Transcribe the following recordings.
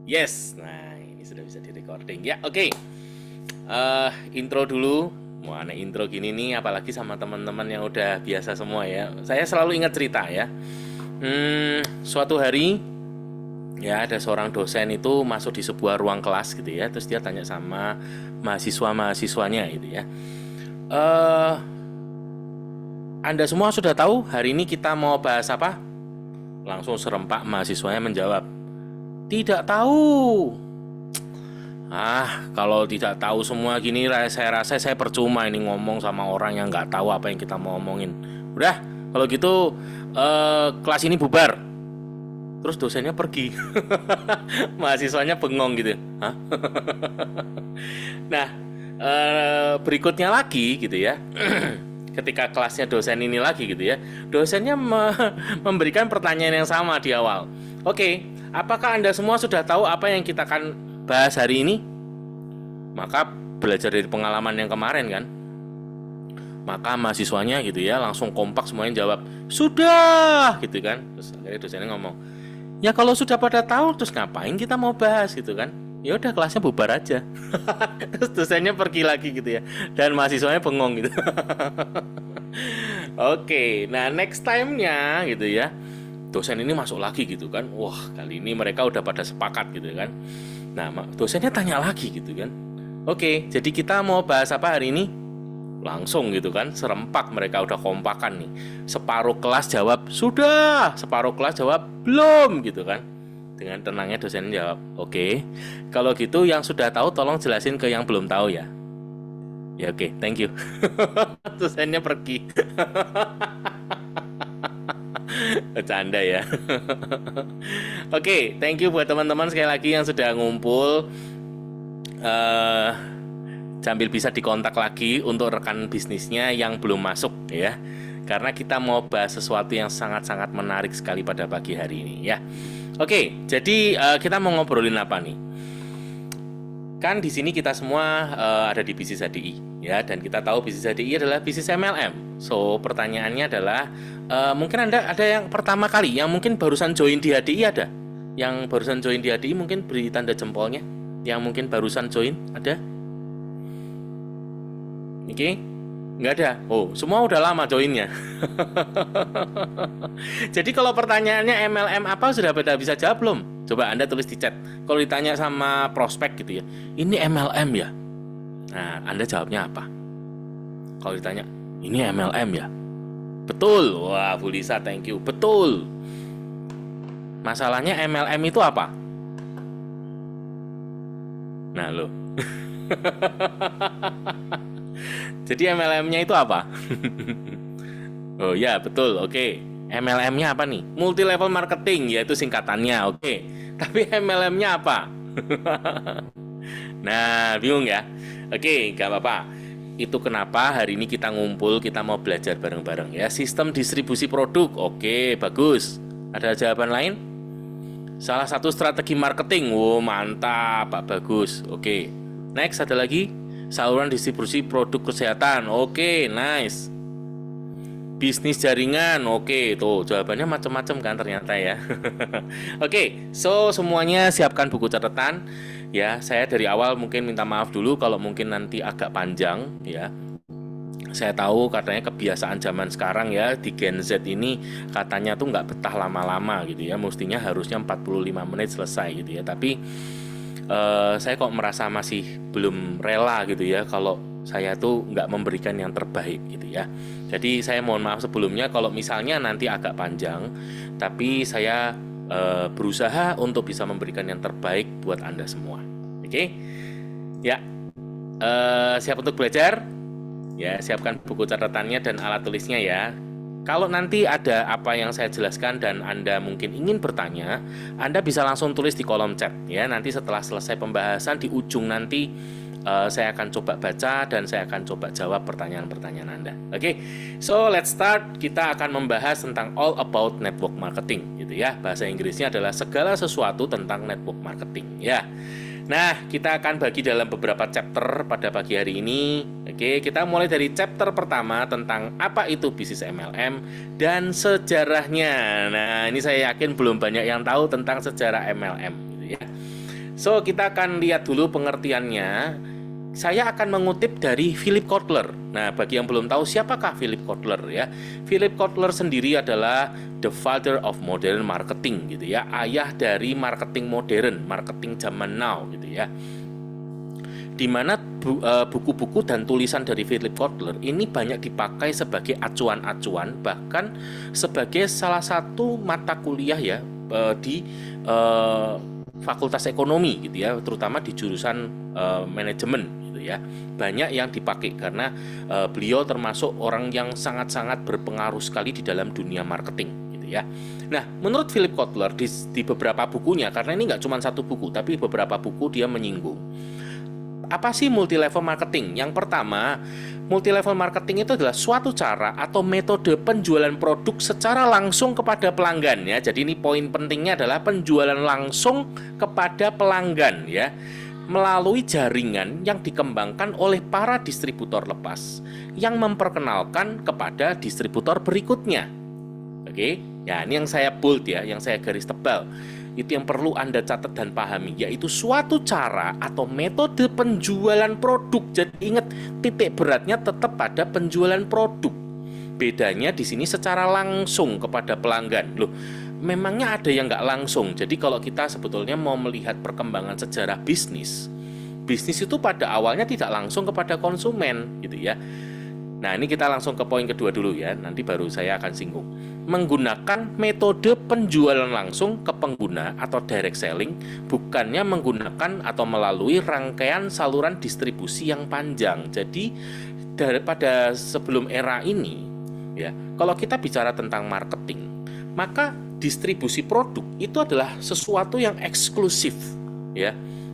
Yes, nah ini sudah bisa di-recording ya. Oke. Intro dulu. Mau aneh intro gini nih, apalagi sama teman-teman yang udah biasa semua ya. Saya selalu ingat cerita ya. Suatu hari ya ada seorang dosen itu masuk di sebuah ruang kelas gitu ya. Terus dia tanya sama mahasiswa-mahasiswanya gitu ya. Eh, Anda semua sudah tahu hari ini kita mau bahas apa? Langsung serempak mahasiswanya menjawab, tidak tahu. Kalau tidak tahu semua gini, saya rasa saya percuma ini ngomong sama orang yang nggak tahu apa yang kita mau ngomongin. Udah, kalau gitu kelas ini bubar. Terus dosennya pergi. Mahasiswanya bengong gitu. Hah? Nah, berikutnya lagi gitu ya. Ketika kelasnya dosen ini lagi gitu ya, dosennya memberikan pertanyaan yang sama di awal. Oke, apakah Anda semua sudah tahu apa yang kita akan bahas hari ini? Maka belajar dari pengalaman yang kemarin kan. Maka mahasiswanya gitu ya langsung kompak semuanya jawab, sudah gitu kan. Terus akhirnya dosennya ngomong, ya kalau sudah pada tahu terus ngapain kita mau bahas gitu kan. Ya udah kelasnya bubar aja. Terus dosennya pergi lagi gitu ya. Dan mahasiswanya bengong gitu. Oke, nah next time-nya gitu ya, dosen ini masuk lagi gitu kan. Wah, kali ini mereka udah pada sepakat gitu kan. Nah, dosennya tanya lagi gitu kan. Oke, jadi kita mau bahas apa hari ini? Langsung gitu kan, serempak mereka udah kompakan nih. Separuh kelas jawab, sudah. Separuh kelas jawab, belum gitu kan. Dengan tenangnya dosen jawab, oke. Kalau gitu yang sudah tahu tolong jelasin ke yang belum tahu ya. Ya oke, thank you. Dosennya pergi. Bercanda ya. Oke, thank you buat teman-teman sekali lagi yang sudah ngumpul. eh Sambil bisa dikontak lagi untuk rekan bisnisnya yang belum masuk ya. Karena kita mau bahas sesuatu yang sangat-sangat menarik sekali pada pagi hari ini ya. Oke, jadi kita mau ngobrolin apa nih? Kan di sini kita semua ada di bisnis HDI ya, dan kita tahu bisnis HDI adalah bisnis MLM. So pertanyaannya adalah mungkin Anda ada yang pertama kali, yang mungkin barusan join di HDI ada? Yang barusan join di HDI mungkin beri tanda jempolnya. Yang mungkin barusan join ada? Oke, nggak ada. Oh, semua udah lama joinnya. Jadi kalau pertanyaannya MLM apa sudah pada bisa jawab belum? Coba Anda tulis di chat. Kalau ditanya sama prospek gitu ya, ini MLM ya? Nah, Anda jawabnya apa? Kalau ditanya, ini MLM ya? Betul. Wah, Bu Lisa, thank you. Betul. Masalahnya MLM itu apa? Nah, lo. Jadi MLM-nya itu apa? Oh ya, betul. Oke. MLM-nya apa nih? Multi level marketing, yaitu singkatannya. Oke. Tapi MLM-nya apa? Nah, bingung ya? Oke, gak apa-apa. Itu kenapa hari ini kita ngumpul, kita mau belajar bareng-bareng ya. Sistem distribusi produk. Oke, bagus. Ada jawaban lain? Salah satu strategi marketing. Wow, mantap, Pak Bagus. Oke. Next, ada lagi? Saluran distribusi produk kesehatan. Oke, nice. Bisnis jaringan. Oke, tuh jawabannya macam-macam kan ternyata ya. Oke, so semuanya siapkan buku catatan ya. Saya dari awal mungkin minta maaf dulu kalau mungkin nanti agak panjang ya. Saya tahu katanya kebiasaan zaman sekarang ya di Gen Z ini katanya tuh nggak betah lama-lama gitu ya. Mestinya harusnya 45 menit selesai gitu ya. Tapi saya kok merasa masih belum rela gitu ya kalau saya tuh nggak memberikan yang terbaik gitu ya. Jadi saya mohon maaf sebelumnya kalau misalnya nanti agak panjang, tapi saya berusaha untuk bisa memberikan yang terbaik buat Anda semua. Oke? Ya, siap untuk belajar? Ya, siapkan buku catatannya dan alat tulisnya ya. Kalau nanti ada apa yang saya jelaskan dan Anda mungkin ingin bertanya, Anda bisa langsung tulis di kolom chat ya. Nanti setelah selesai pembahasan di ujung nanti saya akan coba baca dan saya akan coba jawab pertanyaan-pertanyaan Anda. Oke, so let's start. Kita akan membahas tentang all about network marketing gitu ya. Bahasa Inggrisnya adalah segala sesuatu tentang network marketing ya. Nah, kita akan bagi dalam beberapa chapter pada pagi hari ini. Oke, kita mulai dari chapter pertama tentang apa itu bisnis MLM dan sejarahnya. Nah, ini saya yakin belum banyak yang tahu tentang sejarah MLM gitu ya. So, kita akan lihat dulu pengertiannya. Saya akan mengutip dari Philip Kotler. Nah, bagi yang belum tahu siapakah Philip Kotler ya. Philip Kotler sendiri adalah the father of modern marketing gitu ya. Ayah dari marketing modern, marketing zaman now gitu ya. Di mana buku-buku dan tulisan dari Philip Kotler ini banyak dipakai sebagai acuan-acuan, bahkan sebagai salah satu mata kuliah ya di Fakultas Ekonomi gitu ya, terutama di jurusan manajemen gitu ya. Banyak yang dipakai karena beliau termasuk orang yang sangat-sangat berpengaruh sekali di dalam dunia marketing gitu ya. Nah, menurut Philip Kotler di beberapa bukunya, karena ini nggak cuma satu buku, tapi beberapa buku dia menyinggung apa sih multi-level marketing? Yang pertama, multi-level marketing itu adalah suatu cara atau metode penjualan produk secara langsung kepada pelanggan ya. Jadi ini poin pentingnya adalah penjualan langsung kepada pelanggan ya, melalui jaringan yang dikembangkan oleh para distributor lepas yang memperkenalkan kepada distributor berikutnya. Oke, ya ini yang saya bold ya, yang saya garis tebal. Itu yang perlu Anda catat dan pahami, yaitu suatu cara atau metode penjualan produk. Jadi ingat, titik beratnya tetap pada penjualan produk. Bedanya di sini secara langsung kepada pelanggan. Loh, memangnya ada yang nggak langsung. Jadi kalau kita sebetulnya mau melihat perkembangan sejarah bisnis itu pada awalnya tidak langsung kepada konsumen gitu ya. Nah, ini kita langsung ke poin kedua dulu ya, nanti baru saya akan singgung. Menggunakan metode penjualan langsung ke pengguna atau direct selling, bukannya menggunakan atau melalui rangkaian saluran distribusi yang panjang. Jadi, daripada sebelum era ini, ya, kalau kita bicara tentang marketing, maka distribusi produk itu adalah sesuatu yang eksklusif, ya.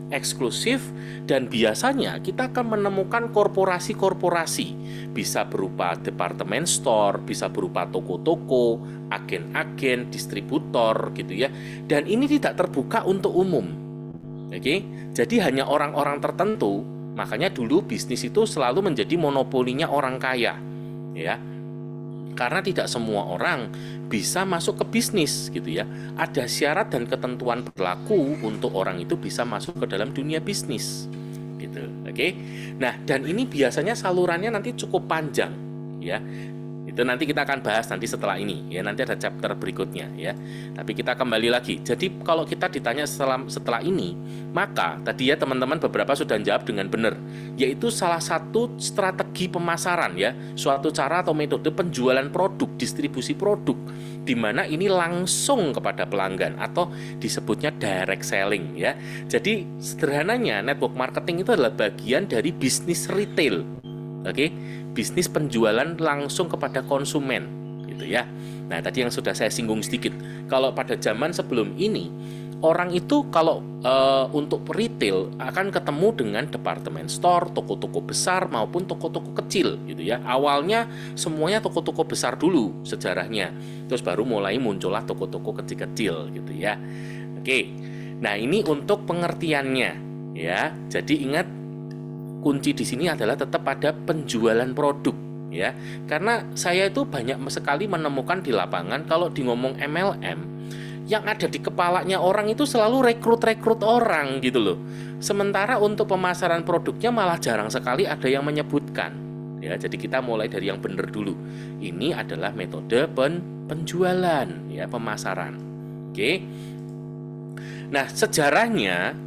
Eksklusif, dan biasanya kita akan menemukan korporasi-korporasi, bisa berupa departemen store, bisa berupa toko-toko, agen-agen, distributor gitu ya. Dan ini tidak terbuka untuk umum. Oke, jadi hanya orang-orang tertentu. Makanya dulu bisnis itu selalu menjadi monopolinya orang kaya, ya. Karena tidak semua orang bisa masuk ke bisnis gitu ya. Ada syarat dan ketentuan berlaku untuk orang itu bisa masuk ke dalam dunia bisnis gitu. Oke. Nah, dan ini biasanya salurannya nanti cukup panjang ya. Itu nanti kita akan bahas nanti setelah ini ya, nanti ada chapter berikutnya ya. Tapi kita kembali lagi. Jadi kalau kita ditanya setelah ini, maka tadi ya teman-teman beberapa sudah jawab dengan benar, yaitu salah satu strategi pemasaran ya, suatu cara atau metode penjualan produk, distribusi produk, di mana ini langsung kepada pelanggan atau disebutnya direct selling ya. Jadi sederhananya network marketing itu adalah bagian dari bisnis retail. Oke, bisnis penjualan langsung kepada konsumen gitu ya. Nah, tadi yang sudah saya singgung sedikit. Kalau pada zaman sebelum ini, orang itu kalau untuk retail akan ketemu dengan departemen store, toko-toko besar maupun toko-toko kecil gitu ya. Awalnya semuanya toko-toko besar dulu sejarahnya. Terus baru mulai muncullah toko-toko kecil-kecil gitu ya. Oke. Nah, ini untuk pengertiannya ya. Jadi ingat, kunci di sini adalah tetap pada penjualan produk ya. Karena saya itu banyak sekali menemukan di lapangan kalau di ngomong MLM, yang ada di kepalanya orang itu selalu rekrut orang gitu loh. Sementara untuk pemasaran produknya malah jarang sekali ada yang menyebutkan ya. Jadi kita mulai dari yang benar dulu. Ini adalah metode penjualan ya, pemasaran. Oke. Nah, sejarahnya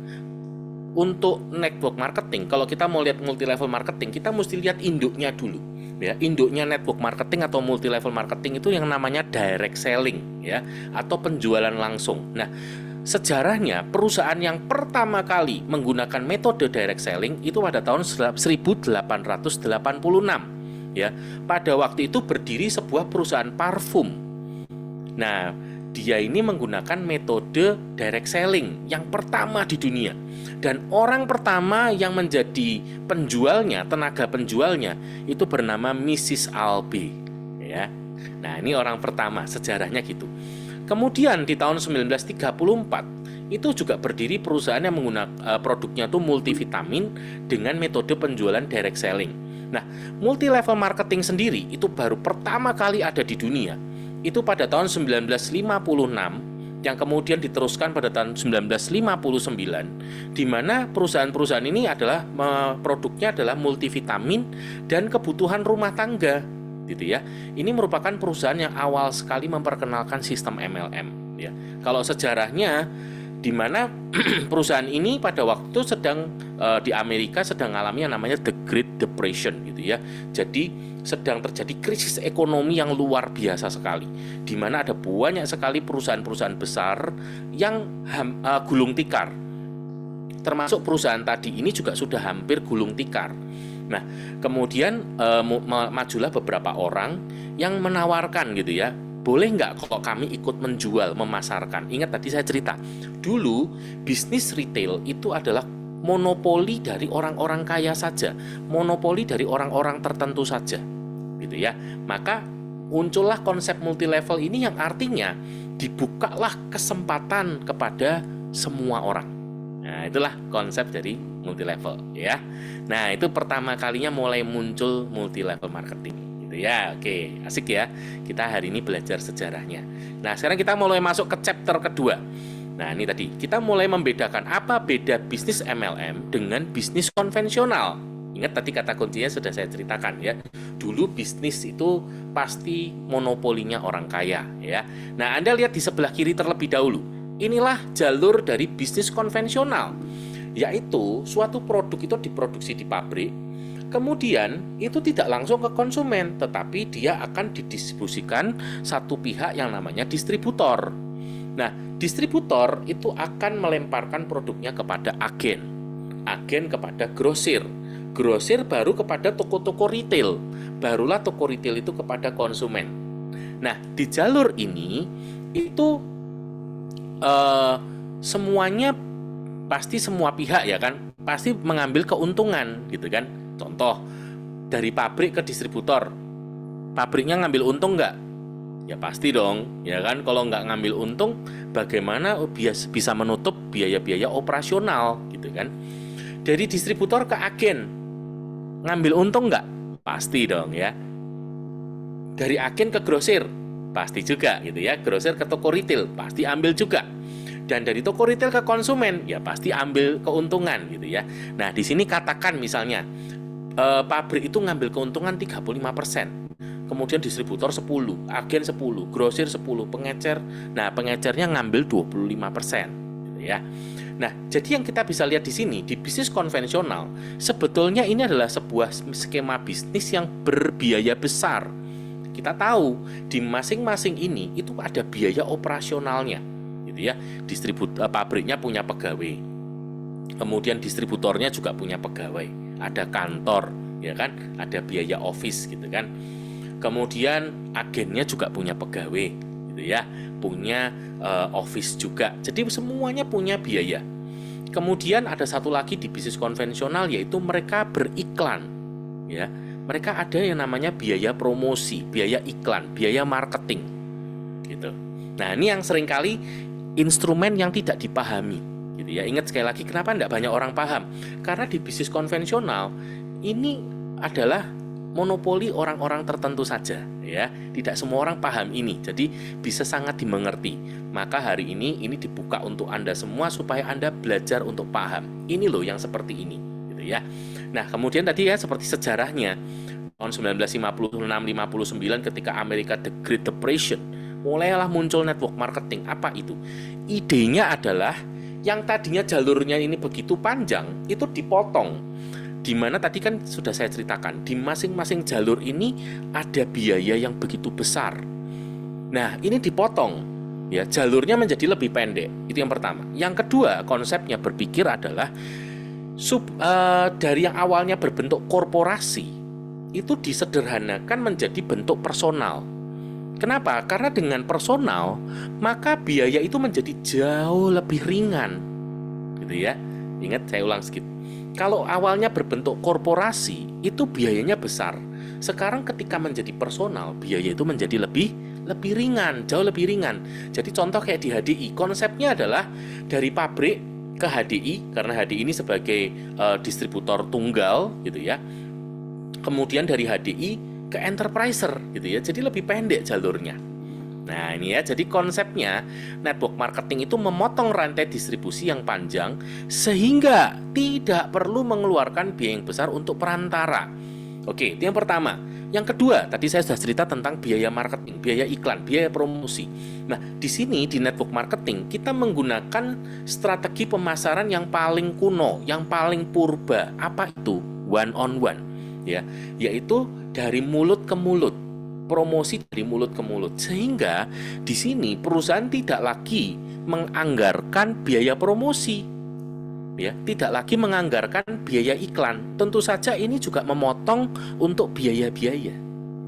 untuk network marketing, kalau kita mau lihat multi level marketing, kita mesti lihat induknya dulu ya. Induknya network marketing atau multi level marketing itu yang namanya direct selling ya, atau penjualan langsung. Nah, sejarahnya perusahaan yang pertama kali menggunakan metode direct selling itu pada tahun 1886 ya. Pada waktu itu berdiri sebuah perusahaan parfum. Nah, dia ini menggunakan metode direct selling yang pertama di dunia. Dan orang pertama yang menjadi penjualnya, tenaga penjualnya, itu bernama Mrs. Albe ya. Nah, ini orang pertama, sejarahnya gitu. Kemudian di tahun 1934 itu juga berdiri perusahaan yang menggunakan produknya itu multivitamin dengan metode penjualan direct selling. Nah, multi level marketing sendiri itu baru pertama kali ada di dunia. Itu pada tahun 1956 yang kemudian diteruskan pada tahun 1959, di mana perusahaan-perusahaan ini adalah produknya adalah multivitamin dan kebutuhan rumah tangga, gitu ya. Ini merupakan perusahaan yang awal sekali memperkenalkan sistem MLM, ya. Kalau sejarahnya, di mana perusahaan ini pada waktu sedang di Amerika sedang mengalami yang namanya The Great Depression, gitu ya. Jadi sedang terjadi krisis ekonomi yang luar biasa sekali, di mana ada banyak sekali perusahaan-perusahaan besar yang gulung tikar. Termasuk perusahaan tadi ini juga sudah hampir gulung tikar. Nah, kemudian majulah beberapa orang yang menawarkan, gitu ya, boleh nggak kalau kami ikut menjual, memasarkan. Ingat tadi saya cerita, dulu bisnis retail itu adalah monopoli dari orang-orang kaya saja, monopoli dari orang-orang tertentu saja, gitu ya. Maka muncullah konsep multilevel ini yang artinya dibukalah kesempatan kepada semua orang. Nah, itulah konsep dari multilevel, ya. Nah, itu pertama kalinya mulai muncul multilevel marketing, gitu ya. Oke, asik ya. Kita hari ini belajar sejarahnya. Nah, sekarang kita mulai masuk ke chapter kedua. Nah, ini tadi kita mulai membedakan apa beda bisnis MLM dengan bisnis konvensional. Ingat tadi kata kuncinya sudah saya ceritakan, ya. Dulu bisnis itu pasti monopolinya orang kaya, ya. Nah, Anda lihat di sebelah kiri terlebih dahulu. Inilah jalur dari bisnis konvensional, yaitu suatu produk itu diproduksi di pabrik, kemudian itu tidak langsung ke konsumen, tetapi dia akan didistribusikan satu pihak yang namanya distributor. Nah, distributor itu akan melemparkan produknya kepada agen, agen kepada grosir, grosir baru kepada toko-toko retail, barulah toko retail itu kepada konsumen. Nah, di jalur ini itu semuanya pasti semua pihak, ya kan, pasti mengambil keuntungan, gitu kan. Contoh, dari pabrik ke distributor, pabriknya ngambil untung nggak? Ya pasti dong, ya kan. Kalau nggak ngambil untung, bagaimana bisa menutup biaya-biaya operasional, gitu kan. Dari distributor ke agen, ngambil untung nggak? Pasti dong, ya. Dari agen ke grosir, pasti juga, gitu ya. Grosir ke toko retail, pasti ambil juga. Dan dari toko retail ke konsumen, ya pasti ambil keuntungan, gitu ya. Nah, di sini katakan misalnya pabrik itu ngambil keuntungan 35%. Kemudian distributor 10, agen 10, grosir 10, pengecer. Nah, pengecernya ngambil 25%, gitu ya. Nah, jadi yang kita bisa lihat di sini, di bisnis konvensional, sebetulnya ini adalah sebuah skema bisnis yang berbiaya besar. Kita tahu di masing-masing ini itu ada biaya operasionalnya, gitu ya. Pabriknya punya pegawai, kemudian distributornya juga punya pegawai, ada kantor, ya kan, ada biaya office, gitu kan. Kemudian agennya juga punya pegawai, gitu ya, punya office juga. Jadi semuanya punya biaya. Kemudian ada satu lagi di bisnis konvensional, yaitu mereka beriklan, ya. Mereka ada yang namanya biaya promosi, biaya iklan, biaya marketing, gitu. Nah, ini yang seringkali instrumen yang tidak dipahami, gitu ya. Ingat sekali lagi, kenapa tidak banyak orang paham? Karena di bisnis konvensional ini adalah monopoli orang-orang tertentu saja, ya. Tidak semua orang paham ini, jadi bisa sangat dimengerti. Maka hari ini dibuka untuk Anda semua supaya Anda belajar untuk paham. Ini loh yang seperti ini, gitu ya. Nah, kemudian tadi ya seperti sejarahnya tahun 1956-59 ketika Amerika The Great Depression, mulailah muncul network marketing. Apa itu? Idenya adalah yang tadinya jalurnya ini begitu panjang, itu dipotong. Di mana tadi kan sudah saya ceritakan, di masing-masing jalur ini ada biaya yang begitu besar. Nah, ini dipotong, ya, jalurnya menjadi lebih pendek. Itu yang pertama. Yang kedua, konsepnya berpikir adalah dari yang awalnya berbentuk korporasi itu disederhanakan menjadi bentuk personal. Kenapa? Karena dengan personal, maka biaya itu menjadi jauh lebih ringan, gitu ya. Ingat, saya ulang sedikit. Kalau awalnya berbentuk korporasi, itu biayanya besar. Sekarang ketika menjadi personal, biaya itu menjadi lebih ringan, jauh lebih ringan. Jadi contoh kayak di HDI, konsepnya adalah dari pabrik ke HDI, karena HDI ini sebagai distributor tunggal, gitu ya. Kemudian dari HDI ke enterpriser, gitu ya. Jadi lebih pendek jalurnya. Nah ini ya, jadi konsepnya network marketing itu memotong rantai distribusi yang panjang sehingga tidak perlu mengeluarkan biaya yang besar untuk perantara. Oke, itu yang pertama. Yang kedua, tadi saya sudah cerita tentang biaya marketing, biaya iklan, biaya promosi. Nah, di sini di network marketing kita menggunakan strategi pemasaran yang paling kuno, yang paling purba. Apa itu? One on one, ya, yaitu dari mulut ke mulut. Promosi dari mulut ke mulut, sehingga di sini perusahaan tidak lagi menganggarkan biaya promosi, ya, tidak lagi menganggarkan biaya iklan. Tentu saja ini juga memotong untuk biaya-biaya,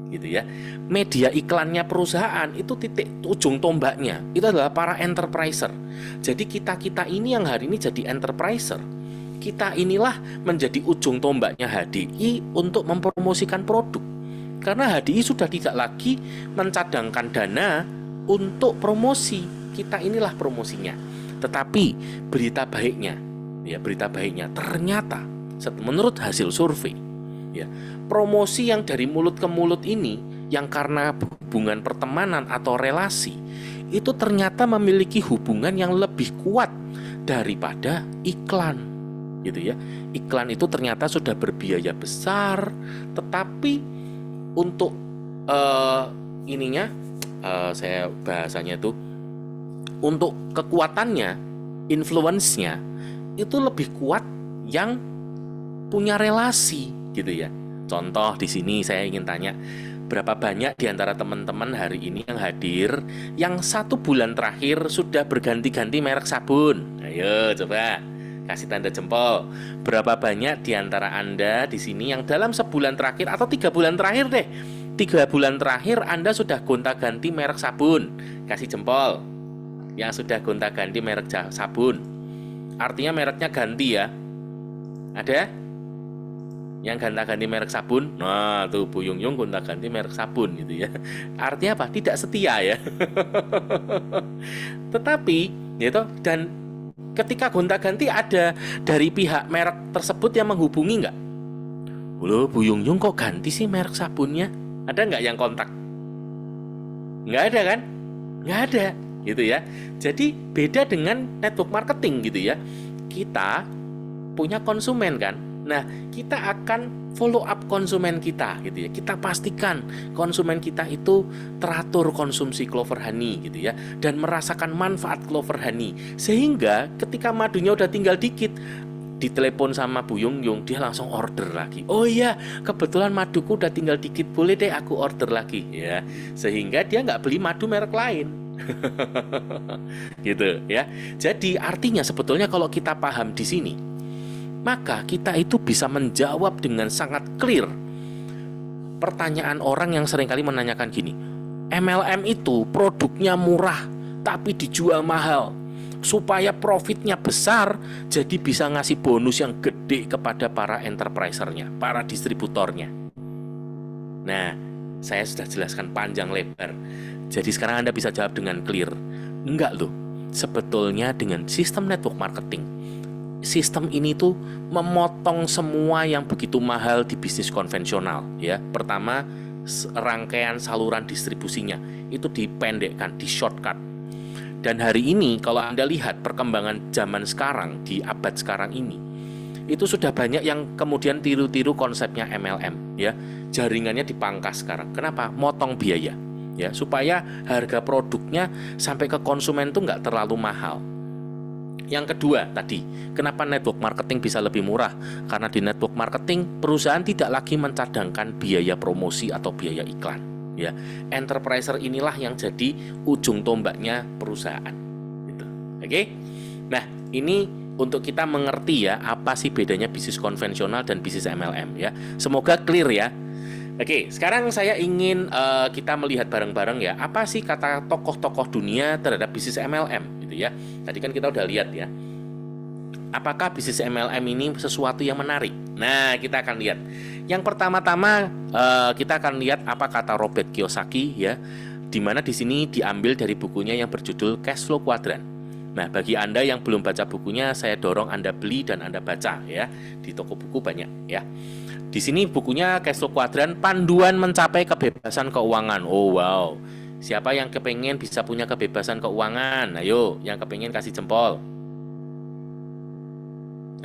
gitu ya. Media iklannya perusahaan itu titik ujung tombaknya itu adalah para enterpriser. Jadi kita ini yang hari ini jadi enterpriser, kita inilah menjadi ujung tombaknya HDI untuk mempromosikan produk. Karena HDI sudah tidak lagi mencadangkan dana untuk promosi, kita inilah promosinya. Tetapi berita baiknya, ya, berita baiknya ternyata menurut hasil survei, ya, promosi yang dari mulut ke mulut ini, yang karena hubungan pertemanan atau relasi, itu ternyata memiliki hubungan yang lebih kuat daripada iklan, gitu ya. Iklan itu ternyata sudah berbiaya besar, tetapi untuk saya bahasanya itu untuk kekuatannya, influence-nya itu lebih kuat yang punya relasi, gitu ya. Contoh di sini saya ingin tanya, berapa banyak di antara teman-teman hari ini yang hadir yang 1 bulan terakhir sudah berganti-ganti merek sabun? Ayo coba kasih tanda jempol. Berapa banyak di antara Anda di sini yang dalam sebulan terakhir atau 3 bulan terakhir deh, 3 bulan terakhir Anda sudah gonta-ganti merek sabun? Kasih jempol yang sudah gonta-ganti merek sabun. Artinya mereknya ganti ya. Ada yang gonta-ganti merek sabun? Nah tuh Bu Yung Yung gonta-ganti merek sabun, gitu ya. Artinya apa? Tidak setia ya. Tetapi gitu, dan ketika gonta-ganti ada dari pihak merek tersebut yang menghubungi nggak? Loh Bu Yung Yung kok ganti sih merek sabunnya? Ada nggak yang kontak? Nggak ada kan? Nggak ada, gitu ya. Jadi beda dengan network marketing, gitu ya. Kita punya konsumen kan. Nah, kita akan follow up konsumen kita, gitu ya. Kita pastikan konsumen kita itu teratur konsumsi Clover Honey, gitu ya, dan merasakan manfaat Clover Honey. Sehingga ketika madunya udah tinggal dikit, ditelepon sama Bu Yung Yung, dia langsung order lagi. Oh iya, kebetulan maduku udah tinggal dikit, boleh deh aku order lagi, ya. Sehingga dia nggak beli madu merek lain. Gitu ya. Jadi artinya sebetulnya kalau kita paham di sini, maka kita itu bisa menjawab dengan sangat clear pertanyaan orang yang seringkali menanyakan gini, MLM itu produknya murah tapi dijual mahal supaya profitnya besar, jadi bisa ngasih bonus yang gede kepada para enterprisernya, para distributornya. Nah, saya sudah jelaskan panjang lebar. Jadi sekarang Anda bisa jawab dengan clear. Enggak loh, sebetulnya dengan sistem network marketing, sistem ini tuh memotong semua yang begitu mahal di bisnis konvensional, ya. Pertama, rangkaian saluran distribusinya itu dipendekkan, di shortcut. Dan hari ini kalau Anda lihat perkembangan zaman sekarang, di abad sekarang ini, itu sudah banyak yang kemudian tiru-tiru konsepnya MLM, ya. Jaringannya dipangkas sekarang. Kenapa? Motong biaya, ya, supaya harga produknya sampai ke konsumen tuh nggak terlalu mahal. Yang kedua tadi, kenapa network marketing bisa lebih murah? Karena di network marketing perusahaan tidak lagi mencadangkan biaya promosi atau biaya iklan, ya. Enterpriser inilah yang jadi ujung tombaknya perusahaan, gitu. Oke? Nah, ini untuk kita mengerti ya apa sih bedanya bisnis konvensional dan bisnis MLM, ya. Semoga clear ya. Oke, sekarang saya ingin kita melihat bareng-bareng ya, apa sih kata tokoh-tokoh dunia terhadap bisnis MLM, gitu ya. Tadi kan kita udah lihat ya, apakah bisnis MLM ini sesuatu yang menarik. Nah, kita akan lihat. Yang pertama-tama kita akan lihat apa kata Robert Kiyosaki, ya, di mana di sini diambil dari bukunya yang berjudul Cash Flow Quadrant. Nah, bagi Anda yang belum baca bukunya, saya dorong Anda beli dan Anda baca ya. Di toko buku banyak ya. Di sini bukunya Cash Flow Quadrant, panduan mencapai kebebasan keuangan. Oh wow. Siapa yang kepengen bisa punya kebebasan keuangan? Ayo, yang kepengen kasih jempol.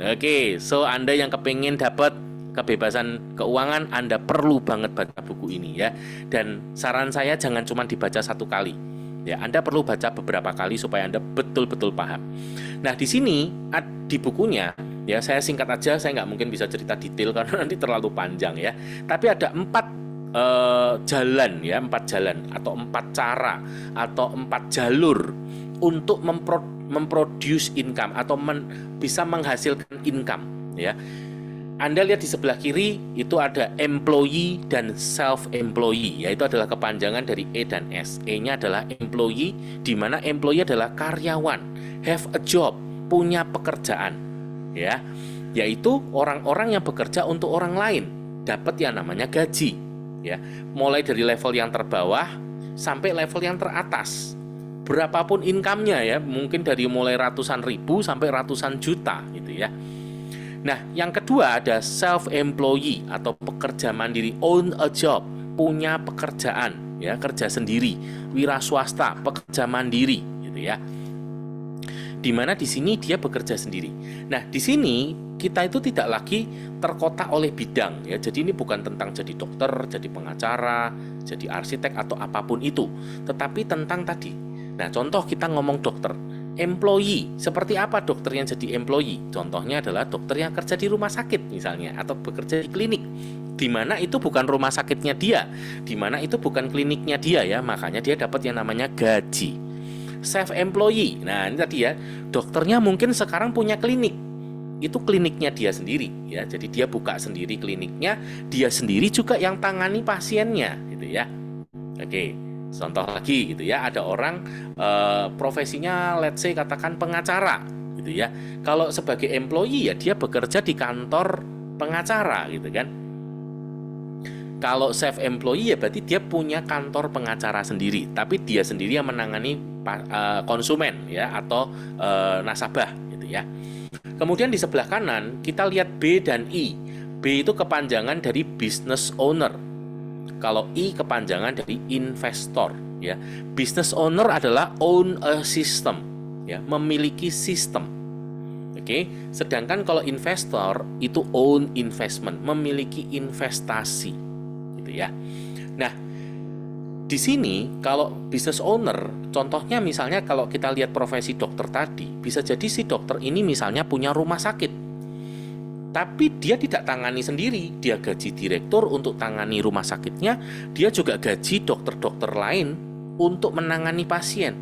Oke, so Anda yang kepengen dapat kebebasan keuangan, Anda perlu banget baca buku ini ya. Dan saran saya jangan cuma dibaca satu kali. Ya, Anda perlu baca beberapa kali supaya Anda betul-betul paham. Nah, di sini di bukunya, ya saya singkat aja, saya nggak mungkin bisa cerita detail karena nanti terlalu panjang ya. Tapi ada 4 jalan ya, 4 jalan atau 4 cara atau 4 jalur untuk memproduce income atau bisa menghasilkan income ya. Anda lihat di sebelah kiri itu ada employee dan self-employee, yaitu adalah kepanjangan dari E dan S. E-nya adalah employee, di mana employee adalah karyawan, have a job, punya pekerjaan, ya, yaitu orang-orang yang bekerja untuk orang lain, dapat yang namanya gaji, ya, mulai dari level yang terbawah sampai level yang teratas. Berapapun income-nya ya, mungkin dari mulai ratusan ribu sampai ratusan juta gitu ya. Nah, yang kedua ada self-employee atau pekerja mandiri, own a job, punya pekerjaan, ya, kerja sendiri, wira swasta, pekerja mandiri, gitu ya. Dimana di sini dia bekerja sendiri. Nah, di sini kita itu tidak lagi terkotak oleh bidang, ya. Jadi ini bukan tentang jadi dokter, jadi pengacara, jadi arsitek atau apapun itu, tetapi tentang tadi. Nah, contoh kita ngomong dokter. Employee, seperti apa dokter yang jadi employee? Contohnya adalah dokter yang kerja di rumah sakit misalnya, atau bekerja di klinik, di mana itu bukan rumah sakitnya dia, di mana itu bukan kliniknya dia ya, makanya dia dapat yang namanya gaji. Self-employee, nah ini tadi ya, dokternya mungkin sekarang punya klinik, itu kliniknya dia sendiri ya, jadi dia buka sendiri kliniknya, dia sendiri juga yang tangani pasiennya gitu ya. Oke. Contoh lagi gitu ya, ada orang profesinya let's say katakan pengacara gitu ya. Kalau sebagai employee ya dia bekerja di kantor pengacara gitu kan. Kalau self-employee ya berarti dia punya kantor pengacara sendiri, tapi dia sendiri yang menangani konsumen ya atau nasabah gitu ya. Kemudian di sebelah kanan kita lihat B dan I. B itu kepanjangan dari business owner. Kalau I kepanjangan dari investor ya. Business owner adalah own a system ya, memiliki sistem. Oke, sedangkan kalau investor itu own investment, memiliki investasi gitu ya. Nah, di sini kalau business owner, contohnya misalnya kalau kita lihat profesi dokter tadi, bisa jadi si dokter ini misalnya punya rumah sakit. Tapi dia tidak tangani sendiri, dia gaji direktur untuk tangani rumah sakitnya, dia juga gaji dokter-dokter lain untuk menangani pasien.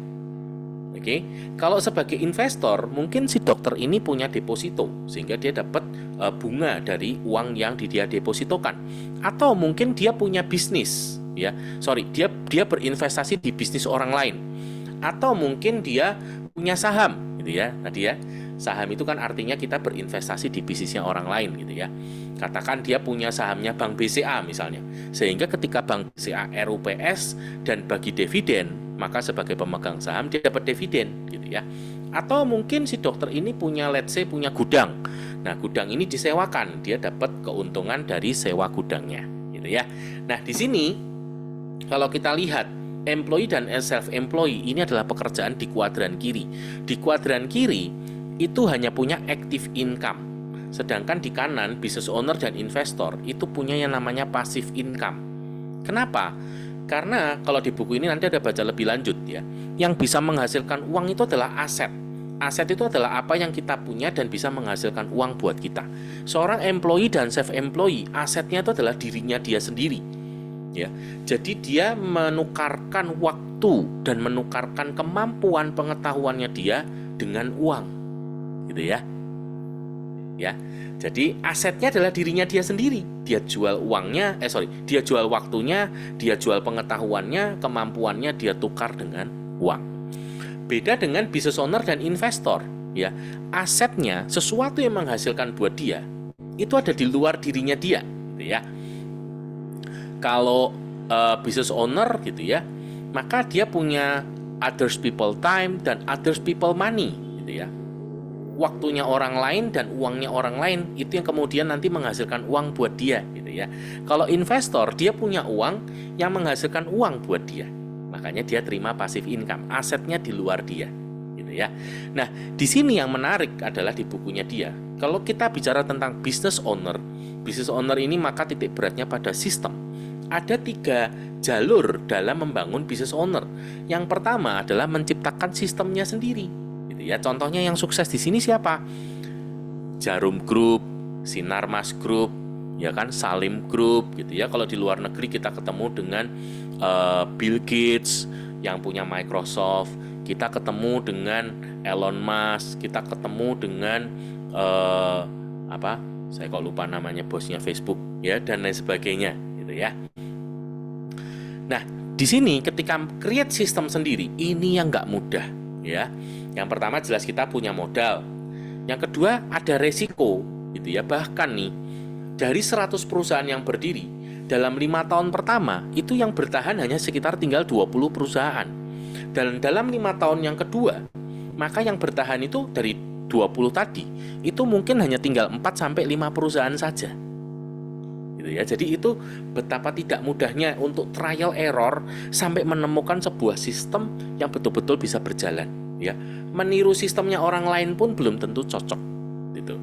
Oke, kalau sebagai investor, mungkin si dokter ini punya deposito, sehingga dia dapat bunga dari uang yang dia depositokan. Atau mungkin dia punya bisnis, ya, dia berinvestasi di bisnis orang lain. Atau mungkin dia punya saham, gitu ya, tadi ya. Saham itu kan artinya kita berinvestasi di bisnisnya orang lain gitu ya. Katakan dia punya sahamnya Bank BCA misalnya. Sehingga ketika Bank BCA RUPS dan bagi dividen, maka sebagai pemegang saham dia dapat dividen gitu ya. Atau mungkin si dokter ini punya let's say punya gudang. Nah, gudang ini disewakan, dia dapat keuntungan dari sewa gudangnya gitu ya. Nah, di sini kalau kita lihat employee dan self-employee ini adalah pekerjaan di kuadran kiri. Di kuadran kiri itu hanya punya active income. Sedangkan di kanan business owner dan investor itu punya yang namanya passive income. Kenapa? Karena kalau di buku ini nanti ada baca lebih lanjut ya. Yang bisa menghasilkan uang itu adalah aset. Aset itu adalah apa yang kita punya dan bisa menghasilkan uang buat kita. Seorang employee dan self-employee, asetnya itu adalah dirinya dia sendiri. Ya. Jadi dia menukarkan waktu dan menukarkan kemampuan pengetahuannya dia dengan uang. Gitu ya. Ya. Jadi asetnya adalah dirinya dia sendiri. Dia jual uangnya, dia jual waktunya, dia jual pengetahuannya, kemampuannya dia tukar dengan uang. Beda dengan business owner dan investor, ya. Asetnya sesuatu yang menghasilkan buat dia itu ada di luar dirinya dia, gitu ya. Kalau business owner gitu ya, maka dia punya others people time dan others people money, gitu ya. Waktunya orang lain dan uangnya orang lain itu yang kemudian nanti menghasilkan uang buat dia gitu ya. Kalau investor dia punya uang yang menghasilkan uang buat dia. Makanya dia terima passive income, asetnya di luar dia, gitu ya. Nah, di sini yang menarik adalah di bukunya dia. Kalau kita bicara tentang business owner ini maka titik beratnya pada sistem. Ada 3 jalur dalam membangun business owner. Yang pertama adalah menciptakan sistemnya sendiri, gitu ya. Contohnya yang sukses di sini siapa? Jarum Group, Sinarmas Group, ya kan, Salim Group, gitu ya. Kalau di luar negeri kita ketemu dengan Bill Gates yang punya Microsoft, kita ketemu dengan Elon Musk, kita ketemu dengan saya kok lupa namanya, bosnya Facebook, ya, dan lain sebagainya, gitu ya. Nah, di sini ketika create sistem sendiri, ini yang nggak mudah, ya. Yang pertama jelas kita punya modal. Yang kedua ada resiko, gitu ya. Bahkan nih, dari 100 perusahaan yang berdiri, dalam 5 tahun pertama, itu yang bertahan hanya sekitar tinggal 20 perusahaan. Dan dalam 5 tahun yang kedua, maka yang bertahan itu dari 20 tadi, itu mungkin hanya tinggal 4-5 perusahaan saja. Gitu ya. Jadi itu betapa tidak mudahnya untuk trial error sampai menemukan sebuah sistem yang betul-betul bisa berjalan. Ya, meniru sistemnya orang lain pun belum tentu cocok. Gitu.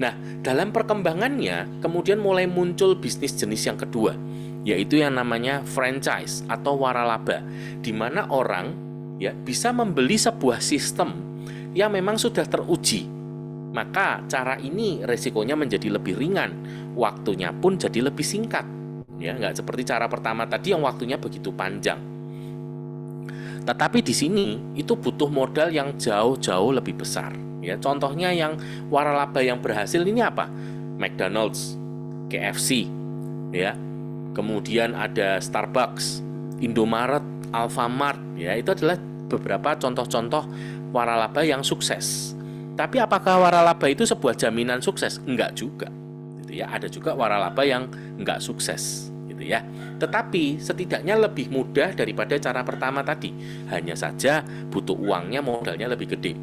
Nah, dalam perkembangannya kemudian mulai muncul bisnis jenis yang kedua, yaitu yang namanya franchise atau waralaba, di mana orang ya bisa membeli sebuah sistem yang memang sudah teruji. Maka cara ini resikonya menjadi lebih ringan, waktunya pun jadi lebih singkat. Ya, nggak seperti cara pertama tadi yang waktunya begitu panjang. Tetapi di sini itu butuh modal yang jauh-jauh lebih besar. Ya, contohnya yang waralaba yang berhasil ini apa? McDonald's, KFC, ya. Kemudian ada Starbucks, Indomaret, Alfamart, ya. Itu adalah beberapa contoh-contoh waralaba yang sukses. Tapi apakah waralaba itu sebuah jaminan sukses? Enggak juga. Gitu ya. Ada juga waralaba yang enggak sukses, gitu ya. Tetapi setidaknya lebih mudah daripada cara pertama tadi. Hanya saja butuh uangnya, modalnya lebih gede.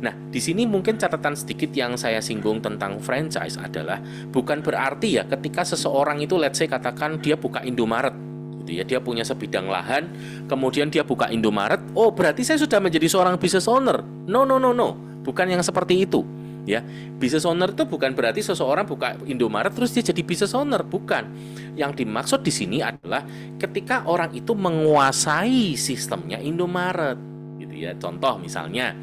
Nah, di sini mungkin catatan sedikit yang saya singgung tentang franchise adalah bukan berarti ya ketika seseorang itu let's say katakan dia buka Indomaret, gitu ya, dia punya sebidang lahan, kemudian dia buka Indomaret, oh berarti saya sudah menjadi seorang business owner. No, bukan yang seperti itu. Ya, business owner itu bukan berarti seseorang buka Indomaret terus dia jadi business owner, bukan. Yang dimaksud di sini adalah ketika orang itu menguasai sistemnya Indomaret, gitu ya. Contoh misalnya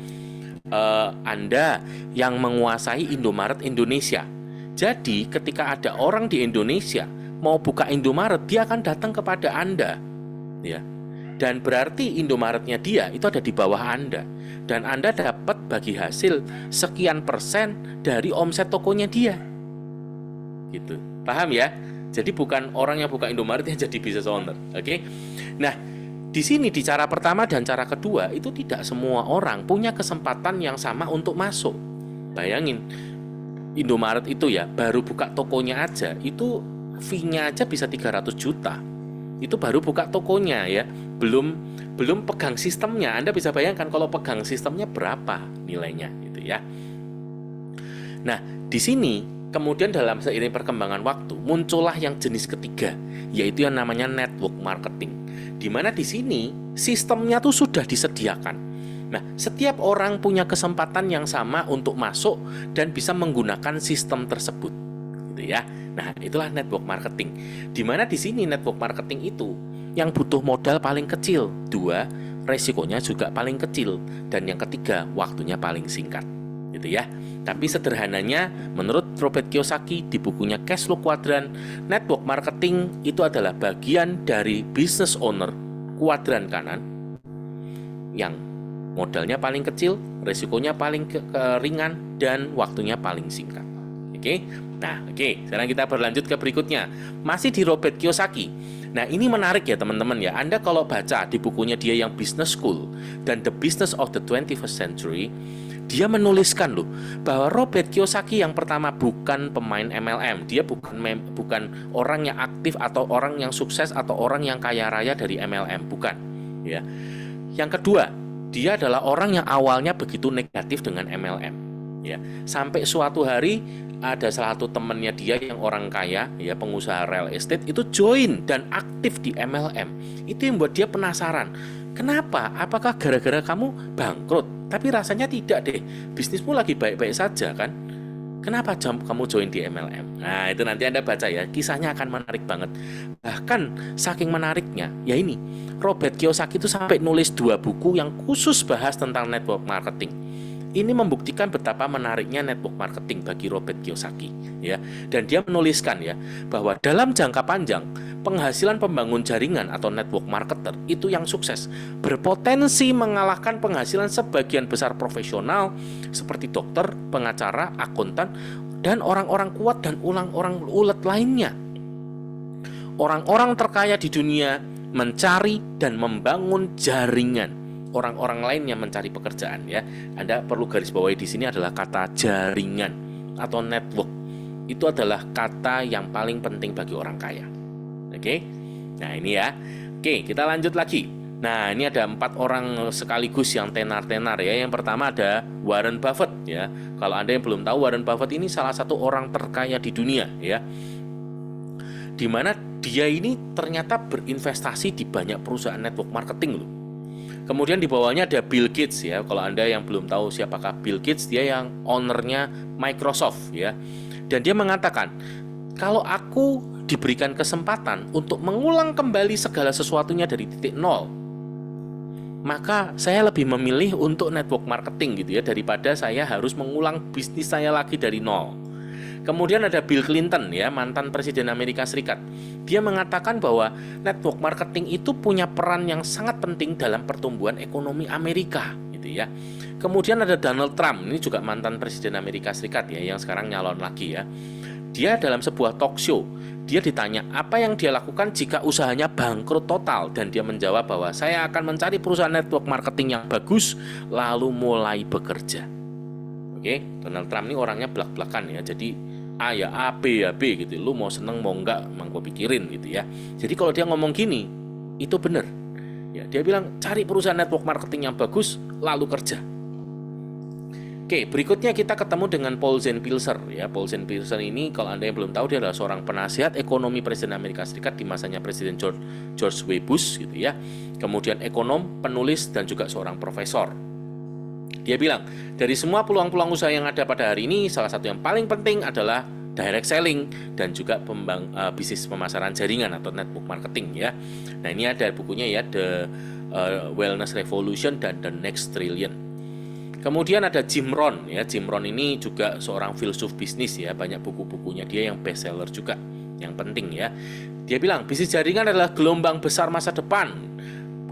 Anda yang menguasai Indomaret Indonesia. Jadi ketika ada orang di Indonesia mau buka Indomaret, dia akan datang kepada Anda, ya. Dan berarti Indomaretnya dia itu ada di bawah Anda. Dan Anda dapat bagi hasil sekian persen dari omset tokonya dia. Gitu. Paham ya? Jadi bukan orang yang buka Indomaret yang jadi business owner. Oke? Nah, di sini di cara pertama dan cara kedua itu tidak semua orang punya kesempatan yang sama untuk masuk. Bayangin, Indomaret itu ya baru buka tokonya aja, itu fee-nya aja bisa 300 juta. Itu baru buka tokonya ya, belum pegang sistemnya. Anda bisa bayangkan kalau pegang sistemnya berapa nilainya gitu ya. Nah, di sini kemudian dalam seiring perkembangan waktu muncullah yang jenis ketiga, yaitu yang namanya network marketing. Di mana di sini sistemnya tuh sudah disediakan. Nah, setiap orang punya kesempatan yang sama untuk masuk dan bisa menggunakan sistem tersebut, gitu ya. Nah, itulah network marketing. Di mana di sini network marketing itu yang butuh modal paling kecil, 2, resikonya juga paling kecil, dan yang ketiga, waktunya paling singkat, gitu ya. Tapi sederhananya, menurut Robert Kiyosaki di bukunya Cash Flow Quadrant, network marketing itu adalah bagian dari business owner kuadran kanan yang modalnya paling kecil, resikonya paling ringan, dan waktunya paling singkat. Oke? Nah, sekarang kita berlanjut ke berikutnya. Masih di Robert Kiyosaki. Nah, ini menarik ya teman-teman ya. Anda kalau baca di bukunya dia yang Business School dan The Business of the 21st Century, dia menuliskan loh bahwa Robert Kiyosaki yang pertama bukan pemain MLM, dia bukan orang yang aktif atau orang yang sukses atau orang yang kaya raya dari MLM, bukan. Ya. Yang kedua, dia adalah orang yang awalnya begitu negatif dengan MLM. Ya, sampai suatu hari ada salah satu temannya dia yang orang kaya, ya pengusaha real estate itu join dan aktif di MLM. Itu yang buat dia penasaran. Kenapa? Apakah gara-gara kamu bangkrut? Tapi rasanya tidak deh. Bisnismu lagi baik-baik saja kan? Kenapa kamu join di MLM? Nah, itu nanti Anda baca ya. Kisahnya akan menarik banget. Bahkan saking menariknya, ya ini, Robert Kiyosaki itu sampai nulis 2 buku yang khusus bahas tentang network marketing. Ini membuktikan betapa menariknya network marketing bagi Robert Kiyosaki, ya. Dan dia menuliskan ya bahwa dalam jangka panjang penghasilan pembangun jaringan atau network marketer itu yang sukses berpotensi mengalahkan penghasilan sebagian besar profesional seperti dokter, pengacara, akuntan, dan orang-orang kuat dan orang-orang ulet lainnya. Orang-orang terkaya di dunia mencari dan membangun jaringan. Orang-orang lain yang mencari pekerjaan ya. Anda perlu garis bawahi di sini adalah kata jaringan atau network. Itu adalah kata yang paling penting bagi orang kaya. Oke. Nah, ini ya. Oke, kita lanjut lagi. Nah, ini ada 4 orang sekaligus yang tenar-tenar ya. Yang pertama ada Warren Buffett ya. Kalau Anda yang belum tahu, Warren Buffett ini salah satu orang terkaya di dunia ya. Di mana dia ini ternyata berinvestasi di banyak perusahaan network marketing loh. Kemudian di bawahnya ada Bill Gates ya. Kalau Anda yang belum tahu siapakah Bill Gates, dia yang ownernya Microsoft ya. Dan dia mengatakan, kalau aku diberikan kesempatan untuk mengulang kembali segala sesuatunya dari titik nol, maka saya lebih memilih untuk network marketing gitu ya, daripada saya harus mengulang bisnis saya lagi dari nol. Kemudian ada Bill Clinton ya, mantan Presiden Amerika Serikat. Dia mengatakan bahwa network marketing itu punya peran yang sangat penting dalam pertumbuhan ekonomi Amerika gitu ya. Kemudian ada Donald Trump, ini juga mantan Presiden Amerika Serikat ya, yang sekarang nyalon lagi ya. Dia dalam sebuah talk show, dia ditanya apa yang dia lakukan jika usahanya bangkrut total, dan dia menjawab bahwa saya akan mencari perusahaan network marketing yang bagus lalu mulai bekerja. Oke, Donald Trump ini orangnya belak-belakan ya, jadi A ya A, B ya B gitu. Lu mau seneng mau enggak, emang gue pikirin gitu ya. Jadi kalau dia ngomong gini, itu bener ya. Dia bilang cari perusahaan network marketing yang bagus lalu kerja. Oke, berikutnya kita ketemu dengan Paul Zahn-Pilzer ya. Paul Zahn-Pilzer ini kalau Anda yang belum tahu, dia adalah seorang penasihat ekonomi Presiden Amerika Serikat di masanya Presiden George W. Bush gitu ya. Kemudian ekonom, penulis, dan juga seorang profesor. Dia bilang, dari semua peluang-peluang usaha yang ada pada hari ini, salah satu yang paling penting adalah direct selling dan juga bisnis pemasaran jaringan atau network marketing ya. Nah, ini ada bukunya ya, The Wellness Revolution dan The Next Trillion. Kemudian ada Jim Rohn ya. Jim Rohn ini juga seorang filsuf bisnis ya, banyak buku-bukunya dia yang bestseller juga, yang penting ya. Dia bilang, bisnis jaringan adalah gelombang besar masa depan.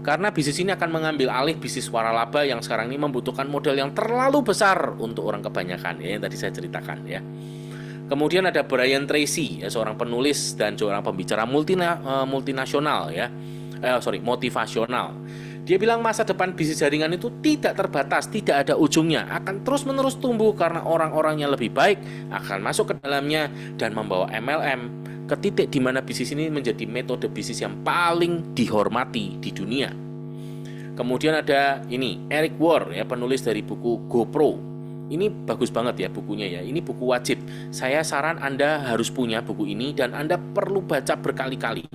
Karena bisnis ini akan mengambil alih bisnis waralaba yang sekarang ini membutuhkan modal yang terlalu besar untuk orang kebanyakan ya, yang tadi saya ceritakan ya. Kemudian ada Brian Tracy ya, seorang penulis dan seorang pembicara multinasional ya. Motivasional. Dia bilang masa depan bisnis jaringan itu tidak terbatas, tidak ada ujungnya, akan terus-menerus tumbuh karena orang-orang yang lebih baik akan masuk ke dalamnya dan membawa MLM ke titik di mana bisnis ini menjadi metode bisnis yang paling dihormati di dunia. Kemudian ada ini Eric Ward ya, penulis dari buku GoPro. Ini bagus banget ya bukunya ya. Ini buku wajib. Saya saran Anda harus punya buku ini dan Anda perlu baca berkali-kali.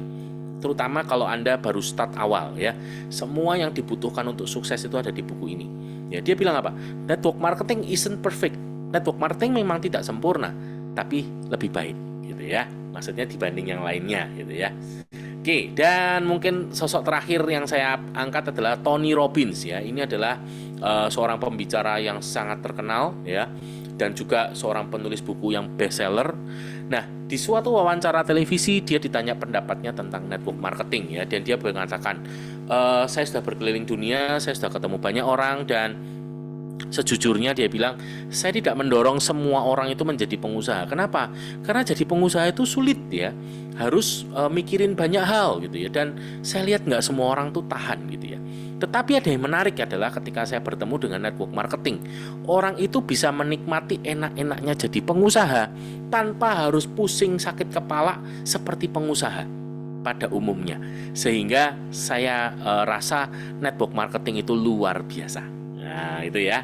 Terutama kalau Anda baru start awal ya. Semua yang dibutuhkan untuk sukses itu ada di buku ini. Ya, dia bilang apa? Network marketing isn't perfect. Network marketing memang tidak sempurna, tapi lebih baik gitu ya. Maksudnya dibanding yang lainnya gitu ya. Oke, dan mungkin sosok terakhir yang saya angkat adalah Tony Robbins ya. Ini adalah seorang pembicara yang sangat terkenal ya, dan juga seorang penulis buku yang bestseller. Nah, di suatu wawancara televisi dia ditanya pendapatnya tentang network marketing ya, dan dia mengatakan, saya sudah berkeliling dunia, saya sudah ketemu banyak orang, dan sejujurnya dia bilang, saya tidak mendorong semua orang itu menjadi pengusaha. Kenapa? Karena jadi pengusaha itu sulit ya, harus mikirin banyak hal gitu ya, dan saya lihat nggak semua orang tuh tahan gitu ya. Tetapi ada yang menarik adalah ketika saya bertemu dengan network marketing, orang itu bisa menikmati enak-enaknya jadi pengusaha tanpa harus pusing sakit kepala seperti pengusaha pada umumnya. Sehingga saya rasa network marketing itu luar biasa. Nah, itu ya.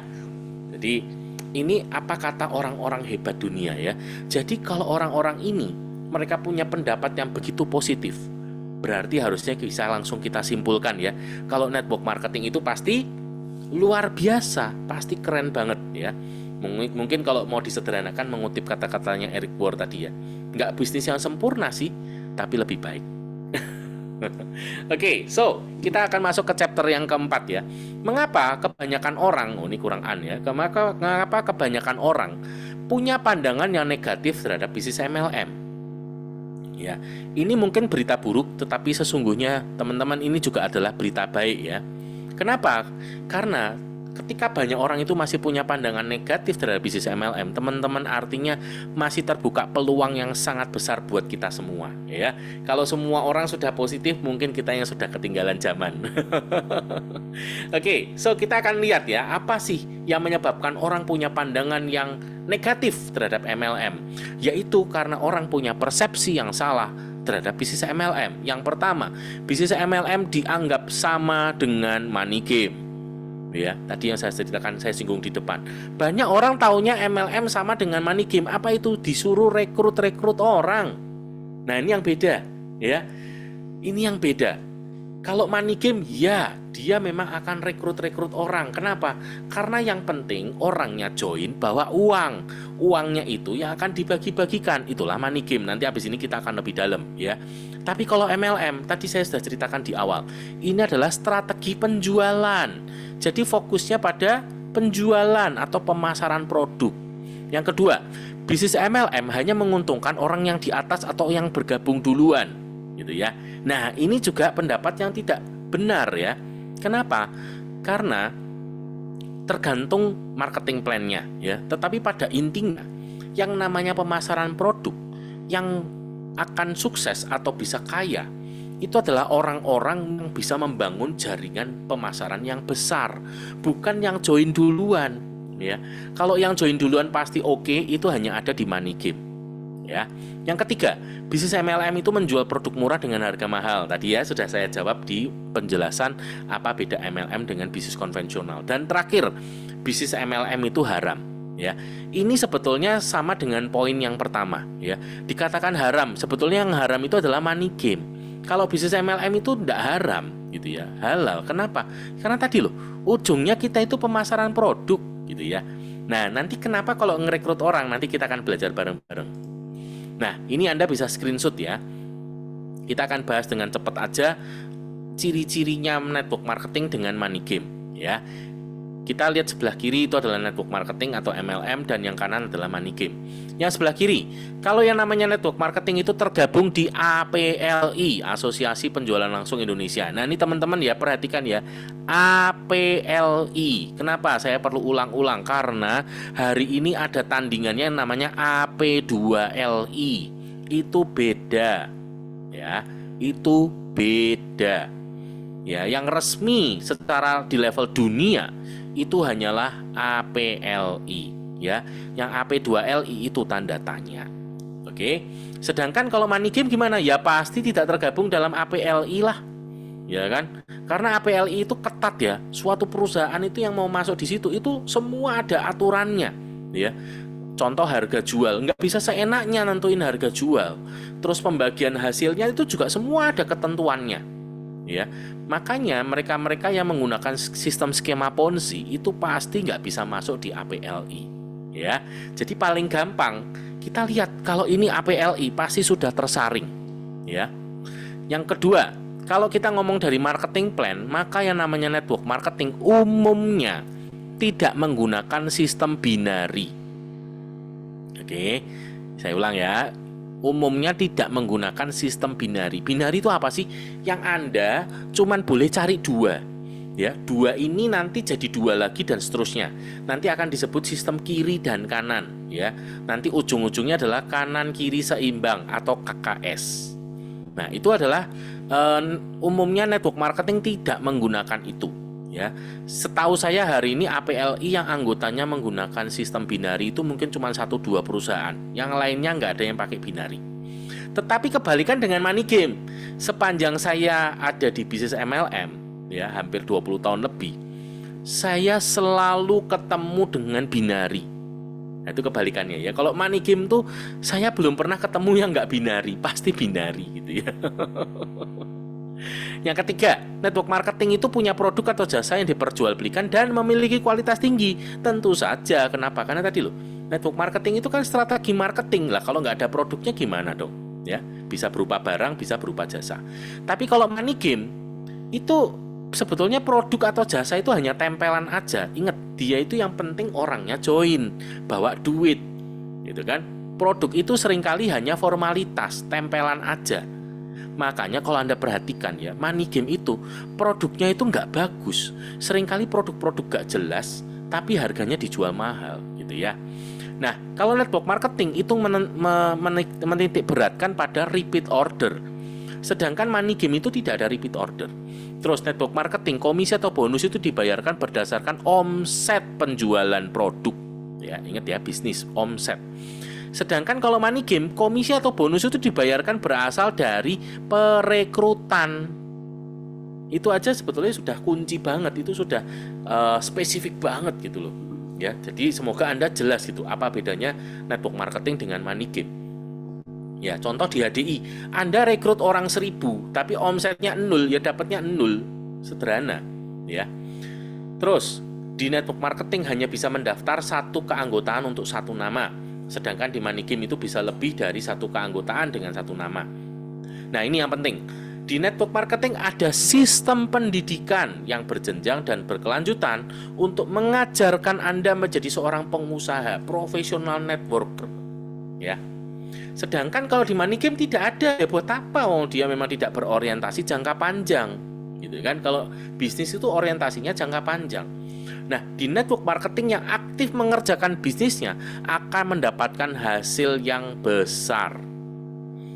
Jadi Ini apa kata orang-orang hebat dunia ya. Jadi kalau orang-orang ini mereka punya pendapat yang begitu positif, berarti harusnya bisa langsung kita simpulkan ya, kalau network marketing itu pasti luar biasa, pasti keren banget ya. Mungkin kalau mau disederhanakan mengutip kata-katanya Eric Ward tadi ya, nggak bisnis yang sempurna sih, tapi lebih baik. Oke, so kita akan masuk ke chapter yang keempat ya. Mengapa kebanyakan orang, ini kurang ya, mengapa kebanyakan orang punya pandangan yang negatif terhadap bisnis MLM? Ya, ini mungkin berita buruk, tetapi sesungguhnya teman-teman ini juga adalah berita baik ya. Kenapa? Karena ketika banyak orang itu masih punya pandangan negatif terhadap bisnis MLM, teman-teman, artinya masih terbuka peluang yang sangat besar buat kita semua ya. Kalau semua orang sudah positif, mungkin kita yang sudah ketinggalan zaman. Oke, so kita akan lihat ya, apa sih yang menyebabkan orang punya pandangan yang negatif terhadap MLM? Yaitu karena orang punya persepsi yang salah terhadap bisnis MLM. Yang pertama, bisnis MLM dianggap sama dengan money game. Ya, tadi yang saya ceritakan, saya singgung di depan. Banyak orang taunya MLM sama dengan money game. Apa itu? Disuruh rekrut orang. Nah, ini yang beda, ya. Ini yang beda. Kalau money game, ya, dia memang akan rekrut orang. Kenapa? Karena yang penting orangnya join bawa uang. Uangnya itu yang akan dibagi-bagikan. Itulah money game. Nanti habis ini kita akan lebih dalam, ya. Tapi kalau MLM, tadi saya sudah ceritakan di awal, ini adalah strategi penjualan. Jadi fokusnya pada penjualan atau pemasaran produk. Yang kedua, bisnis MLM hanya menguntungkan orang yang di atas atau yang bergabung duluan, gitu ya. Nah, ini juga pendapat yang tidak benar ya. Kenapa? Karena tergantung marketing plan-nya ya. Tetapi pada intinya yang namanya pemasaran produk yang akan sukses atau bisa kaya itu adalah orang-orang yang bisa membangun jaringan pemasaran yang besar, bukan yang join duluan ya. Kalau yang join duluan pasti oke, itu hanya ada di money game ya. Yang ketiga, bisnis MLM itu menjual produk murah dengan harga mahal. Tadi ya sudah saya jawab di penjelasan apa beda MLM dengan bisnis konvensional. Dan terakhir, bisnis MLM itu haram ya. Ini sebetulnya sama dengan poin yang pertama ya. Dikatakan haram, sebetulnya yang haram itu adalah money game. Kalau bisnis MLM itu tidak haram gitu ya, halal. Kenapa? Karena tadi loh, ujungnya kita itu pemasaran produk gitu ya. Nah, nanti kenapa kalau ngerekrut orang, nanti kita akan belajar bareng-bareng. Nah, ini Anda bisa screenshot ya. Kita akan bahas dengan cepat aja ciri-cirinya network marketing dengan money game ya. Kita lihat sebelah kiri itu adalah network marketing atau MLM, dan yang kanan adalah money game. Yang sebelah kiri, kalau yang namanya network marketing itu tergabung di APLI, Asosiasi Penjualan Langsung Indonesia. Nah, ini teman-teman ya, perhatikan ya, APLI. Kenapa saya perlu ulang-ulang? Karena hari ini ada tandingannya yang namanya AP2LI. Itu beda ya, itu beda. Ya, yang resmi secara di level dunia itu hanyalah APLI ya. Yang AP2LI itu tanda tanya. Oke. Sedangkan kalau money game gimana? Ya pasti tidak tergabung dalam APLI lah. Ya kan? Karena APLI itu ketat ya. Suatu perusahaan itu yang mau masuk di situ itu semua ada aturannya ya. Contoh harga jual, nggak bisa seenaknya nentuin harga jual. Terus pembagian hasilnya itu juga semua ada ketentuannya ya. Makanya mereka-mereka yang menggunakan sistem skema Ponzi itu pasti nggak bisa masuk di APLI ya. Jadi paling gampang kita lihat kalau ini APLI pasti sudah tersaring ya. Yang kedua, kalau kita ngomong dari marketing plan, maka yang namanya network marketing umumnya tidak menggunakan sistem binari. Oke, saya ulang ya. Umumnya tidak menggunakan sistem binari. Binari itu apa sih? Yang Anda cuman boleh cari dua ya. Dua ini nanti jadi dua lagi dan seterusnya. Nanti akan disebut sistem kiri dan kanan ya. Nanti ujung-ujungnya adalah kanan kiri seimbang atau KKS. Nah, itu adalah umumnya network marketing tidak menggunakan itu ya. Setahu saya hari ini APLI yang anggotanya menggunakan sistem binari itu mungkin cuma 1-2 perusahaan. Yang lainnya nggak ada yang pakai binari. Tetapi kebalikan dengan money game. Sepanjang saya ada di bisnis MLM ya, hampir 20 tahun lebih, saya selalu ketemu dengan binari Nah, itu kebalikannya ya. Kalau money game tuh saya belum pernah ketemu yang nggak binari, pasti binari gitu ya. Yang ketiga, network marketing itu punya produk atau jasa yang diperjualbelikan dan memiliki kualitas tinggi. Tentu saja, kenapa? Karena tadi loh, network marketing itu kan strategi marketing lah. Kalau nggak ada produknya gimana dong? Ya, bisa berupa barang, bisa berupa jasa. Tapi kalau money game itu sebetulnya produk atau jasa itu hanya tempelan aja. Ingat, dia itu yang penting orangnya join, bawa duit, gitu kan? Produk itu seringkali hanya formalitas, tempelan aja. Makanya kalau Anda perhatikan ya, money game itu produknya itu nggak bagus. Seringkali produk-produk nggak jelas, tapi harganya dijual mahal gitu ya. Nah, kalau network marketing itu menitik beratkan pada repeat order. Sedangkan money game itu tidak ada repeat order. Terus network marketing, komisi atau bonus itu dibayarkan berdasarkan omset penjualan produk. Ya, ingat ya, bisnis, omset. Sedangkan kalau money game, komisi atau bonus itu dibayarkan berasal dari perekrutan. Itu aja sebetulnya sudah kunci banget, itu sudah spesifik banget gitu loh. Ya, jadi semoga Anda jelas gitu apa bedanya network marketing dengan money game. Ya, contoh di HDI, Anda rekrut orang 1000, tapi omsetnya 0, ya dapatnya 0. Sederhana, ya. Terus, di network marketing hanya bisa mendaftar satu keanggotaan untuk satu nama. Sedangkan di money game itu bisa lebih dari satu keanggotaan dengan satu nama. Nah, ini yang penting. Di network marketing ada sistem pendidikan yang berjenjang dan berkelanjutan untuk mengajarkan Anda menjadi seorang pengusaha, profesional networker. Ya. Sedangkan kalau di money game tidak ada, ya buat apa? Dia memang tidak berorientasi jangka panjang. Gitu kan? Kalau bisnis itu orientasinya jangka panjang. Nah, di network marketing yang aktif mengerjakan bisnisnya akan mendapatkan hasil yang besar.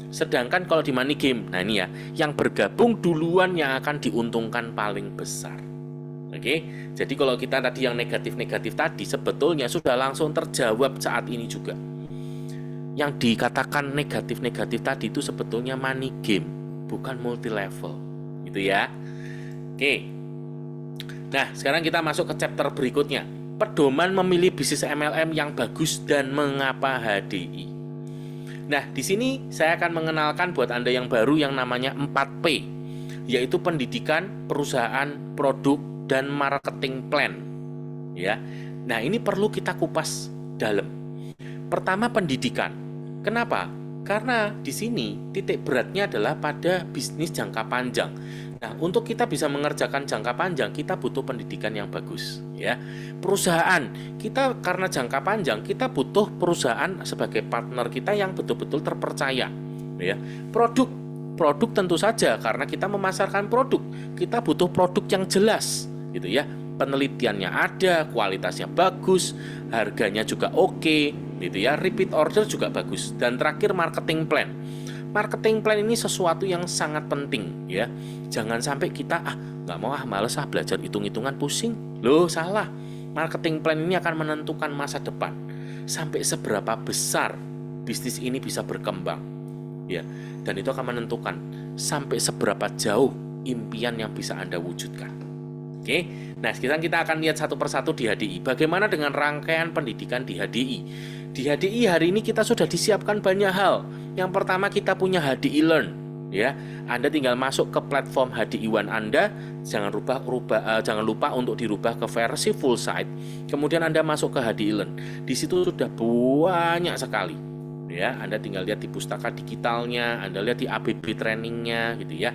Sedangkan kalau di money game, nah ini ya, yang bergabung duluan yang akan diuntungkan paling besar. Oke, jadi kalau kita tadi yang negatif-negatif tadi sebetulnya sudah langsung terjawab saat ini juga. Yang dikatakan negatif-negatif tadi itu sebetulnya money game, bukan multi level, gitu ya. Oke. Nah, sekarang kita masuk ke chapter berikutnya. Pedoman memilih bisnis MLM yang bagus dan mengapa HDI. Nah, di sini saya akan mengenalkan buat Anda yang baru yang namanya 4P, yaitu pendidikan, perusahaan, produk, dan marketing plan. Ya. Nah, ini perlu kita kupas dalam. Pertama, pendidikan. Kenapa? Karena di sini titik beratnya adalah pada bisnis jangka panjang. Nah, untuk kita bisa mengerjakan jangka panjang, kita butuh pendidikan yang bagus, ya. Perusahaan, kita karena jangka panjang, kita butuh perusahaan sebagai partner kita yang betul-betul terpercaya, ya. Produk tentu saja karena kita memasarkan produk, kita butuh produk yang jelas, gitu ya. Penelitiannya ada, kualitasnya bagus, harganya juga oke, gitu ya. Repeat order juga bagus. Dan terakhir marketing plan. Marketing plan ini sesuatu yang sangat penting ya. Jangan sampai kita nggak mau males belajar hitung-hitungan pusing. Loh, salah. Marketing plan ini akan menentukan masa depan. Sampai seberapa besar bisnis ini bisa berkembang. Ya. Dan itu akan menentukan sampai seberapa jauh impian yang bisa Anda wujudkan. Oke. Nah, sekarang kita akan lihat satu persatu di HDI. Bagaimana dengan rangkaian pendidikan di HDI? Di HDI hari ini kita sudah disiapkan banyak hal. Yang pertama kita punya HDI Learn, ya. Anda tinggal masuk ke platform HDI One Anda, jangan lupa untuk dirubah ke versi full site. Kemudian Anda masuk ke HDI Learn. Di situ sudah banyak sekali. Ya, Anda tinggal lihat di pustaka digitalnya, Anda lihat di ABB trainingnya gitu ya.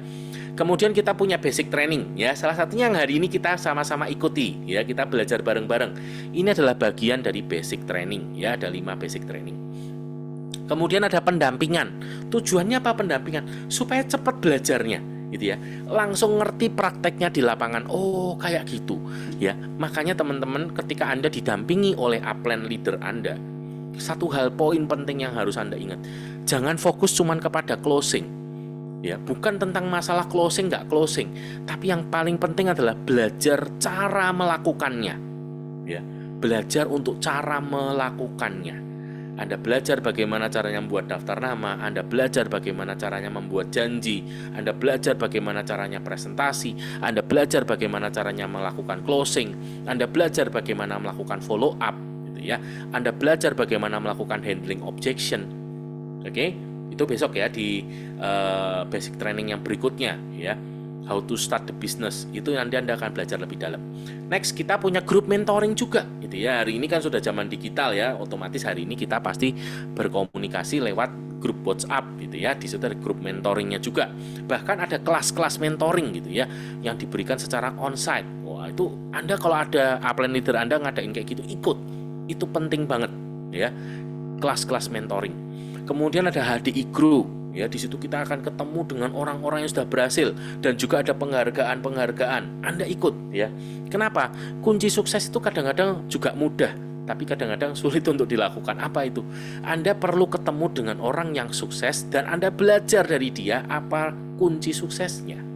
Kemudian kita punya basic training ya. Salah satunya yang hari ini kita sama-sama ikuti ya, kita belajar bareng-bareng. Ini adalah bagian dari basic training ya, ada 5 basic training. Kemudian ada pendampingan. Tujuannya apa pendampingan? Supaya cepat belajarnya gitu ya. Langsung ngerti prakteknya di lapangan. Oh, kayak gitu ya. Makanya teman-teman ketika Anda didampingi oleh upline leader Anda, satu hal poin penting yang harus Anda ingat. Jangan fokus cuman kepada closing. Ya, bukan tentang masalah closing nggak closing, tapi yang paling penting adalah belajar cara melakukannya. Ya, belajar untuk cara melakukannya. Anda belajar bagaimana caranya membuat daftar nama, Anda belajar bagaimana caranya membuat janji, Anda belajar bagaimana caranya presentasi, Anda belajar bagaimana caranya melakukan closing, Anda belajar bagaimana melakukan follow up, gitu gitu ya. Anda belajar bagaimana melakukan handling objection. Oke, itu besok ya di basic training yang berikutnya ya. How to start the business, itu nanti Anda akan belajar lebih dalam. Next, kita punya group mentoring juga gitu ya. Hari ini kan sudah zaman digital ya, otomatis hari ini kita pasti berkomunikasi lewat grup WhatsApp gitu ya. Di situ ada grup mentoringnya juga. Bahkan ada kelas-kelas mentoring gitu ya yang diberikan secara onsite. Wah, itu Anda kalau ada upline leader Anda ngadain kayak gitu, ikut. Itu penting banget ya. Kelas-kelas mentoring. Kemudian ada HDI Group. Ya, di situ kita akan ketemu dengan orang-orang yang sudah berhasil dan juga ada penghargaan-penghargaan. Anda ikut ya. Kenapa? Kunci sukses itu kadang-kadang juga mudah, tapi kadang-kadang sulit untuk dilakukan. Apa itu? Anda perlu ketemu dengan orang yang sukses dan Anda belajar dari dia apa kunci suksesnya.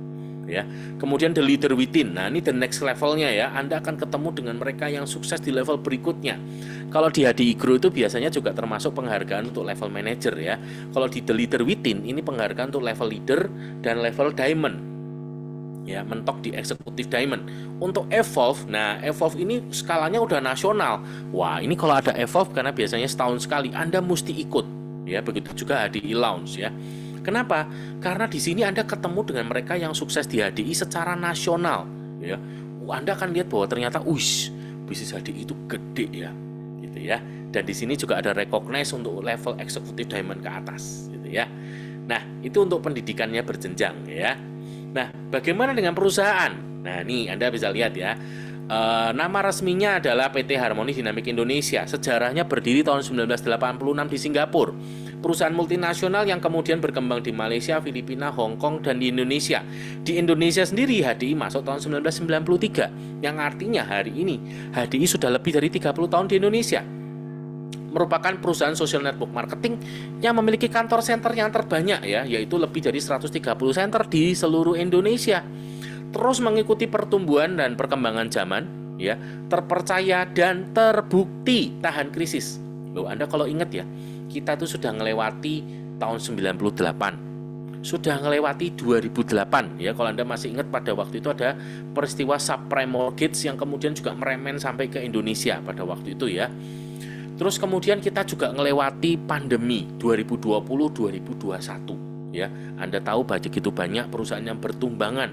Ya. Kemudian the leader within. Nah, ini the next levelnya ya. Anda akan ketemu dengan mereka yang sukses di level berikutnya. Kalau di HDI Grow itu biasanya juga termasuk penghargaan untuk level manager ya. Kalau di the leader within ini penghargaan untuk level leader dan level diamond. Ya, mentok di eksekutif diamond. Untuk evolve, nah evolve ini skalanya udah nasional. Wah, ini kalau ada evolve karena biasanya setahun sekali Anda mesti ikut. Ya, begitu juga HDI Lounge ya. Kenapa? Karena di sini Anda ketemu dengan mereka yang sukses di HDI secara nasional, ya. Anda akan lihat bahwa ternyata, bisnis HDI itu gede ya, gitu ya. Dan di sini juga ada recognize untuk level eksekutif diamond ke atas, gitu ya. Nah, itu untuk pendidikannya berjenjang, ya. Nah, bagaimana dengan perusahaan? Nah, nih Anda bisa lihat ya. Nama resminya adalah PT Harmoni Dinamik Indonesia. Sejarahnya berdiri tahun 1986 di Singapura. Perusahaan multinasional yang kemudian berkembang di Malaysia, Filipina, Hong Kong, dan di Indonesia. Di Indonesia sendiri HDI masuk tahun 1993, yang artinya hari ini HDI sudah lebih dari 30 tahun di Indonesia. Merupakan perusahaan social network marketing yang memiliki kantor center yang terbanyak ya, yaitu lebih dari 130 center di seluruh Indonesia. Terus mengikuti pertumbuhan dan perkembangan zaman, ya, terpercaya dan terbukti tahan krisis. Loh, Anda kalau ingat ya, kita tuh sudah melewati tahun 98, sudah melewati 2008 ya. Kalau Anda masih ingat pada waktu itu ada peristiwa subprime mortgage yang kemudian juga meremen sampai ke Indonesia pada waktu itu ya. Terus kemudian kita juga melewati pandemi 2020-2021 ya. Anda tahu begitu banyak perusahaan yang bertumbangan,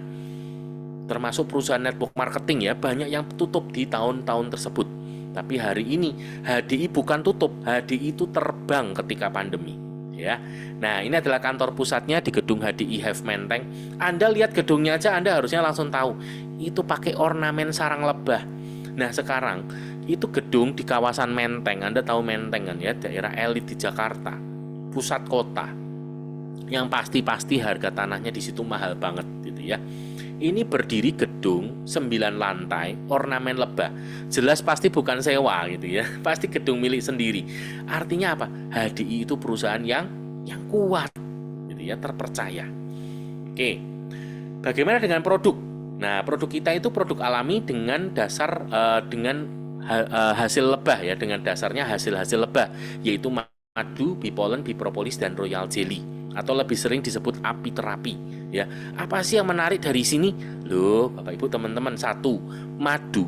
termasuk perusahaan network marketing ya, banyak yang tutup di tahun-tahun tersebut. Tapi hari ini HDI bukan tutup, HDI itu terbang ketika pandemi ya. Nah, ini adalah kantor pusatnya di gedung HDI Have Menteng. Anda lihat gedungnya aja Anda harusnya langsung tahu itu pakai ornamen sarang lebah. Nah, sekarang itu gedung di kawasan Menteng. Anda tahu Menteng kan ya, daerah elit di Jakarta, pusat kota. Yang pasti harga tanahnya di situ mahal banget gitu ya. Ini berdiri gedung 9 lantai, ornamen lebah. Jelas pasti bukan sewa gitu ya. Pasti gedung milik sendiri. Artinya apa? HDI itu perusahaan yang kuat gitu ya, terpercaya. Oke. Bagaimana dengan produk? Nah, produk kita itu produk alami dengan dasar hasil lebah ya, dengan dasarnya hasil lebah, yaitu madu, bee pollen, bee propolis, dan royal jelly, atau lebih sering disebut apiterapi ya. Apa sih yang menarik dari sini? Loh, Bapak Ibu teman-teman, satu, madu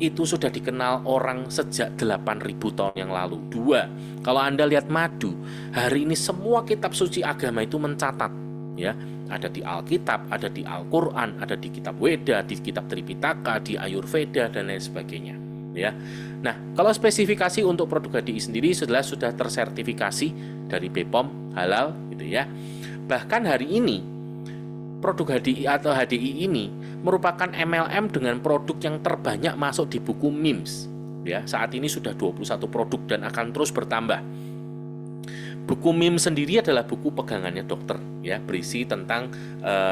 itu sudah dikenal orang sejak 8.000 tahun yang lalu. Dua, kalau Anda lihat madu, hari ini semua kitab suci agama itu mencatat ya. Ada di Alkitab, ada di Al-Quran, ada di kitab Weda, di kitab Tripitaka, di Ayurveda, dan lain sebagainya ya. Nah, kalau spesifikasi untuk produk HDI sendiri sudah tersertifikasi dari BPOM halal gitu ya. Bahkan hari ini produk HDI atau HDI ini merupakan MLM dengan produk yang terbanyak masuk di buku MIMS ya. Saat ini sudah 21 produk dan akan terus bertambah. Buku MIMS sendiri adalah buku pegangannya dokter ya, berisi tentang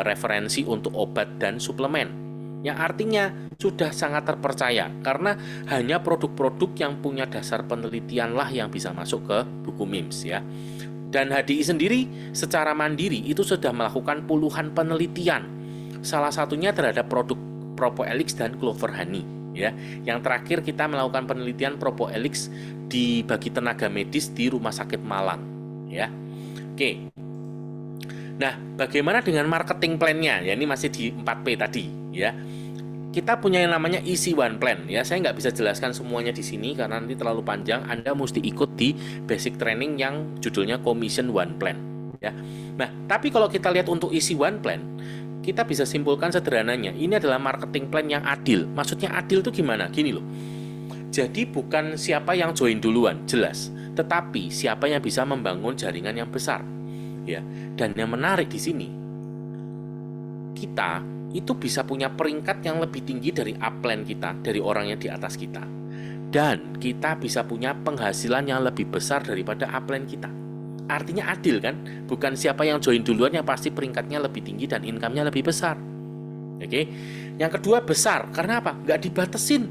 referensi untuk obat dan suplemen, yang artinya sudah sangat terpercaya karena hanya produk-produk yang punya dasar penelitian lah yang bisa masuk ke buku MIMS ya. Dan HDI sendiri secara mandiri itu sudah melakukan puluhan penelitian, salah satunya terhadap produk Propoelix dan Clover Honey ya. Yang terakhir kita melakukan penelitian Propoelix bagi tenaga medis di Rumah Sakit Malang ya. Oke. Nah, bagaimana dengan marketing plan-nya? Ya, ini masih di 4P tadi ya. kita punya yang namanya Easy One Plan ya. Saya nggak bisa jelaskan semuanya di sini karena nanti terlalu panjang. Anda mesti ikut di basic training yang judulnya Commission One Plan ya. Nah, tapi kalau kita lihat untuk Easy One Plan, kita bisa simpulkan sederhananya, ini adalah marketing plan yang adil. Maksudnya adil itu gimana? Gini loh. Jadi bukan siapa yang join duluan, jelas, tetapi siapa yang bisa membangun jaringan yang besar ya. Dan yang menarik di sini, kita itu bisa punya peringkat yang lebih tinggi dari upline kita, dari orang yang di atas kita. Dan kita bisa punya penghasilan yang lebih besar daripada upline kita. Artinya adil kan? Bukan siapa yang join duluan yang pasti peringkatnya lebih tinggi dan income-nya lebih besar. Oke. Yang kedua besar, karena apa? Nggak dibatesin.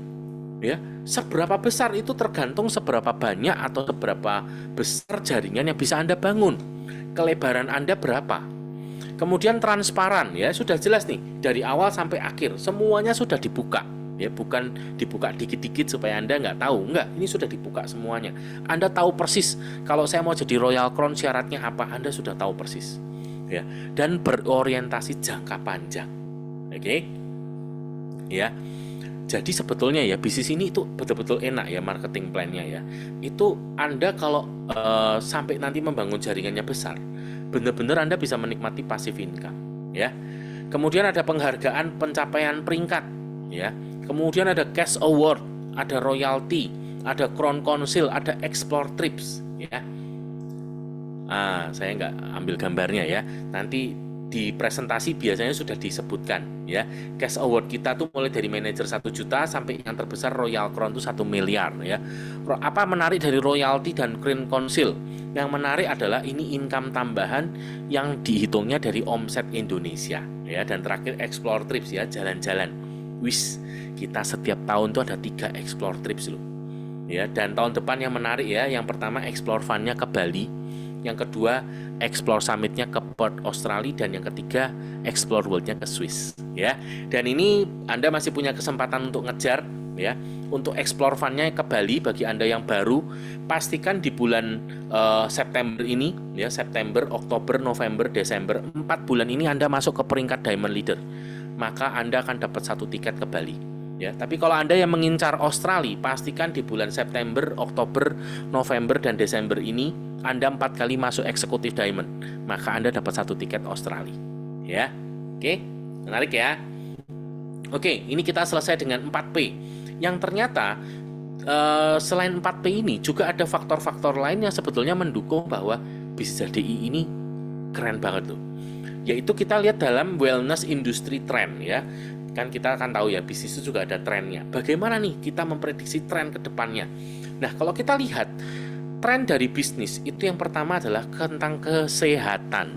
Ya, seberapa besar itu tergantung seberapa banyak atau seberapa besar jaringan yang bisa Anda bangun. Kelebaran Anda berapa? Kemudian transparan ya, sudah jelas nih dari awal sampai akhir semuanya sudah dibuka ya, bukan dibuka dikit-dikit supaya Anda nggak tahu, enggak, ini sudah dibuka semuanya. Anda tahu persis kalau saya mau jadi Royal Crown syaratnya apa, Anda sudah tahu persis ya, dan berorientasi jangka panjang. Oke ya, jadi sebetulnya ya bisnis ini itu betul-betul enak ya marketing plan-nya ya. Itu Anda kalau sampai nanti membangun jaringannya besar, benar-benar Anda bisa menikmati passive income ya. Kemudian ada penghargaan pencapaian peringkat ya. Kemudian ada cash award, ada royalty, ada crown council, ada explore trips ya. Saya nggak ambil gambarnya ya. Nanti di presentasi biasanya sudah disebutkan ya. Cash award kita tuh mulai dari manajer 1 juta sampai yang terbesar Royal Crown itu 1 miliar ya. Apa menarik dari royalty dan crown council? Yang menarik adalah ini income tambahan yang dihitungnya dari omset Indonesia ya. Dan terakhir explore trips ya, jalan-jalan. Wis, kita setiap tahun tuh ada 3 explore trips loh. Ya, dan tahun depan yang menarik ya, yang pertama explore fun-nya ke Bali, yang kedua explore summit-nya ke Perth Australia, dan yang ketiga explore world-nya ke Swiss ya. Dan ini Anda masih punya kesempatan untuk ngejar ya. Untuk explore fun-nya ke Bali bagi Anda yang baru, pastikan di bulan September ini ya, September, Oktober, November, Desember, 4 bulan ini Anda masuk ke peringkat Diamond Leader, maka Anda akan dapat 1 tiket ke Bali ya. Tapi kalau Anda yang mengincar Australia, pastikan di bulan September, Oktober, November, dan Desember ini Anda 4 kali masuk eksekutif Diamond, maka Anda dapat 1 tiket Australia ya. Oke, menarik ya. Oke, ini kita selesai dengan 4P yang ternyata selain 4P ini juga ada faktor-faktor lain yang sebetulnya mendukung bahwa bisnis HDI ini keren banget tuh. Yaitu kita lihat dalam wellness industry trend ya. Kan kita akan tahu ya, bisnis itu juga ada trennya. Bagaimana nih kita memprediksi tren ke depannya? Nah, kalau kita lihat tren dari bisnis itu yang pertama adalah tentang kesehatan.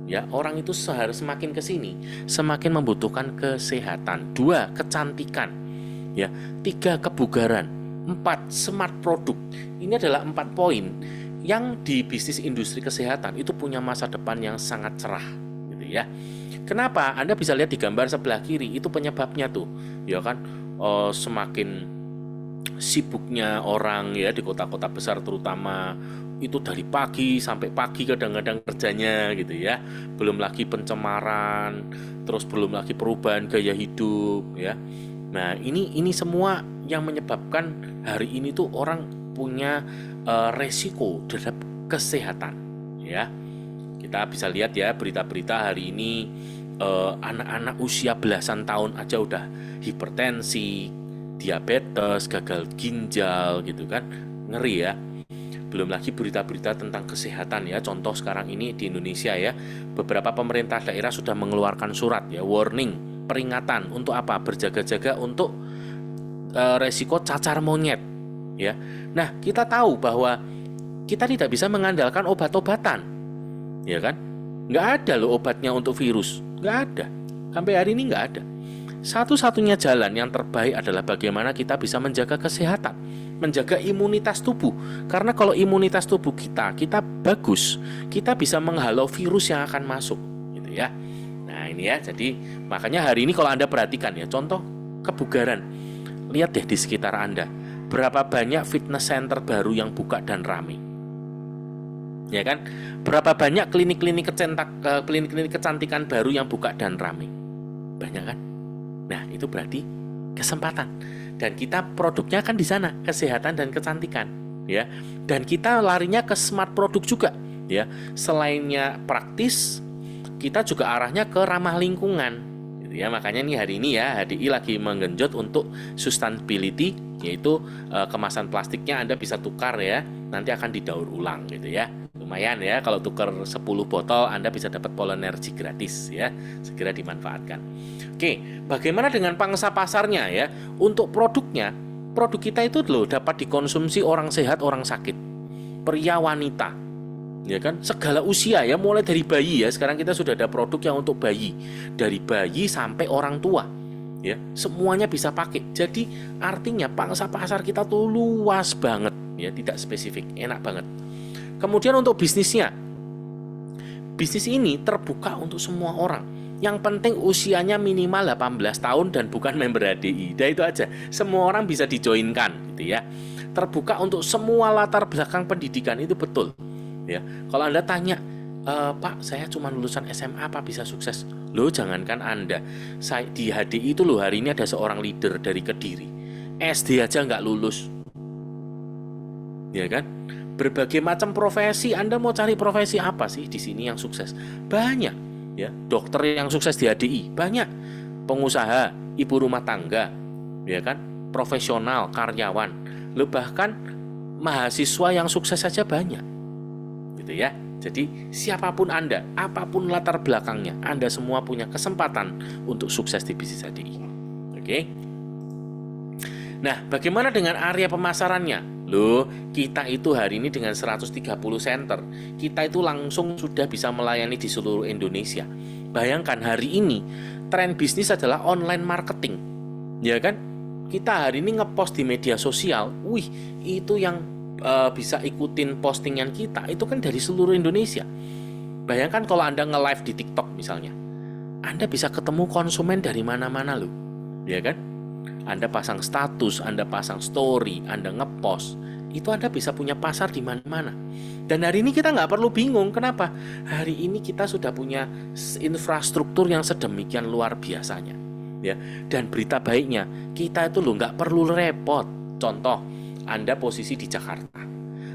Ya, orang itu semakin ke sini semakin membutuhkan kesehatan. 2, kecantikan. Ya, 3, kebugaran. 4, smart produk. Ini adalah 4 poin yang di bisnis industri kesehatan itu punya masa depan yang sangat cerah gitu ya. Kenapa? Anda bisa lihat di gambar sebelah kiri, itu penyebabnya tuh. Ya kan, semakin sibuknya orang ya di kota-kota besar terutama, itu dari pagi sampai pagi kadang-kadang kerjanya gitu ya. Belum lagi pencemaran, terus belum lagi perubahan gaya hidup ya. Nah, ini semua yang menyebabkan hari ini tuh orang punya resiko terhadap kesehatan ya. Kita bisa lihat ya berita-berita hari ini, anak-anak usia belasan tahun aja udah hipertensi, diabetes, gagal ginjal gitu kan. Ngeri ya. Belum lagi berita-berita tentang kesehatan ya. Contoh sekarang ini di Indonesia ya, beberapa pemerintah daerah sudah mengeluarkan surat ya, warning, peringatan untuk apa? Berjaga-jaga untuk resiko cacar monyet ya. Nah, kita tahu bahwa kita tidak bisa mengandalkan obat-obatan ya kan. Nggak ada loh obatnya untuk virus, nggak ada. Sampai hari ini nggak ada. Satu-satunya jalan yang terbaik adalah bagaimana kita bisa menjaga kesehatan, menjaga imunitas tubuh. Karena kalau imunitas tubuh kita bagus, kita bisa menghalau virus yang akan masuk gitu ya. Nah ini ya, jadi makanya hari ini kalau Anda perhatikan ya, contoh kebugaran, lihat deh di sekitar Anda, berapa banyak fitness center baru yang buka dan ramai, ya kan? Berapa banyak klinik-klinik kecantikan baru yang buka dan ramai, banyak kan? Nah itu berarti kesempatan. Dan kita produknya kan di sana, kesehatan dan kecantikan, ya. Dan kita larinya ke smart produk juga, ya. Selainnya praktis, kita juga arahnya ke ramah lingkungan, gitu ya. Makanya nih hari ini ya HDI lagi menggenjot untuk sustainability, yaitu kemasan plastiknya Anda bisa tukar ya, nanti akan didaur ulang gitu ya. Lumayan ya, kalau tukar 10 botol Anda bisa dapat Polenergy gratis ya. Segera dimanfaatkan. Oke, bagaimana dengan pangsa pasarnya ya? Untuk produknya, produk kita itu loh dapat dikonsumsi orang sehat, orang sakit, pria, wanita, ya kan? Segala usia ya, mulai dari bayi ya. Sekarang kita sudah ada produk yang untuk bayi, dari bayi sampai orang tua, ya. Semuanya bisa pakai. Jadi artinya pangsa pasar kita tuh luas banget, ya, tidak spesifik, enak banget. Kemudian untuk bisnisnya, bisnis ini terbuka untuk semua orang. Yang penting usianya minimal 18 tahun dan bukan member HDI. Nah itu aja, semua orang bisa dijoinkan gitu ya. Terbuka untuk semua latar belakang pendidikan, itu betul ya. Kalau Anda tanya, Pak, saya cuma lulusan SMA apa bisa sukses? Loh, jangankan Anda, saya di HDI itu loh hari ini ada seorang leader dari Kediri, SD aja nggak lulus, ya kan? Berbagai macam profesi, Anda mau cari profesi apa sih di sini yang sukses? Banyak, ya. Dokter yang sukses di HDI banyak, pengusaha, ibu rumah tangga, ya kan? Profesional, karyawan, lo bahkan mahasiswa yang sukses saja banyak, gitu ya. Jadi siapapun Anda, apapun latar belakangnya, Anda semua punya kesempatan untuk sukses di bisnis HDI. Oke? Nah, bagaimana dengan area pemasarannya? Loh, kita itu hari ini dengan 130 center, kita itu langsung sudah bisa melayani di seluruh Indonesia. Bayangkan hari ini tren bisnis adalah online marketing, ya kan? Kita hari ini ngepost di media sosial, itu yang bisa ikutin postingan kita itu kan dari seluruh Indonesia. Bayangkan kalau Anda nge-live di TikTok misalnya, Anda bisa ketemu konsumen dari mana-mana loh, ya kan? Anda pasang status, Anda pasang story, Anda ngepost, itu Anda bisa punya pasar di mana-mana. Dan hari ini kita nggak perlu bingung, kenapa? Hari ini kita sudah punya infrastruktur yang sedemikian luar biasanya, ya. Dan berita baiknya, kita itu loh nggak perlu repot. Contoh, Anda posisi di Jakarta,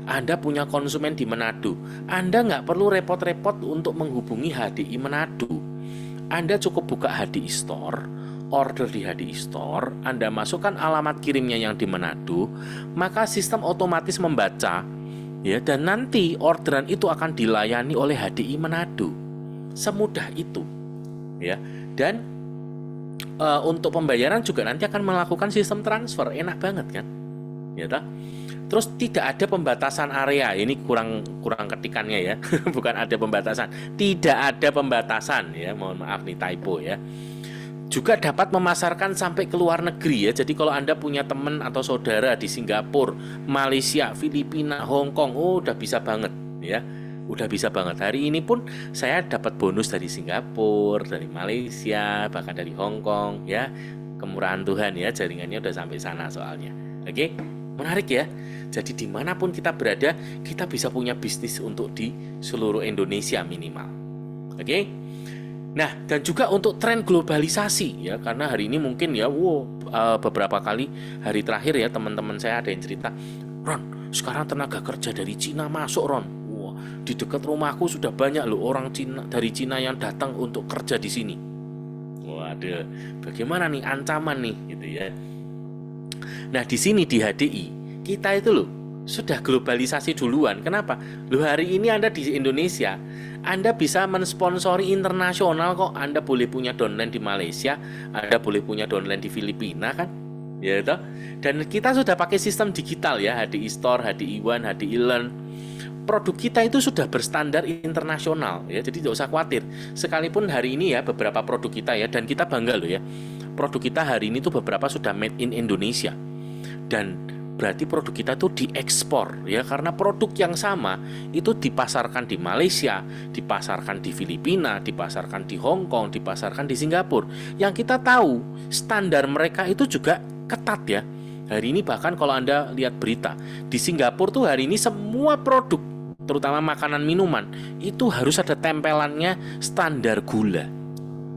Anda punya konsumen di Manado, Anda nggak perlu repot-repot untuk menghubungi HDI Manado. Anda cukup buka HDI Store, order di HDI Store, Anda masukkan alamat kirimnya yang di Manado, maka sistem otomatis membaca, ya, dan nanti orderan itu akan dilayani oleh HDI Manado. Semudah itu, ya. Dan untuk pembayaran juga nanti akan melakukan sistem transfer, enak banget kan, ya toh? Terus tidak ada pembatasan area, ini kurang ketikannya ya, bukan ada pembatasan, tidak ada pembatasan ya, mohon maaf nih typo ya. Juga dapat memasarkan sampai ke luar negeri ya. Jadi kalau Anda punya teman atau saudara di Singapura, Malaysia, Filipina, Hong Kong, udah bisa banget ya. Udah bisa banget. Hari ini pun saya dapat bonus dari Singapura, dari Malaysia, bahkan dari Hong Kong ya. Kemurahan Tuhan ya, jaringannya udah sampai sana soalnya. Oke, menarik ya. Jadi dimanapun kita berada, kita bisa punya bisnis untuk di seluruh Indonesia minimal. Oke. Nah, dan juga untuk tren globalisasi ya, karena hari ini mungkin ya, beberapa kali hari terakhir ya teman-teman saya ada yang cerita, Ron, sekarang tenaga kerja dari Cina masuk, Ron. Di dekat rumahku sudah banyak loh orang Cina, dari Cina yang datang untuk kerja di sini. Waduh, bagaimana nih ancaman nih gitu ya. Nah, di sini di HDI kita itu loh sudah globalisasi duluan. Kenapa? Loh, hari ini Anda di Indonesia, Anda bisa mensponsori internasional kok. Anda boleh punya downline di Malaysia, Anda boleh punya downline di Filipina kan? Ya toh? Dan kita sudah pakai sistem digital ya, HDI Store, HDI One, HDI Learn. Produk kita itu sudah berstandar internasional ya, jadi tidak usah khawatir. Sekalipun hari ini ya beberapa produk kita ya, dan kita bangga loh ya, produk kita hari ini tuh beberapa sudah made in Indonesia. Dan berarti produk kita tuh diekspor ya, karena produk yang sama itu dipasarkan di Malaysia, dipasarkan di Filipina, dipasarkan di Hong Kong, dipasarkan di Singapura. Yang kita tahu standar mereka itu juga ketat ya. Hari ini bahkan kalau Anda lihat berita di Singapura tuh hari ini semua produk, terutama makanan minuman, itu harus ada tempelannya standar gula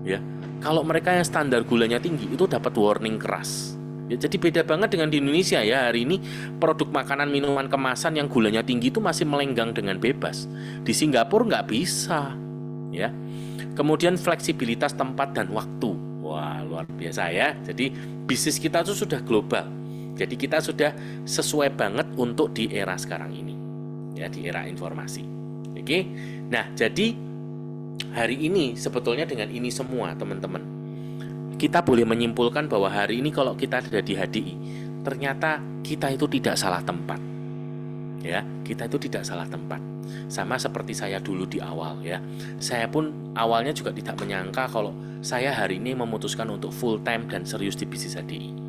ya. Kalau mereka yang standar gulanya tinggi itu dapat warning keras Ya, jadi beda banget dengan di Indonesia ya. Hari ini produk makanan minuman kemasan yang gulanya tinggi itu masih melenggang dengan bebas. Di Singapura nggak bisa, ya. Kemudian fleksibilitas tempat dan waktu. Wah, luar biasa ya. Jadi bisnis kita tuh sudah global. Jadi kita sudah sesuai banget untuk di era sekarang ini. Ya, di era informasi. Oke. Nah, jadi hari ini sebetulnya dengan ini semua, teman-teman, kita boleh menyimpulkan bahwa hari ini kalau kita ada di HDI, ternyata kita itu tidak salah tempat. Ya, kita itu tidak salah tempat. Sama seperti saya dulu di awal ya. Saya pun awalnya juga tidak menyangka kalau saya hari ini memutuskan untuk full time dan serius di bisnis HDI.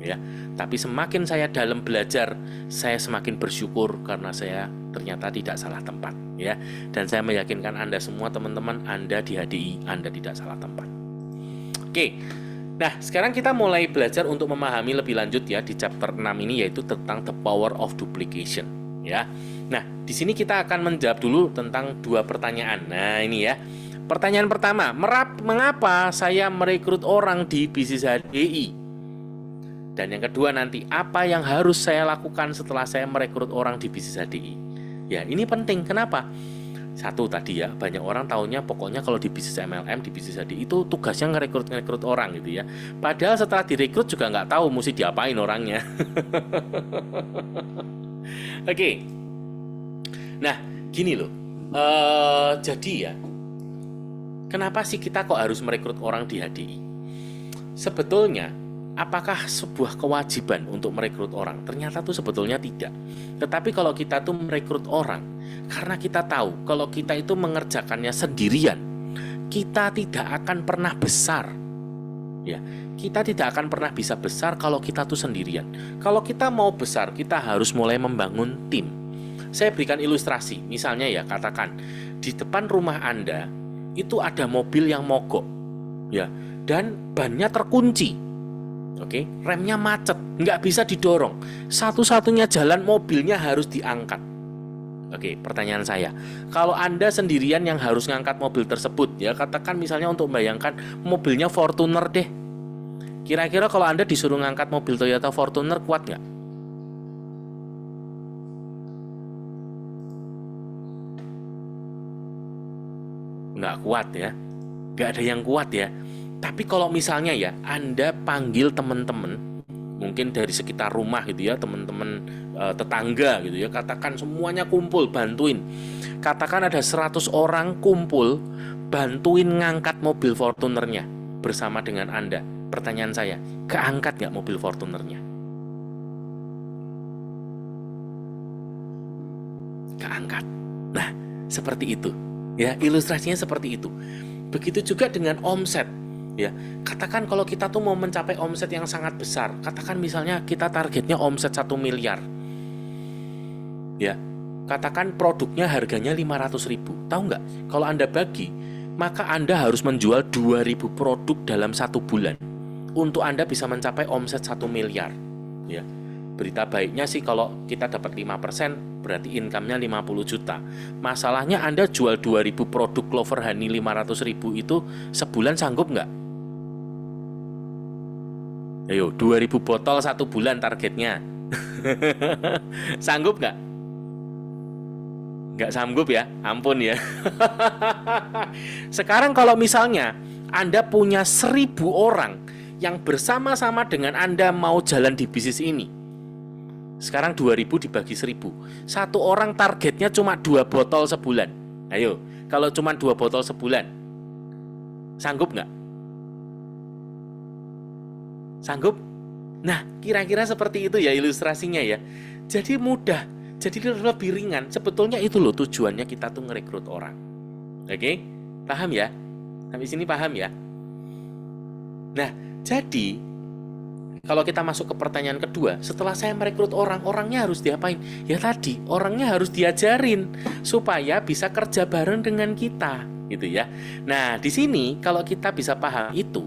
Ya, tapi semakin saya dalam belajar, saya semakin bersyukur karena saya ternyata tidak salah tempat ya. Dan saya meyakinkan Anda semua teman-teman, Anda di HDI, Anda tidak salah tempat. Oke, nah sekarang kita mulai belajar untuk memahami lebih lanjut ya di chapter 6 ini, yaitu tentang the power of duplication ya. Nah di sini kita akan menjawab dulu tentang dua pertanyaan. Nah ini ya, pertanyaan pertama, mengapa saya merekrut orang di bisnis HDI? Dan yang kedua nanti, apa yang harus saya lakukan setelah saya merekrut orang di bisnis HDI? Ya ini penting, kenapa? Satu tadi ya, banyak orang taunya pokoknya kalau di bisnis MLM, di bisnis HDI itu tugasnya ngerekrut orang gitu ya. Padahal setelah direkrut juga nggak tahu mesti diapain orangnya. Oke. Nah, gini loh. Jadi ya, kenapa sih kita kok harus merekrut orang di HDI? Sebetulnya, apakah sebuah kewajiban untuk merekrut orang? Ternyata tuh sebetulnya tidak. Tetapi kalau kita tuh merekrut orang, karena kita tahu kalau kita itu mengerjakannya sendirian, kita tidak akan pernah besar. Ya, kita tidak akan pernah bisa besar kalau kita tuh sendirian. Kalau kita mau besar, kita harus mulai membangun tim. Saya berikan ilustrasi. Misalnya ya, katakan di depan rumah Anda itu ada mobil yang mogok. Ya, dan bannya terkunci. Oke, remnya macet, nggak bisa didorong. Satu-satunya jalan mobilnya harus diangkat. Oke, pertanyaan saya, kalau Anda sendirian yang harus ngangkat mobil tersebut, ya katakan misalnya untuk membayangkan mobilnya Fortuner deh. Kira-kira kalau Anda disuruh ngangkat mobil Toyota Fortuner, kuat nggak? Nggak kuat ya, nggak ada yang kuat ya. Tapi kalau misalnya ya, Anda panggil teman-teman, mungkin dari sekitar rumah gitu ya, teman-teman tetangga gitu ya, katakan semuanya kumpul bantuin. Katakan ada 100 orang kumpul bantuin ngangkat mobil Fortunernya bersama dengan Anda. Pertanyaan saya, keangkat nggak mobil Fortunernya? Keangkat. Nah, seperti itu. Ya, ilustrasinya seperti itu. Begitu juga dengan omset. Ya, katakan kalau kita tuh mau mencapai omset yang sangat besar, katakan misalnya kita targetnya omset 1 miliar. Ya, katakan produknya harganya 500.000. Tahu nggak? Kalau Anda bagi, maka Anda harus menjual 2.000 produk dalam 1 bulan untuk Anda bisa mencapai omset 1 miliar. Ya. Berita baiknya sih kalau kita dapat 5%, berarti income-nya 50 juta. Masalahnya Anda jual 2.000 produk Clover Honey 500.000 itu sebulan sanggup nggak? Ayo, 2.000 botol 1 bulan targetnya. Sanggup nggak? Nggak sanggup ya, ampun ya. Sekarang kalau misalnya Anda punya 1.000 orang yang bersama-sama dengan Anda mau jalan di bisnis ini. Sekarang 2.000 dibagi 1.000. Satu orang targetnya cuma 2 botol sebulan. Ayo, kalau cuma 2 botol sebulan, sanggup nggak? Sanggup? Nah, kira-kira seperti itu ya ilustrasinya ya. Jadi mudah, jadi lebih ringan. Sebetulnya itu loh tujuannya kita tuh ngerekrut orang. Oke? Paham ya? Sampai sini paham ya? Nah, jadi kalau kita masuk ke pertanyaan kedua, setelah saya merekrut orang, orangnya harus diapain? Ya tadi, orangnya harus diajarin supaya bisa kerja bareng dengan kita, gitu ya. Nah, di sini kalau kita bisa paham itu,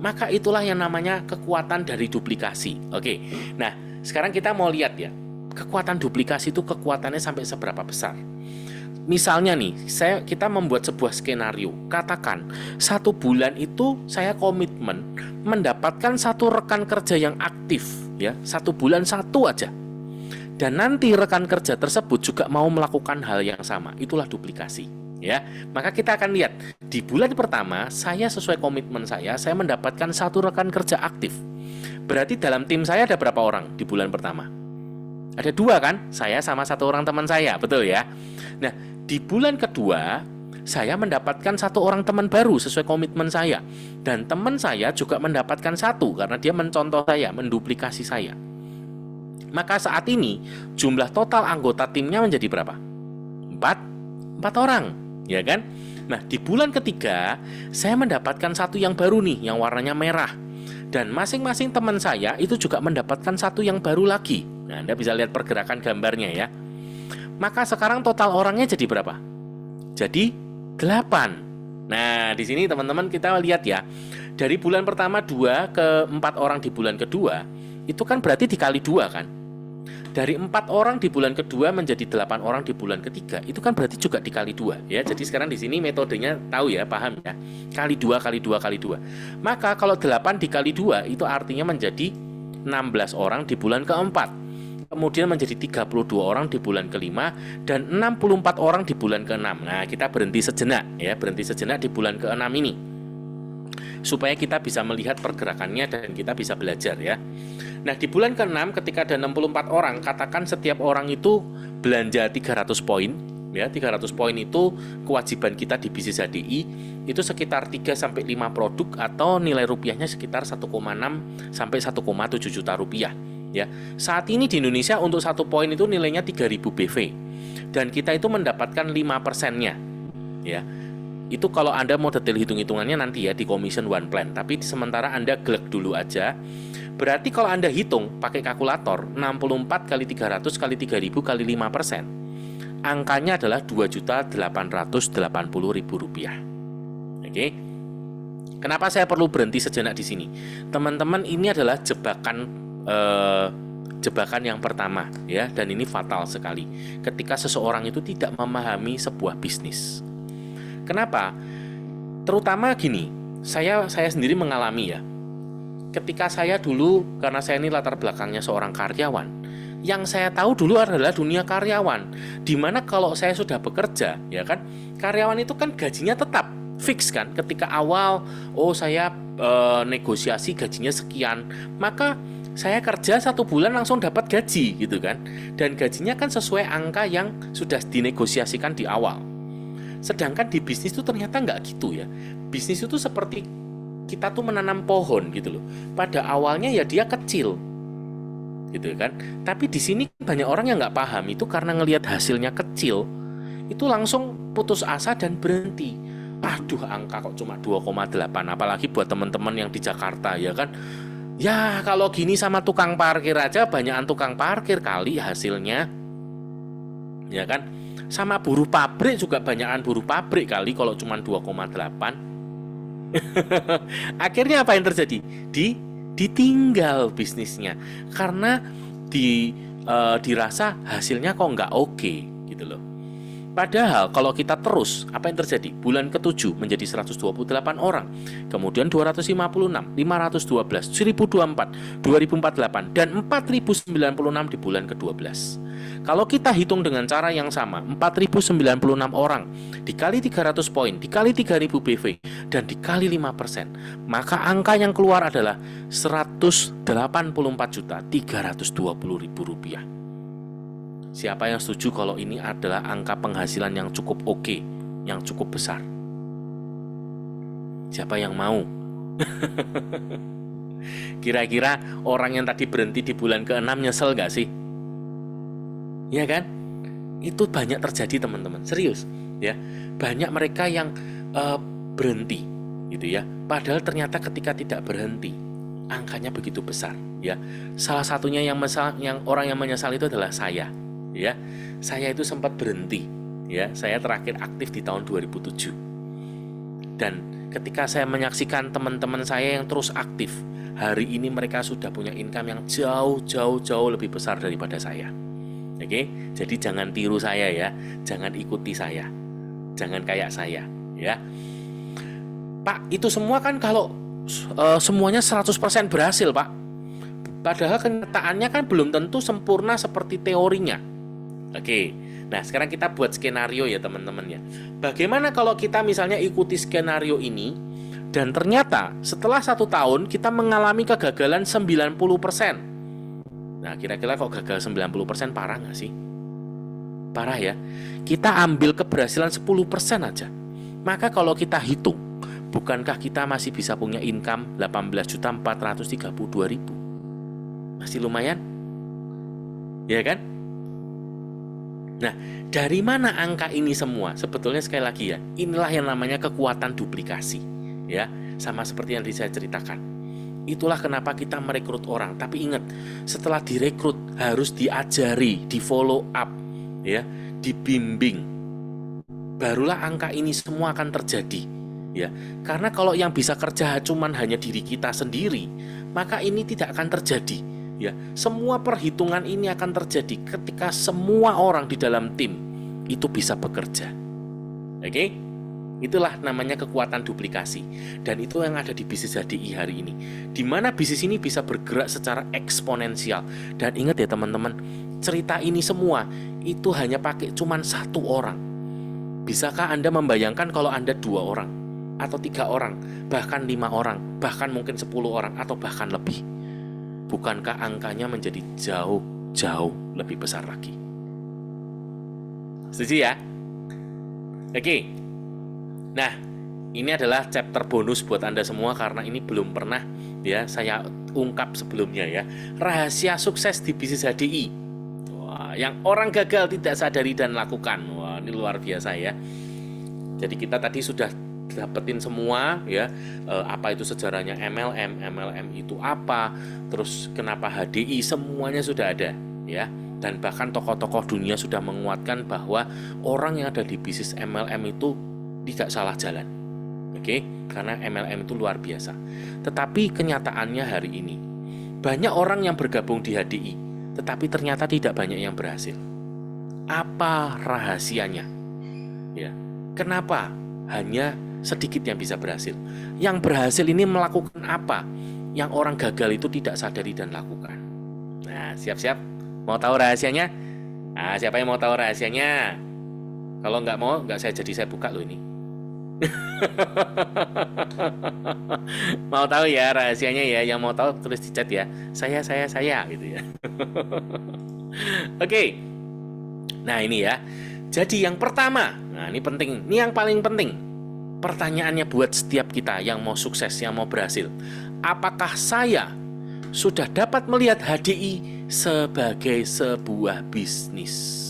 maka itulah yang namanya kekuatan dari duplikasi. Oke, nah sekarang kita mau lihat ya, kekuatan duplikasi itu kekuatannya sampai seberapa besar. Misalnya nih, kita membuat sebuah skenario. Katakan 1 bulan itu saya komitmen mendapatkan 1 rekan kerja yang aktif, ya, 1 bulan 1 aja. Dan nanti rekan kerja tersebut juga mau melakukan hal yang sama. Itulah duplikasi, ya. Maka kita akan lihat di bulan pertama saya sesuai komitmen saya mendapatkan 1 rekan kerja aktif. Berarti dalam tim saya ada berapa orang di bulan pertama? Ada 2 kan? Saya sama 1 orang teman saya, betul ya? Nah, di bulan kedua saya mendapatkan 1 orang teman baru sesuai komitmen saya. Dan teman saya juga mendapatkan 1 karena dia mencontoh saya, menduplikasi saya. Maka saat ini jumlah total anggota timnya menjadi berapa? 4 orang, ya kan? Nah, di bulan ketiga saya mendapatkan 1 yang baru nih, yang warnanya merah. Dan masing-masing teman saya itu juga mendapatkan 1 yang baru lagi. Nah, Anda bisa lihat pergerakan gambarnya ya. Maka sekarang total orangnya jadi berapa? Jadi 8. Nah, di sini teman-teman kita lihat ya. Dari bulan pertama 2 ke 4 orang di bulan kedua, itu kan berarti dikali 2 kan? Dari 4 orang di bulan kedua menjadi 8 orang di bulan ketiga, itu kan berarti juga dikali 2 ya. Jadi sekarang di sini metodenya tahu ya, paham ya. Kali 2 kali 2 kali 2. Maka kalau 8 dikali 2 itu artinya menjadi 16 orang di bulan keempat. Kemudian menjadi 32 orang di bulan kelima dan 64 orang di bulan keenam. Nah, kita berhenti sejenak ya, berhenti sejenak di bulan keenam ini. Supaya kita bisa melihat pergerakannya dan kita bisa belajar ya. Nah, di bulan ke-6 ketika ada 64 orang, katakan setiap orang itu belanja 300 poin. Ya, 300 poin itu kewajiban kita di bisnis HDI itu sekitar 3-5 produk atau nilai rupiahnya sekitar 1,6 sampai 1,7 juta rupiah. Ya, saat ini di Indonesia untuk 1 poin itu nilainya 3.000 BV. Dan kita itu mendapatkan 5%-nya. Ya. Itu kalau Anda mau detail hitung-hitungannya nanti ya di Commission One Plan. Tapi sementara Anda glek dulu aja. Berarti kalau Anda hitung pakai kalkulator 64 kali 300 kali 3.000 kali 5%, angkanya adalah Rp2.880.000. Oke. Kenapa saya perlu berhenti sejenak di sini? Teman-teman, ini adalah jebakan yang pertama ya, dan ini fatal sekali ketika seseorang itu tidak memahami sebuah bisnis. Kenapa? Terutama gini, saya sendiri mengalami ya. Ketika saya dulu, karena saya ini latar belakangnya seorang karyawan, yang saya tahu dulu adalah dunia karyawan, dimana kalau saya sudah bekerja, ya kan, karyawan itu kan gajinya tetap fix kan. Ketika awal, saya negosiasi gajinya sekian, maka saya kerja 1 bulan langsung dapat gaji gitu kan, dan gajinya kan sesuai angka yang sudah dinegosiasikan di awal. Sedangkan di bisnis itu ternyata nggak gitu ya. Bisnis itu seperti kita tuh menanam pohon gitu loh. Pada awalnya ya dia kecil, gitu kan. Tapi di sini banyak orang yang nggak paham itu karena ngelihat hasilnya kecil, itu langsung putus asa dan berhenti. Aduh, angka kok cuma 2,8, apalagi buat teman-teman yang di Jakarta ya kan. Ya kalau gini sama tukang parkir aja banyakan tukang parkir kali hasilnya, ya kan. Sama buruh pabrik juga banyakan buruh pabrik kali kalau cuma 2,8. Akhirnya apa yang terjadi? Ditinggal bisnisnya karena dirasa hasilnya kok nggak oke gitu loh. Padahal kalau kita terus, apa yang terjadi? Bulan ke-7 menjadi 128 orang, kemudian 256, 512, 1024, 2048, dan 4096 di bulan ke-12. Kalau kita hitung dengan cara yang sama, 4096 orang dikali 300 poin, dikali 3000 BV, dan dikali 5%, maka angka yang keluar adalah Rp184.320.000. Siapa yang setuju kalau ini adalah angka penghasilan yang cukup oke, yang cukup besar? Siapa yang mau? Kira-kira orang yang tadi berhenti di bulan ke-6 nyesel gak sih? Ya kan? Itu banyak terjadi teman-teman, serius ya. Banyak mereka yang berhenti gitu ya. Padahal ternyata ketika tidak berhenti, angkanya begitu besar ya. Salah satunya yang orang yang menyesal itu adalah saya. Ya, saya itu sempat berhenti. Ya, saya terakhir aktif di tahun 2007. Dan ketika saya menyaksikan teman-teman saya yang terus aktif, hari ini mereka sudah punya income yang jauh lebih besar daripada saya. Oke, jadi jangan tiru saya ya, jangan ikuti saya, jangan kayak saya ya. Pak, itu semua kan kalau semuanya 100% berhasil, Pak. Padahal kenyataannya kan belum tentu sempurna seperti teorinya. Oke, nah sekarang kita buat skenario ya teman-teman ya. Bagaimana kalau kita misalnya ikuti skenario ini dan ternyata setelah 1 tahun kita mengalami kegagalan 90%. Nah, kira-kira kok gagal 90% parah nggak sih? Parah ya. Kita ambil keberhasilan 10% aja. Maka kalau kita hitung, bukankah kita masih bisa punya income 18.432.000? Masih lumayan? Ya kan? Nah, dari mana angka ini semua? Sebetulnya sekali lagi ya, inilah yang namanya kekuatan duplikasi. Ya, sama seperti yang tadi saya ceritakan. Itulah kenapa kita merekrut orang. Tapi ingat, setelah direkrut harus diajari, di follow up, ya, dibimbing. Barulah angka ini semua akan terjadi, ya. Karena kalau yang bisa kerja cuman hanya diri kita sendiri, maka ini tidak akan terjadi, ya. Semua perhitungan ini akan terjadi ketika semua orang di dalam tim itu bisa bekerja. Oke? Itulah namanya kekuatan duplikasi. Dan itu yang ada di bisnis HDI hari ini, di mana bisnis ini bisa bergerak secara eksponensial. Dan ingat ya teman-teman, cerita ini semua itu hanya pakai cuman 1 orang. Bisakah Anda membayangkan kalau Anda 2 orang atau 3 orang, bahkan 5 orang, bahkan mungkin 10 orang atau bahkan lebih? Bukankah angkanya menjadi jauh lebih besar lagi? Setuju ya? Oke. Nah, ini adalah chapter bonus buat Anda semua karena ini belum pernah ya saya ungkap sebelumnya ya. Rahasia sukses di bisnis HDI. Wah, yang orang gagal tidak sadari dan lakukan. Wah, ini luar biasa ya. Jadi kita tadi sudah dapetin semua ya, apa itu sejarahnya MLM itu apa, terus kenapa HDI, semuanya sudah ada ya. Dan bahkan tokoh-tokoh dunia sudah menguatkan bahwa orang yang ada di bisnis MLM itu tidak salah jalan. Oke, karena MLM itu luar biasa. Tetapi kenyataannya hari ini banyak orang yang bergabung di HDI, tetapi ternyata tidak banyak yang berhasil. Apa rahasianya? Ya, kenapa hanya sedikit yang bisa berhasil? Yang berhasil ini melakukan apa yang orang gagal itu tidak sadari dan lakukan? Nah, siap-siap mau tahu rahasianya? Nah, siapa yang mau tahu rahasianya? Kalau nggak mau, saya buka loh ini. Mau tahu ya rahasianya ya? Yang mau tahu tulis di chat ya. Saya gitu ya. Oke. Nah ini ya. Jadi yang pertama, nah ini penting, ini yang paling penting. Pertanyaannya buat setiap kita yang mau sukses, yang mau berhasil. Apakah saya sudah dapat melihat HDI sebagai sebuah bisnis?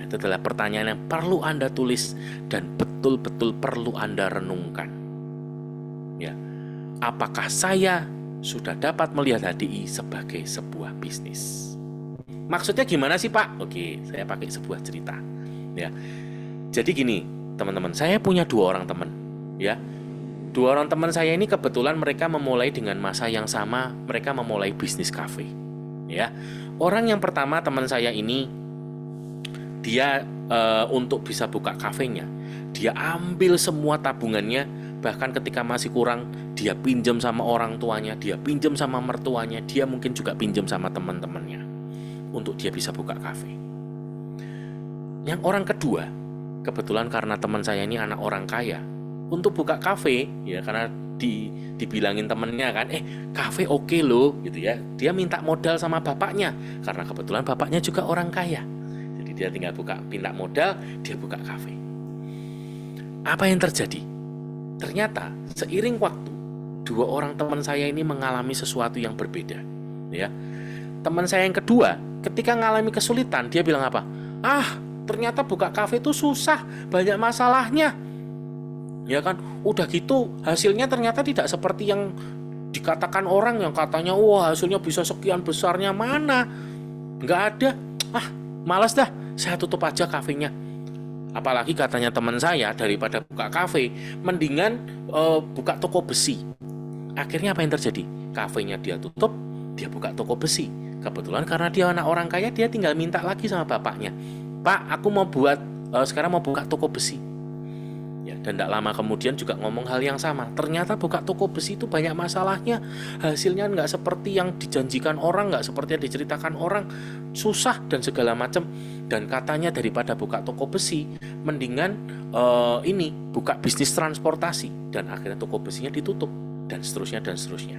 Itu adalah pertanyaan yang perlu Anda tulis dan betul-betul perlu Anda renungkan. Ya, apakah saya sudah dapat melihat HDI sebagai sebuah bisnis? Maksudnya gimana sih Pak? Oke, saya pakai sebuah cerita. Ya, jadi gini teman-teman, saya punya 2 orang teman. Ya, 2 orang teman saya ini kebetulan mereka memulai dengan masa yang sama, mereka memulai bisnis kafe. Ya, orang yang pertama teman saya ini dia untuk bisa buka kafenya, dia ambil semua tabungannya, bahkan ketika masih kurang, dia pinjam sama orang tuanya, dia pinjam sama mertuanya, dia mungkin juga pinjam sama teman-temannya untuk dia bisa buka kafe. Yang orang kedua, kebetulan karena teman saya ini anak orang kaya, untuk buka kafe, ya karena dibilangin temennya kan, kafe oke loh, gitu ya. Dia minta modal sama bapaknya, karena kebetulan bapaknya juga orang kaya. Dia tinggal pinta modal, dia buka kafe. Apa yang terjadi? Ternyata seiring waktu, 2 orang teman saya ini mengalami sesuatu yang berbeda. Ya, teman saya yang kedua, ketika mengalami kesulitan, dia bilang apa? Ternyata buka kafe itu susah, banyak masalahnya. Ya kan, udah gitu hasilnya ternyata tidak seperti yang dikatakan orang yang katanya, wah hasilnya bisa sekian besarnya, mana? Nggak ada. Malas dah, saya tutup aja kafenya. Apalagi katanya teman saya, daripada buka kafe, mendingan buka toko besi. Akhirnya apa yang terjadi? Kafenya dia tutup, dia buka toko besi. Kebetulan karena dia anak orang kaya, dia tinggal minta lagi sama bapaknya, Pak, aku mau sekarang mau buka toko besi. Ya, dan tidak lama kemudian juga ngomong hal yang sama. Ternyata buka toko besi itu banyak masalahnya. Hasilnya nggak seperti yang dijanjikan orang, nggak seperti yang diceritakan orang, susah dan segala macam. Dan katanya daripada buka toko besi, mendingan buka bisnis transportasi. Dan akhirnya toko besinya ditutup dan seterusnya dan seterusnya.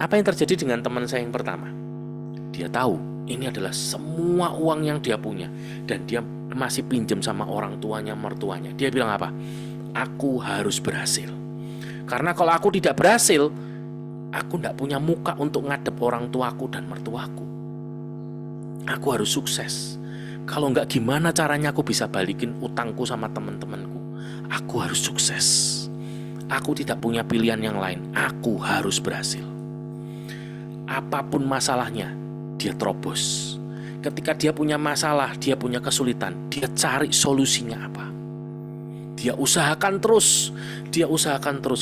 Apa yang terjadi dengan teman saya yang pertama? Dia tahu ini adalah semua uang yang dia punya dan dia masih pinjam sama orang tuanya, mertuanya. Dia bilang apa? Aku harus berhasil. Karena kalau aku tidak berhasil, aku tidak punya muka untuk ngadep orang tuaku dan mertuaku. Aku harus sukses. Kalau enggak, gimana caranya aku bisa balikin utangku sama teman-temanku? Aku harus sukses. Aku tidak punya pilihan yang lain. Aku harus berhasil. Apapun masalahnya, dia terobos. Ketika dia punya masalah, dia punya kesulitan, dia cari solusinya apa. Dia usahakan terus.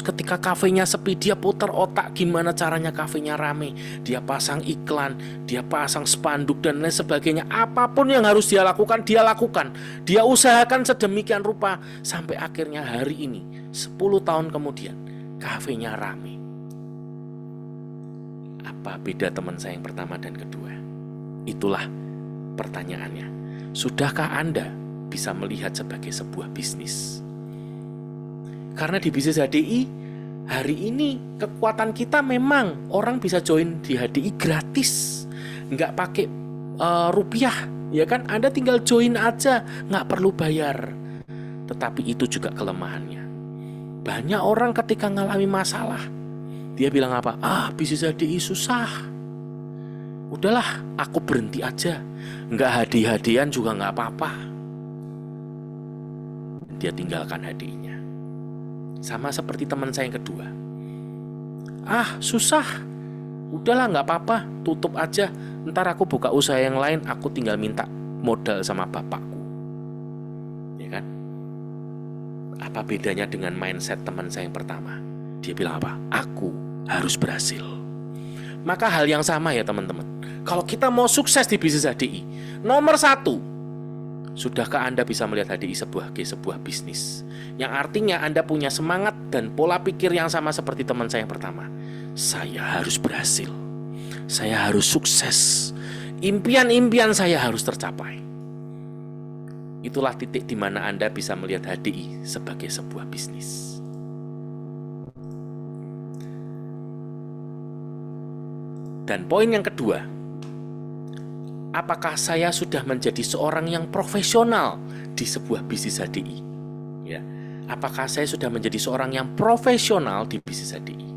Ketika kafenya sepi, dia putar otak gimana caranya kafenya rame. Dia pasang iklan, dia pasang spanduk dan lain sebagainya. Apapun yang harus dia lakukan, dia lakukan. Dia usahakan sedemikian rupa sampai akhirnya hari ini, 10 tahun kemudian, kafenya rame. Apa beda teman saya yang pertama dan kedua? Itulah pertanyaannya. Sudahkah Anda bisa melihat sebagai sebuah bisnis? Karena di bisnis HDI hari ini kekuatan kita memang orang bisa join di HDI gratis, nggak pakai rupiah, ya kan? Anda tinggal join aja, nggak perlu bayar. Tetapi itu juga kelemahannya. Banyak orang ketika ngalami masalah, dia bilang apa? Bisnis HDI susah. Udahlah, aku berhenti aja. Nggak hadiah-hadian juga nggak apa-apa. Dia tinggalkan HDI-nya. Sama seperti teman saya yang kedua. Susah. Udahlah, nggak apa-apa, tutup aja. Ntar aku buka usaha yang lain, aku tinggal minta modal sama bapakku. Ya kan? Apa bedanya dengan mindset teman saya yang pertama? Dia bilang apa? Aku harus berhasil. Maka hal yang sama ya teman-teman. Kalau kita mau sukses di bisnis HDI, nomor 1, sudahkah Anda bisa melihat HDI sebagai sebuah bisnis? Yang artinya Anda punya semangat dan pola pikir yang sama seperti teman saya yang pertama. Saya harus berhasil. Saya harus sukses. Impian-impian saya harus tercapai. Itulah titik di mana Anda bisa melihat HDI sebagai sebuah bisnis. Dan poin yang kedua, apakah saya sudah menjadi seorang yang profesional di sebuah bisnis HDI? Ya, apakah saya sudah menjadi seorang yang profesional di bisnis HDI?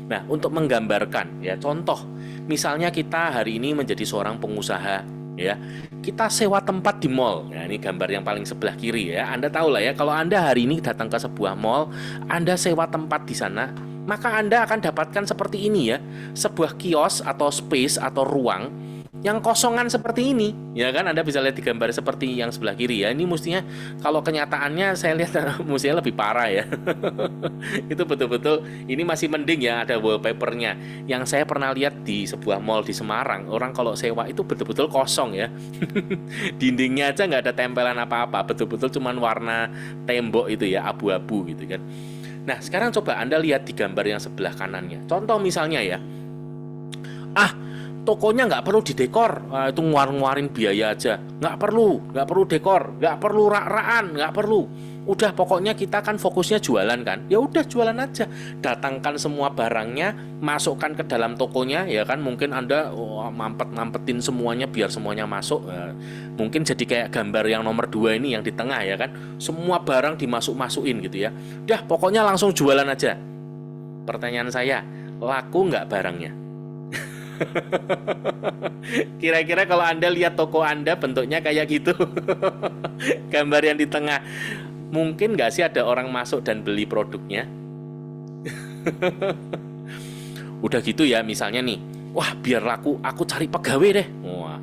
Nah, untuk menggambarkan, ya contoh, misalnya kita hari ini menjadi seorang pengusaha, ya, kita sewa tempat di mall. Nah, ini gambar yang paling sebelah kiri ya. Anda tahu lah ya, kalau Anda hari ini datang ke sebuah mall, Anda sewa tempat di sana, maka Anda akan dapatkan seperti ini ya, sebuah kios atau space atau ruang yang kosongan seperti ini, ya kan? Anda bisa lihat di gambar seperti yang sebelah kiri ya. Ini mestinya kalau kenyataannya saya lihat mestinya lebih parah ya. Itu betul-betul ini masih mending ya ada wallpapernya. Yang saya pernah lihat di sebuah mall di Semarang, orang kalau sewa itu betul-betul kosong ya. Dindingnya aja nggak ada tempelan apa-apa, betul-betul cuman warna tembok itu ya, abu-abu gitu kan. Nah, sekarang coba Anda lihat di gambar yang sebelah kanannya. Contoh misalnya ya, tokonya nggak perlu didekor, itu ngeluarin biaya aja. Nggak perlu dekor, nggak perlu rak-rakan, nggak perlu. Udah pokoknya kita kan fokusnya jualan kan. Ya udah jualan aja. Datangkan semua barangnya, masukkan ke dalam tokonya, ya kan. Mungkin Anda mampet-mampetin semuanya biar semuanya masuk. Mungkin jadi kayak gambar yang nomor 2 ini yang di tengah ya kan. Semua barang dimasuk-masukin gitu ya. Udah pokoknya langsung jualan aja. Pertanyaan saya, laku nggak barangnya? Kira-kira kalau Anda lihat toko Anda bentuknya kayak gitu, gambar yang di tengah, mungkin nggak sih ada orang masuk dan beli produknya? Udah gitu ya, misalnya nih, wah biar laku aku cari pegawai deh. Wah,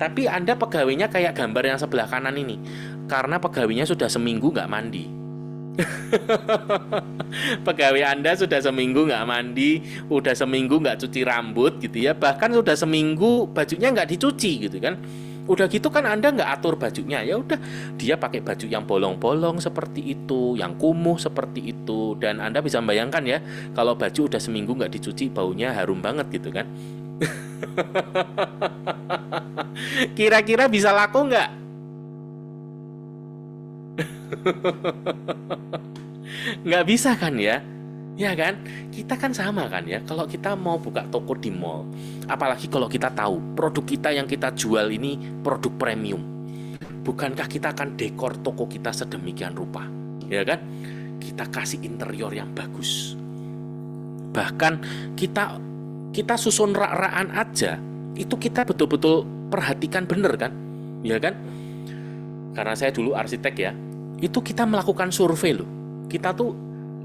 tapi Anda pegawainya kayak gambar yang sebelah kanan ini, karena pegawainya sudah seminggu nggak mandi. Pegawai Anda sudah seminggu nggak mandi, udah seminggu nggak cuci rambut gitu ya, bahkan sudah seminggu bajunya nggak dicuci gitu kan. Udah gitu kan Anda nggak atur bajunya, ya udah dia pakai baju yang bolong-bolong seperti itu, yang kumuh seperti itu, dan Anda bisa membayangkan ya, kalau baju udah seminggu nggak dicuci, baunya harum banget gitu kan. Kira-kira bisa laku nggak? Nggak bisa kan ya? Ya kan? Kita kan sama kan ya. Kalau kita mau buka toko di mall, apalagi kalau kita tahu produk kita yang kita jual ini produk premium, bukankah kita akan dekor toko kita sedemikian rupa? Ya kan? Kita kasih interior yang bagus. Bahkan kita kita susun rak-rakan aja, itu kita betul-betul perhatikan bener kan? Ya kan? Karena saya dulu arsitek ya, itu kita melakukan survei loh. Kita tuh,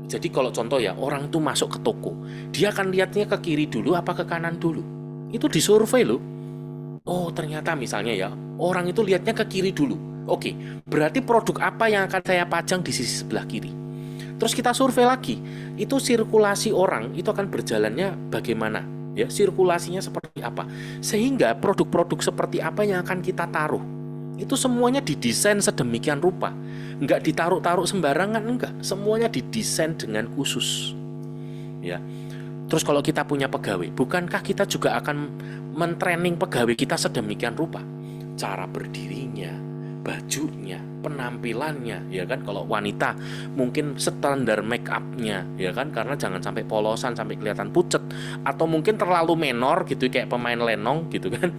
jadi kalau contoh ya, orang tuh masuk ke toko, dia akan lihatnya ke kiri dulu apa ke kanan dulu. Itu disurvei loh. Oh ternyata misalnya ya, orang itu lihatnya ke kiri dulu. Oke, berarti produk apa yang akan saya pajang di sisi sebelah kiri. Terus kita survei lagi, itu sirkulasi orang itu akan berjalannya bagaimana, ya sirkulasinya seperti apa, sehingga produk-produk seperti apa yang akan kita taruh itu semuanya didesain sedemikian rupa, nggak ditaruh-taruh sembarangan, enggak, semuanya didesain dengan khusus, ya. Terus kalau kita punya pegawai, bukankah kita juga akan mentraining pegawai kita sedemikian rupa, cara berdirinya, bajunya, penampilannya, ya kan? Kalau wanita mungkin standar make up-nya, ya kan? Karena jangan sampai polosan, sampai kelihatan pucet, atau mungkin terlalu menor gitu kayak pemain lenong gitu kan.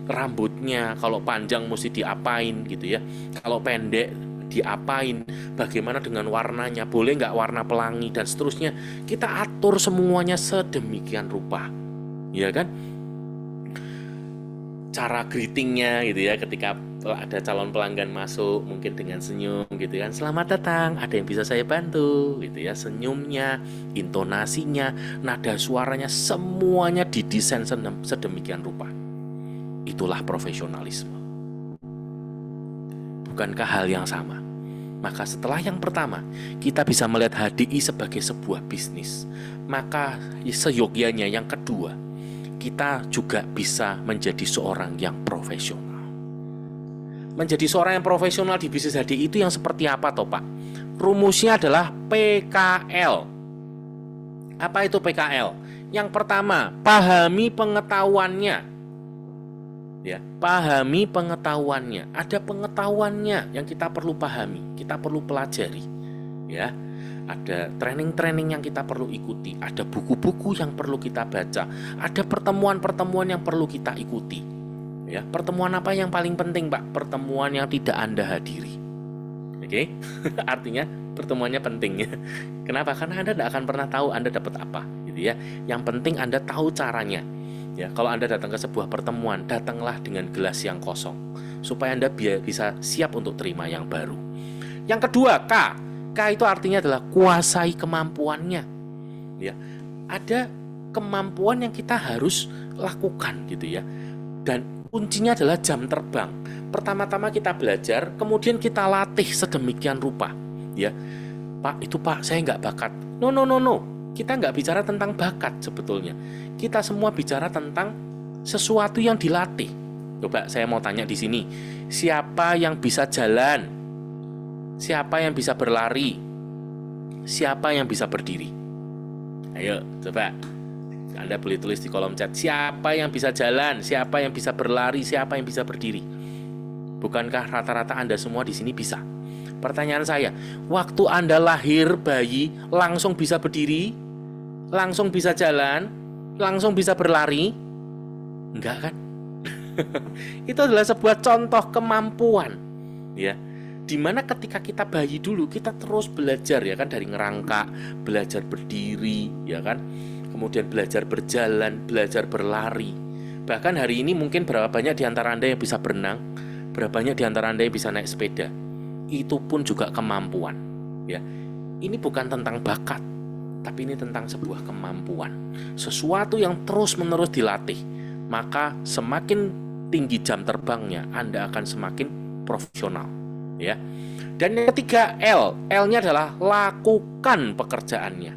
Rambutnya kalau panjang mesti diapain gitu ya, kalau pendek diapain, bagaimana dengan warnanya, boleh nggak warna pelangi dan seterusnya. Kita atur semuanya sedemikian rupa, ya kan? Cara greetingnya gitu ya, ketika ada calon pelanggan masuk mungkin dengan senyum gitu kan, selamat datang, ada yang bisa saya bantu gitu ya, senyumnya, intonasinya, nada suaranya, semuanya didesain sedemikian rupa. Itulah profesionalisme. Bukankah hal yang sama? Maka setelah yang pertama, kita bisa melihat HDI sebagai sebuah bisnis, maka seyogyanya yang kedua, kita juga bisa menjadi seorang yang profesional. Menjadi seorang yang profesional di bisnis HDI itu yang seperti apa toh Pak? Rumusnya adalah PKL. Apa itu PKL? Yang pertama, pahami pengetahuannya. Ya, pahami pengetahuannya. Ada pengetahuannya yang kita perlu pahami, kita perlu pelajari. Ya, ada training-training yang kita perlu ikuti, ada buku-buku yang perlu kita baca, ada pertemuan-pertemuan yang perlu kita ikuti. Ya, pertemuan apa yang paling penting, Pak? Pertemuan yang tidak Anda hadiri. Oke, artinya pertemuannya penting ya. Kenapa? Karena Anda tidak akan pernah tahu Anda dapat apa, gitu ya. Yang penting Anda tahu caranya. Ya, kalau Anda datang ke sebuah pertemuan, datanglah dengan gelas yang kosong supaya Anda bisa siap untuk terima yang baru. Yang kedua, K. K itu artinya adalah kuasai kemampuannya. Ya, ada kemampuan yang kita harus lakukan gitu ya. Dan kuncinya adalah jam terbang. Pertama-tama kita belajar, kemudian kita latih sedemikian rupa. Ya, Pak, itu Pak, saya nggak bakat. No. Kita nggak bicara tentang bakat sebetulnya. Kita semua bicara tentang sesuatu yang dilatih. Coba saya mau tanya di sini, siapa yang bisa jalan? Siapa yang bisa berlari? Siapa yang bisa berdiri? Ayo, coba. Anda boleh tulis di kolom chat, siapa yang bisa jalan? Siapa yang bisa berlari? Siapa yang bisa berdiri? Bukankah rata-rata Anda semua di sini bisa? Pertanyaan saya, waktu Anda lahir bayi langsung bisa berdiri? Langsung bisa jalan, langsung bisa berlari? Enggak kan? Itu adalah sebuah contoh kemampuan, ya. Dimana ketika kita bayi dulu, kita terus belajar ya kan, dari ngerangkak, belajar berdiri, ya kan, kemudian belajar berjalan, belajar berlari. Bahkan hari ini mungkin berapa banyak di antara Anda yang bisa berenang, berapa banyak di antara Anda yang bisa naik sepeda. Itu pun juga kemampuan, ya. Ini bukan tentang bakat, tapi ini tentang sebuah kemampuan, sesuatu yang terus-menerus dilatih. Maka semakin tinggi jam terbangnya, Anda akan semakin profesional. ya. Dan yang ketiga L-nya adalah lakukan pekerjaannya,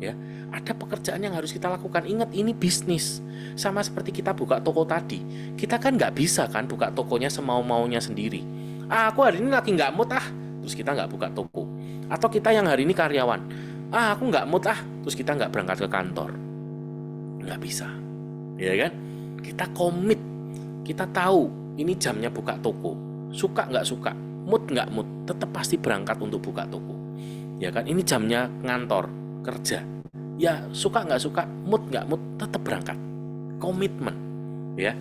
ya. Ada pekerjaan yang harus kita lakukan. Ingat, ini bisnis. Sama seperti kita buka toko tadi. Kita kan nggak bisa kan buka tokonya semau-maunya sendiri. Aku hari ini lagi nggak mood terus kita nggak buka toko. Atau kita yang hari ini karyawan, aku nggak mood terus kita nggak berangkat ke kantor. Nggak bisa, ya kan? Kita komit, kita tahu ini jamnya buka toko. Suka nggak suka, mood nggak mood, tetap pasti berangkat untuk buka toko, ya kan? Ini jamnya ngantor, kerja, ya suka nggak suka, mood nggak mood, tetap berangkat. Komitmen, ya.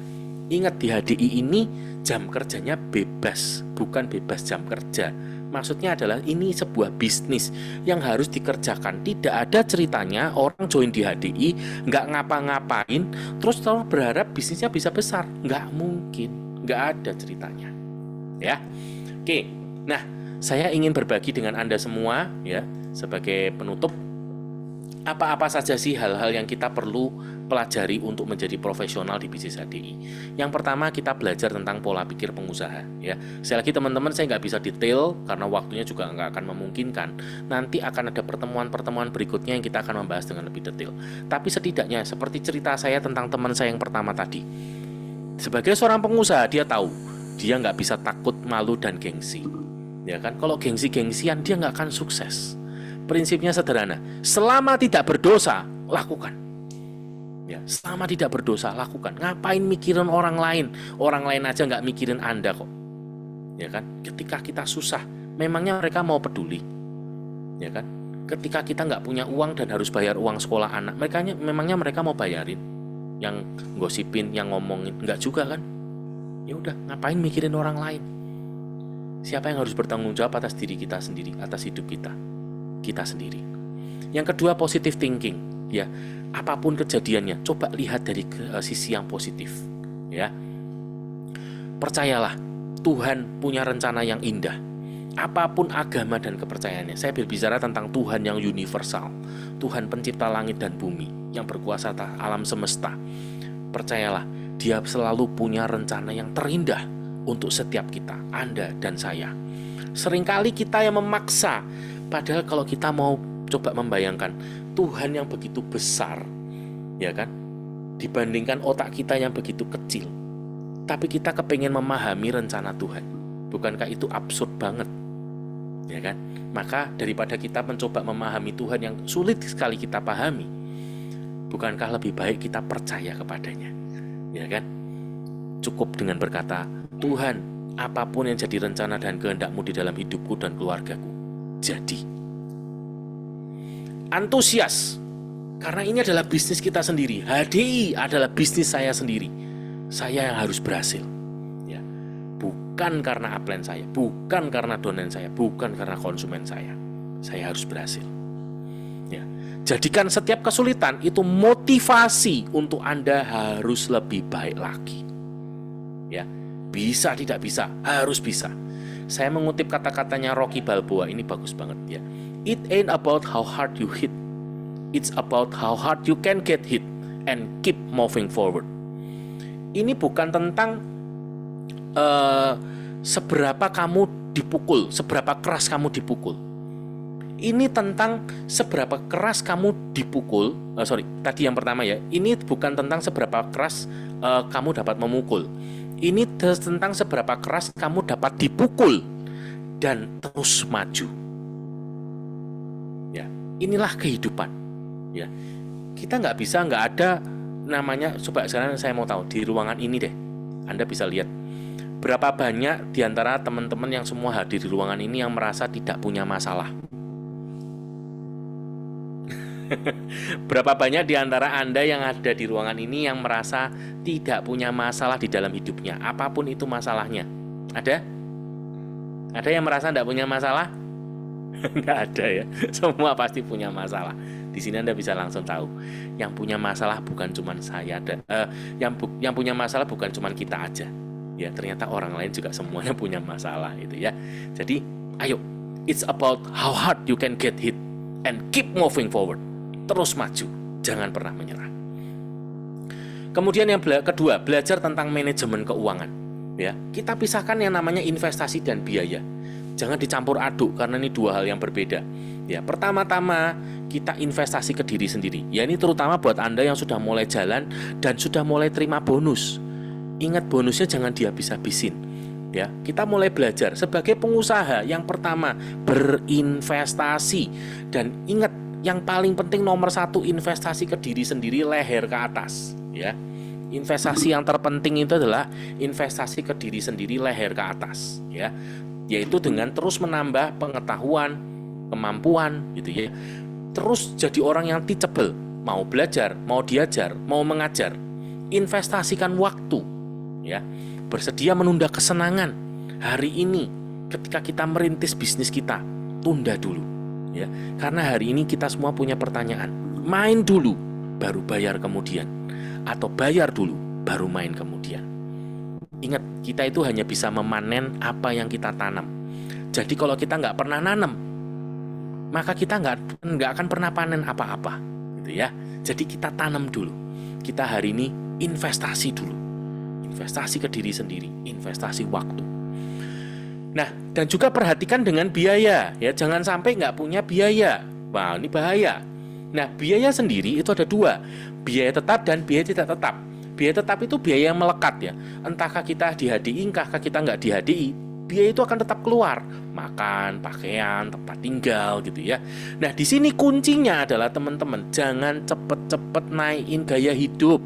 Ingat, di HDI ini jam kerjanya bebas, bukan bebas jam kerja. Maksudnya adalah ini sebuah bisnis yang harus dikerjakan. Tidak ada ceritanya orang join di HDI nggak ngapa-ngapain terus berharap bisnisnya bisa besar. Nggak mungkin, nggak ada ceritanya, ya. Oke, nah saya ingin berbagi dengan Anda semua, ya, sebagai penutup, apa-apa saja sih hal-hal yang kita perlu pelajari untuk menjadi profesional di bisnis HDI. Yang pertama, kita belajar tentang pola pikir pengusaha, ya. Sekali lagi teman-teman, saya nggak bisa detail karena waktunya juga nggak akan memungkinkan. Nanti akan ada pertemuan-pertemuan berikutnya yang kita akan membahas dengan lebih detail. Tapi setidaknya seperti cerita saya tentang teman saya yang pertama tadi, sebagai seorang pengusaha dia tahu dia nggak bisa takut, malu, dan gengsi, ya kan? Kalau gengsi-gengsian dia nggak akan sukses. Prinsipnya sederhana, selama tidak berdosa, lakukan. Ya, selama tidak berdosa, lakukan. Ngapain mikirin orang lain? Orang lain aja nggak mikirin Anda kok. Ya kan? Ketika kita susah, memangnya mereka mau peduli? Ya kan? Ketika kita nggak punya uang dan harus bayar uang sekolah anak, memangnya mereka mau bayarin? Yang gosipin, yang ngomongin, nggak juga kan? Ya udah, ngapain mikirin orang lain? Siapa yang harus bertanggung jawab atas diri kita sendiri, atas hidup kita? Kita sendiri. Yang kedua, positive thinking, ya. Apapun kejadiannya, coba lihat dari sisi yang positif, ya. Percayalah, Tuhan punya rencana yang indah. Apapun agama dan kepercayaannya. Saya berbicara tentang Tuhan yang universal, Tuhan pencipta langit dan bumi, yang berkuasa atas alam semesta. Percayalah, Dia selalu punya rencana yang terindah untuk setiap kita, Anda dan saya. Seringkali kita yang memaksa. Padahal kalau kita mau coba membayangkan Tuhan yang begitu besar, ya kan, dibandingkan otak kita yang begitu kecil, tapi kita kepengen memahami rencana Tuhan. Bukankah itu absurd banget, ya kan? Maka daripada kita mencoba memahami Tuhan yang sulit sekali kita pahami, bukankah lebih baik kita percaya kepadanya, ya kan? Cukup dengan berkata, Tuhan, apapun yang jadi rencana dan kehendak-Mu di dalam hidupku dan keluargaku, jadi. Antusias, karena ini adalah bisnis kita sendiri. HDI adalah bisnis saya sendiri. Saya yang harus berhasil, ya. Bukan karena upline saya, bukan karena downline saya, bukan karena konsumen saya. Saya harus berhasil, ya. Jadikan setiap kesulitan itu motivasi untuk Anda harus lebih baik lagi, ya. Bisa tidak bisa, harus bisa. Saya mengutip kata-katanya Rocky Balboa, ini bagus banget, ya. It ain't about how hard you hit, it's about how hard you can get hit and keep moving forward. Ini bukan tentang seberapa kamu dipukul, seberapa keras kamu dipukul. Ini tentang seberapa keras kamu dipukul. Tadi yang pertama, ya. Ini bukan tentang seberapa keras kamu dapat memukul. Ini tentang seberapa keras kamu dapat dipukul dan terus maju. Ya, inilah kehidupan. Ya, kita nggak ada namanya. Coba sekarang saya mau tahu di ruangan ini deh, Anda bisa lihat berapa banyak di antara teman-teman yang semua hadir di ruangan ini yang merasa tidak punya masalah. Berapa banyak di antara Anda yang ada di ruangan ini yang merasa tidak punya masalah di dalam hidupnya, apapun itu masalahnya? Ada? Ada yang merasa tidak punya masalah? Nggak ada, ya. Semua pasti punya masalah. Di sini Anda bisa langsung tahu, yang punya masalah bukan cuma saya, yang punya masalah bukan cuma kita aja. Ya, ternyata orang lain juga semuanya punya masalah, itu ya. Jadi, ayo, it's about how hard you can get hit and keep moving forward. Terus maju, jangan pernah menyerah. Kemudian yang kedua, belajar tentang manajemen keuangan. Ya, kita pisahkan yang namanya investasi dan biaya. Jangan dicampur aduk karena ini dua hal yang berbeda. Ya, pertama-tama kita investasi ke diri sendiri. Ya, ini terutama buat Anda yang sudah mulai jalan dan sudah mulai terima bonus. Ingat, bonusnya jangan dihabis-habisin. Ya, kita mulai belajar sebagai pengusaha. Yang pertama, berinvestasi. Dan ingat, yang paling penting nomor satu, investasi ke diri sendiri, leher ke atas. Ya, investasi yang terpenting itu adalah investasi ke diri sendiri, leher ke atas. Ya, yaitu dengan terus menambah pengetahuan, kemampuan, gitu ya. Terus jadi orang yang teachable, mau belajar, mau diajar, mau mengajar. Investasikan waktu, ya. Bersedia menunda kesenangan hari ini ketika kita merintis bisnis kita, tunda dulu, ya. Karena hari ini kita semua punya pertanyaan. Main dulu, baru bayar kemudian, atau bayar dulu, baru main kemudian. Ingat, kita itu hanya bisa memanen apa yang kita tanam. Jadi kalau kita nggak pernah nanam, maka kita nggak akan pernah panen apa-apa, gitu ya. Jadi kita tanam dulu. Kita hari ini investasi dulu, investasi ke diri sendiri, investasi waktu. Nah, dan juga perhatikan dengan biaya, ya. Jangan sampai nggak punya biaya. Wah, ini bahaya. Nah, biaya sendiri itu ada dua, biaya tetap dan biaya tidak tetap. Biaya tetap itu biaya yang melekat, ya. Entahkah kita di HDI, entahkah kita nggak di HDI, biaya itu akan tetap keluar. Makan, pakaian, tempat tinggal, gitu ya. Nah, di sini kuncinya adalah teman-teman, jangan cepet-cepet naikin gaya hidup.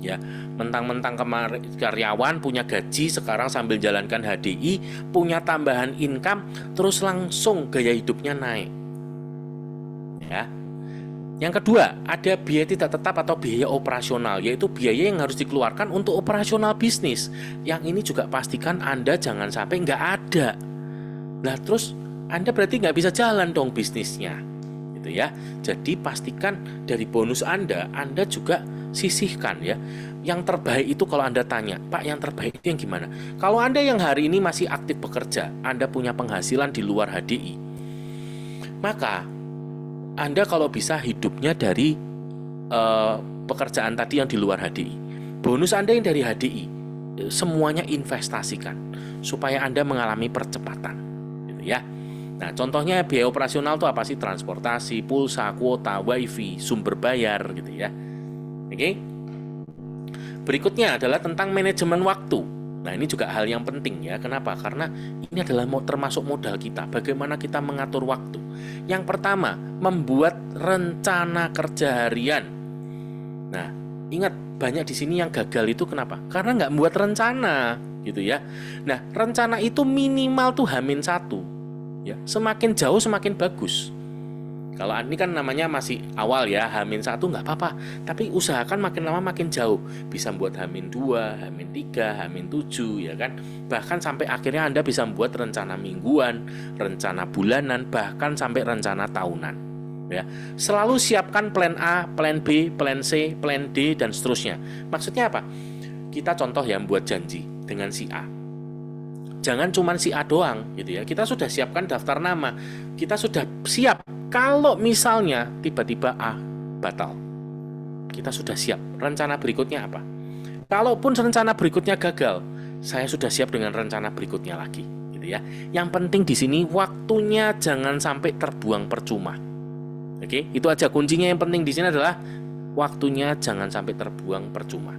Ya, mentang-mentang kemarin karyawan punya gaji, sekarang sambil jalankan HDI, punya tambahan income, terus langsung gaya hidupnya naik. Ya. Yang kedua, ada biaya tidak tetap atau biaya operasional, yaitu biaya yang harus dikeluarkan untuk operasional bisnis. Yang ini juga pastikan Anda jangan sampai nggak ada. Nah, terus Anda berarti nggak bisa jalan dong bisnisnya, gitu ya. Jadi pastikan dari bonus Anda juga sisihkan, ya. Yang terbaik itu kalau Anda tanya, Pak, yang terbaik itu yang gimana? Kalau Anda yang hari ini masih aktif bekerja, Anda punya penghasilan di luar HDI, maka Anda kalau bisa hidupnya dari pekerjaan tadi yang di luar HDI. Bonus Anda yang dari HDI, semuanya investasikan supaya Anda mengalami percepatan, gitu ya. Nah, contohnya biaya operasional itu apa sih? Transportasi, pulsa, kuota, wifi, sumber bayar, gitu ya. Oke. Berikutnya adalah tentang manajemen waktu. Nah, ini juga hal yang penting, ya. Kenapa? Karena ini adalah termasuk modal kita. Bagaimana kita mengatur waktu. Yang pertama, membuat rencana kerja harian. Nah, ingat, banyak di sini yang gagal itu kenapa? Karena nggak membuat rencana, gitu ya. Nah, rencana itu minimal tuh H-1, ya. Semakin jauh semakin bagus. Kalau ini kan namanya masih awal, ya, H-1 nggak apa-apa. Tapi usahakan makin lama makin jauh. Bisa buat H-2, H-3, H-7, ya kan. Bahkan sampai akhirnya Anda bisa membuat rencana mingguan, rencana bulanan, bahkan sampai rencana tahunan. Ya. Selalu siapkan plan A, plan B, plan C, plan D, dan seterusnya. Maksudnya apa? Kita contoh ya, membuat janji dengan si A. Jangan cuma si A doang, gitu ya. Kita sudah siapkan daftar nama. Kita sudah siap. Kalau misalnya tiba-tiba A batal, kita sudah siap. Rencana berikutnya apa? Kalaupun rencana berikutnya gagal, saya sudah siap dengan rencana berikutnya lagi, gitu ya. Yang penting di sini waktunya jangan sampai terbuang percuma. Oke, itu aja kuncinya. Yang penting di sini adalah waktunya jangan sampai terbuang percuma.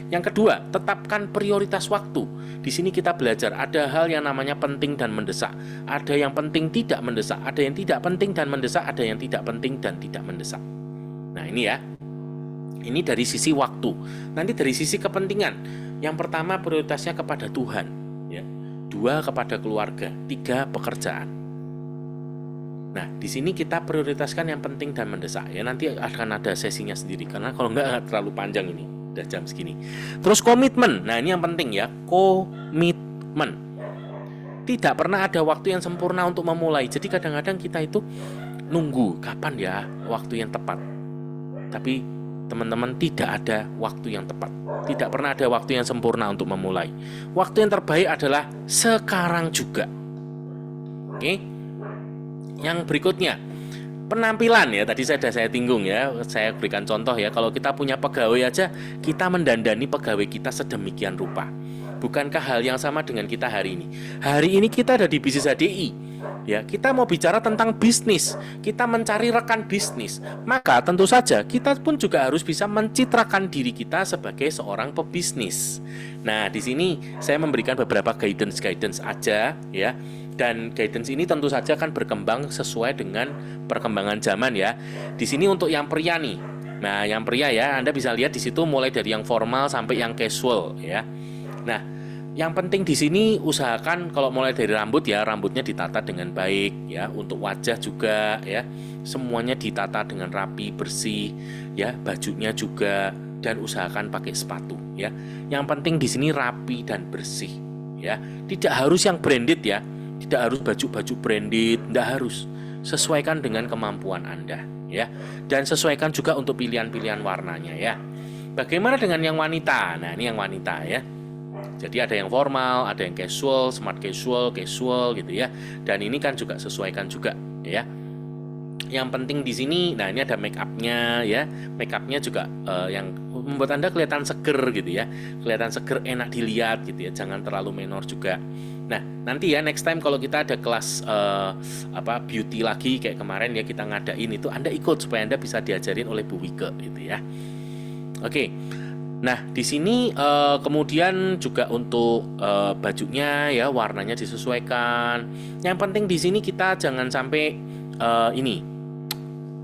Yang kedua, tetapkan prioritas waktu. Di sini kita belajar ada hal yang namanya penting dan mendesak. Ada yang penting tidak mendesak, ada yang tidak penting dan mendesak, ada yang tidak penting dan tidak mendesak. Nah, ini ya. Ini dari sisi waktu. Nanti dari sisi kepentingan. Yang pertama prioritasnya kepada Tuhan, ya. 2 kepada keluarga, 3 pekerjaan. Nah, di sini kita prioritaskan yang penting dan mendesak, ya. Nanti akan ada sesinya sendiri karena kalau enggak terlalu panjang ini. Udah jam segini. Terus komitmen. Nah, ini yang penting, ya. Komitmen. Tidak pernah ada waktu yang sempurna untuk memulai. Jadi kadang-kadang kita itu nunggu kapan ya waktu yang tepat. Tapi teman-teman, tidak ada waktu yang tepat. Tidak pernah ada waktu yang sempurna untuk memulai. Waktu yang terbaik adalah sekarang juga. Oke. Yang berikutnya, penampilan, ya. Tadi saya tinggung, ya. Saya berikan contoh, ya. Kalau kita punya pegawai aja, kita mendandani pegawai kita sedemikian rupa. bukankah hal yang sama dengan kita hari ini? Hari ini kita ada di bisnis HDI. Ya, kita mau bicara tentang bisnis, kita mencari rekan bisnis, maka tentu saja kita pun juga harus bisa mencitrakan diri kita sebagai seorang pebisnis. Nah, di sini saya memberikan beberapa guidance aja ya. Dan guidance ini tentu saja akan berkembang sesuai dengan perkembangan zaman ya. Di sini untuk yang pria nih. Nah, yang pria ya, Anda bisa lihat di situ mulai dari yang formal sampai yang casual ya. Nah, yang penting di sini usahakan kalau mulai dari rambut ya, rambutnya ditata dengan baik ya, untuk wajah juga ya. Semuanya ditata dengan rapi, bersih ya, bajunya juga, dan usahakan pakai sepatu ya. Yang penting di sini rapi dan bersih ya. Tidak harus yang branded ya. Tidak harus baju-baju branded, tidak harus. Sesuaikan dengan kemampuan Anda ya. Dan sesuaikan juga untuk pilihan-pilihan warnanya ya. Bagaimana dengan yang wanita? Nah, ini yang wanita ya. Jadi ada yang formal, ada yang casual, smart casual, casual gitu ya. Dan ini kan juga sesuaikan juga ya. Yang penting di sini, nah ini ada make upnya ya. Make upnya juga yang membuat Anda kelihatan seger gitu ya. Kelihatan seger, enak dilihat gitu ya. Jangan terlalu menor juga. Nah, nanti ya next time kalau kita ada kelas beauty lagi kayak kemarin ya kita ngadain itu, Anda ikut supaya Anda bisa diajarin oleh Bu Wike gitu ya. Oke. Nah, di sini kemudian juga untuk bajunya ya, warnanya disesuaikan. Yang penting di sini kita jangan sampai ini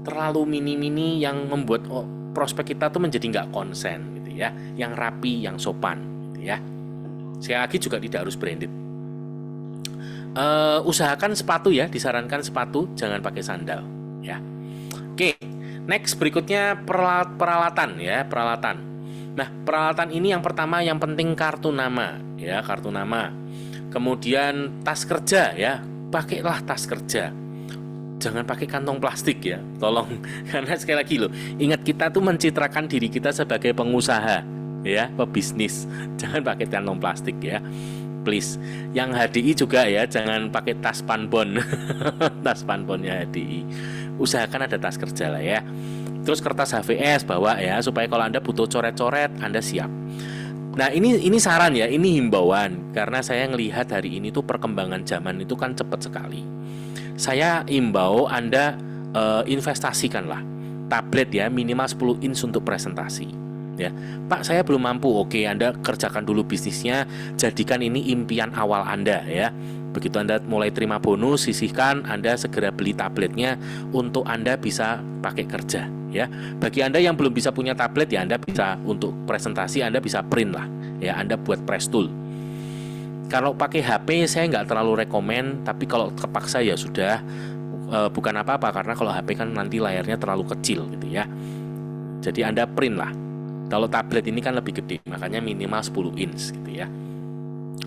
terlalu mini-mini yang membuat prospek kita tuh menjadi nggak konsen gitu ya. Yang rapi, yang sopan gitu ya. Sekali lagi juga tidak harus branded. Usahakan sepatu ya, disarankan sepatu, jangan pakai sandal ya. Oke, next berikutnya peralatan ya, peralatan. Nah, peralatan ini yang pertama yang penting kartu nama ya, kartu nama. Kemudian tas kerja ya, pakailah tas kerja. Jangan pakai kantong plastik ya, tolong. Karena sekali lagi loh, ingat kita tuh mencitrakan diri kita sebagai pengusaha ya, pebisnis. Jangan pakai kantong plastik ya. Please. Yang HDI juga ya, jangan pakai tas panbon. Tas panbonnya HDI. Usahakan ada tas kerja lah ya. Terus kertas HVS bawa ya, supaya kalau Anda butuh coret-coret Anda siap. Nah, ini saran ya, ini himbauan karena saya ngelihat hari ini tuh perkembangan zaman itu kan cepat sekali. Saya himbau Anda investasikanlah tablet ya, minimal 10 inch untuk presentasi. Ya, Pak, saya belum mampu. Oke, Anda kerjakan dulu bisnisnya, jadikan ini impian awal Anda ya. Begitu Anda mulai terima bonus, sisihkan, Anda segera beli tabletnya untuk Anda bisa pakai kerja ya. Bagi Anda yang belum bisa punya tablet ya, Anda bisa untuk presentasi Anda bisa print lah ya, Anda buat press tool. Kalau pakai HP saya nggak terlalu rekomen, tapi kalau kepaksa ya sudah, bukan apa-apa karena kalau HP kan nanti layarnya terlalu kecil gitu ya. Jadi Anda print lah. Kalau tablet ini kan lebih gede, makanya minimal 10 inch gitu ya.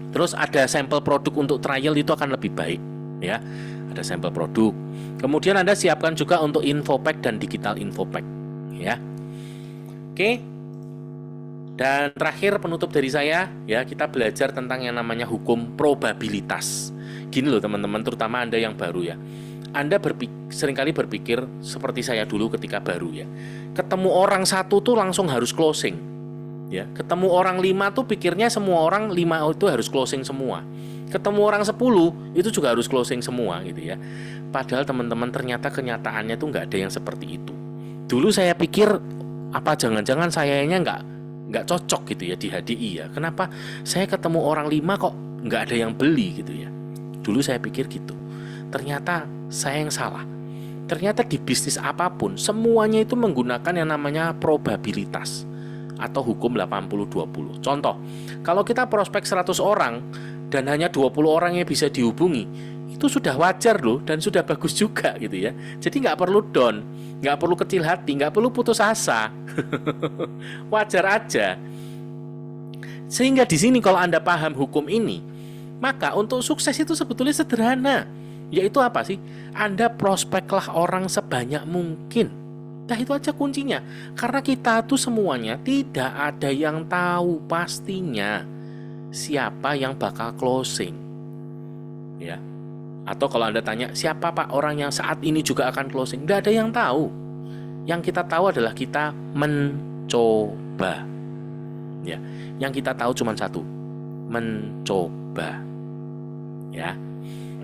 Terus ada sampel produk untuk trial itu akan lebih baik ya. Ada sampel produk. Kemudian Anda siapkan juga untuk infopack dan digital infopack ya. Oke. Dan terakhir penutup dari saya ya, kita belajar tentang yang namanya hukum probabilitas. Gini loh teman-teman, terutama Anda yang baru ya. Anda seringkali berpikir seperti saya dulu ketika baru ya. Ketemu orang satu tuh langsung harus closing. Ya, ketemu orang 5 tuh pikirnya semua orang 5 itu harus closing semua. Ketemu orang 10 itu juga harus closing semua gitu ya. Padahal teman-teman ternyata kenyataannya tuh nggak ada yang seperti itu. Dulu saya pikir apa jangan-jangan sayanya nggak cocok gitu ya di HDI ya. Kenapa saya ketemu orang 5 kok nggak ada yang beli gitu ya. Dulu saya pikir gitu. Ternyata saya yang salah. Ternyata di bisnis apapun semuanya itu menggunakan yang namanya probabilitas atau hukum 80-20. Contoh, kalau kita prospek 100 orang dan hanya 20 orang yang bisa dihubungi, itu sudah wajar loh dan sudah bagus juga gitu ya. Jadi nggak perlu down, nggak perlu kecil hati, nggak perlu putus asa. Wajar aja. Sehingga di sini kalau Anda paham hukum ini, maka untuk sukses itu sebetulnya sederhana. Yaitu apa sih? Anda prospeklah orang sebanyak mungkin. Nah itu aja kuncinya. Karena kita tuh semuanya tidak ada yang tahu pastinya siapa yang bakal closing. Ya. Atau kalau Anda tanya, siapa Pak orang yang saat ini juga akan closing? Tidak ada yang tahu. Yang kita tahu adalah kita mencoba. Ya. Yang kita tahu cuma satu. mencoba. Ya.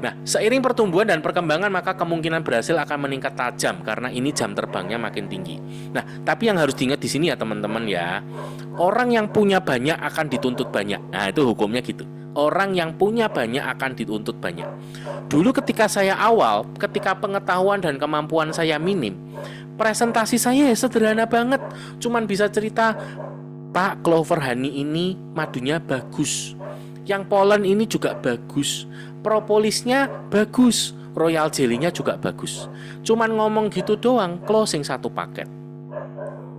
Nah, seiring pertumbuhan dan perkembangan maka kemungkinan berhasil akan meningkat tajam karena ini jam terbangnya makin tinggi. Nah, tapi yang harus diingat di sini ya teman-teman ya, orang yang punya banyak akan dituntut banyak. Nah, itu hukumnya gitu. Orang yang punya banyak akan dituntut banyak. Dulu ketika saya awal, ketika pengetahuan dan kemampuan saya minim, presentasi saya sederhana banget. Cuman bisa cerita, Pak, clover honey ini madunya bagus. Yang pollen ini juga bagus. Propolisnya bagus, royal jelly-nya juga bagus. Cuman ngomong gitu doang, closing 1 paket.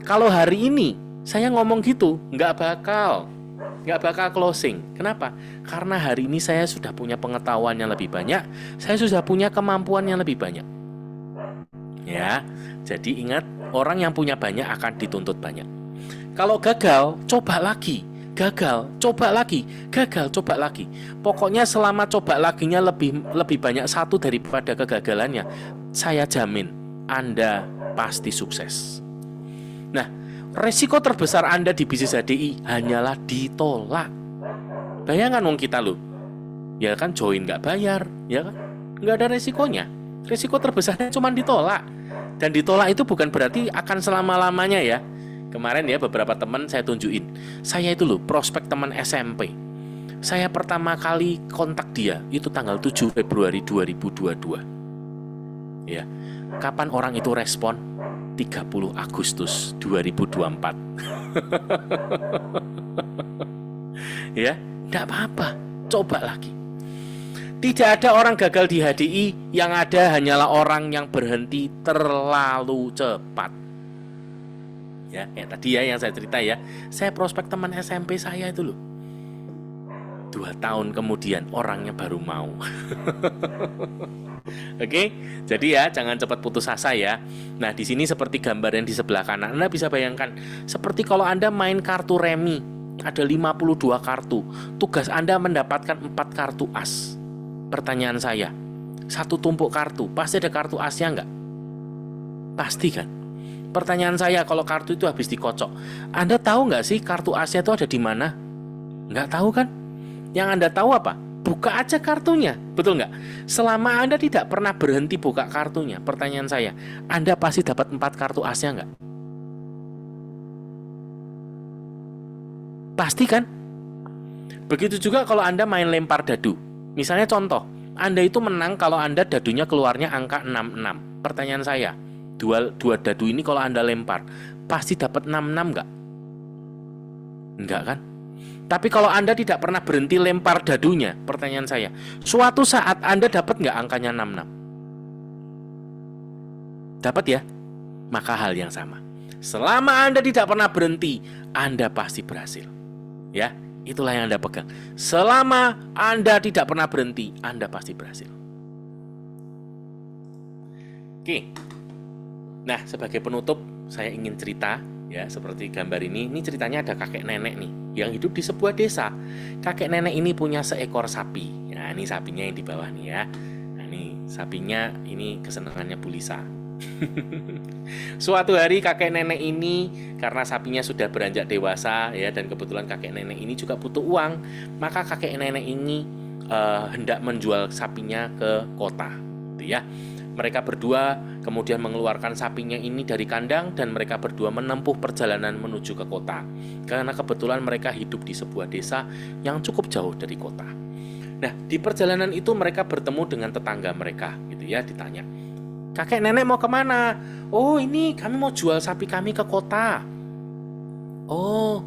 Kalau hari ini saya ngomong gitu, nggak bakal closing. Kenapa? Karena hari ini saya sudah punya pengetahuan yang lebih banyak, saya sudah punya kemampuan yang lebih banyak. Ya, jadi ingat, orang yang punya banyak akan dituntut banyak. Kalau gagal, coba lagi. Gagal, coba lagi. Gagal, coba lagi. Pokoknya selama coba laginya lebih banyak satu daripada kegagalannya, saya jamin Anda pasti sukses. Nah, resiko terbesar Anda di bisnis HDI hanyalah ditolak. Bayangkan wong kita loh, ya kan join nggak bayar, ya kan nggak ada resikonya. Resiko terbesarnya cuma ditolak. Dan ditolak itu bukan berarti akan selama-lamanya ya. Kemarin ya beberapa teman saya tunjukin. Saya itu loh prospek teman SMP. Saya pertama kali kontak dia itu tanggal 7 Februari 2022. Ya. Kapan orang itu respon? 30 Agustus 2024. Ya, enggak apa-apa. Coba lagi. Tidak ada orang gagal di HDI, yang ada hanyalah orang yang berhenti terlalu cepat. Ya, kayak tadi ya yang saya cerita ya, saya prospek teman SMP saya itu loh. 2 tahun kemudian orangnya baru mau. Oke, jadi ya jangan cepat putus asa ya. Nah, di sini seperti gambar yang di sebelah kanan, Anda bisa bayangkan seperti kalau Anda main kartu remi, ada 52 kartu. Tugas Anda mendapatkan 4 kartu as. Pertanyaan saya, satu tumpuk kartu, pasti ada kartu asnya nggak? Pasti kan? Pertanyaan saya, kalau kartu itu habis dikocok, Anda tahu nggak sih kartu asnya itu ada di mana? Nggak tahu kan? Yang Anda tahu apa? Buka aja kartunya, betul nggak? Selama Anda tidak pernah berhenti buka kartunya, pertanyaan saya, Anda pasti dapat 4 kartu asnya nggak? Pasti kan? Begitu juga kalau Anda main lempar dadu. Misalnya contoh, Anda itu menang kalau Anda dadunya keluarnya angka 66. Pertanyaan saya, dua dadu ini kalau Anda lempar, pasti dapat 66 nggak? Enggak kan? Tapi kalau Anda tidak pernah berhenti lempar dadunya, pertanyaan saya, suatu saat Anda dapat nggak angkanya 66? Dapat ya? Maka hal yang sama. Selama Anda tidak pernah berhenti, Anda pasti berhasil. Ya, itulah yang Anda pegang. Selama Anda tidak pernah berhenti, Anda pasti berhasil. Oke. Nah, sebagai penutup, saya ingin cerita ya, seperti gambar ini. Ini ceritanya ada kakek nenek nih yang hidup di sebuah desa. Kakek nenek ini punya seekor sapi. Nah, ini sapinya yang di bawah nih ya. Nah, ini sapinya, ini kesenangannya Bu Lisa. Suatu hari kakek nenek ini, karena sapinya sudah beranjak dewasa ya, dan kebetulan kakek nenek ini juga butuh uang, maka kakek nenek ini hendak menjual sapinya ke kota, gitu ya. Mereka berdua kemudian mengeluarkan sapinya ini dari kandang dan mereka berdua menempuh perjalanan menuju ke kota. Karena kebetulan mereka hidup di sebuah desa yang cukup jauh dari kota. Nah, di perjalanan itu mereka bertemu dengan tetangga mereka, gitu ya, ditanya, "Kakek nenek mau kemana?" "Oh, ini kami mau jual sapi kami ke kota." "Oh,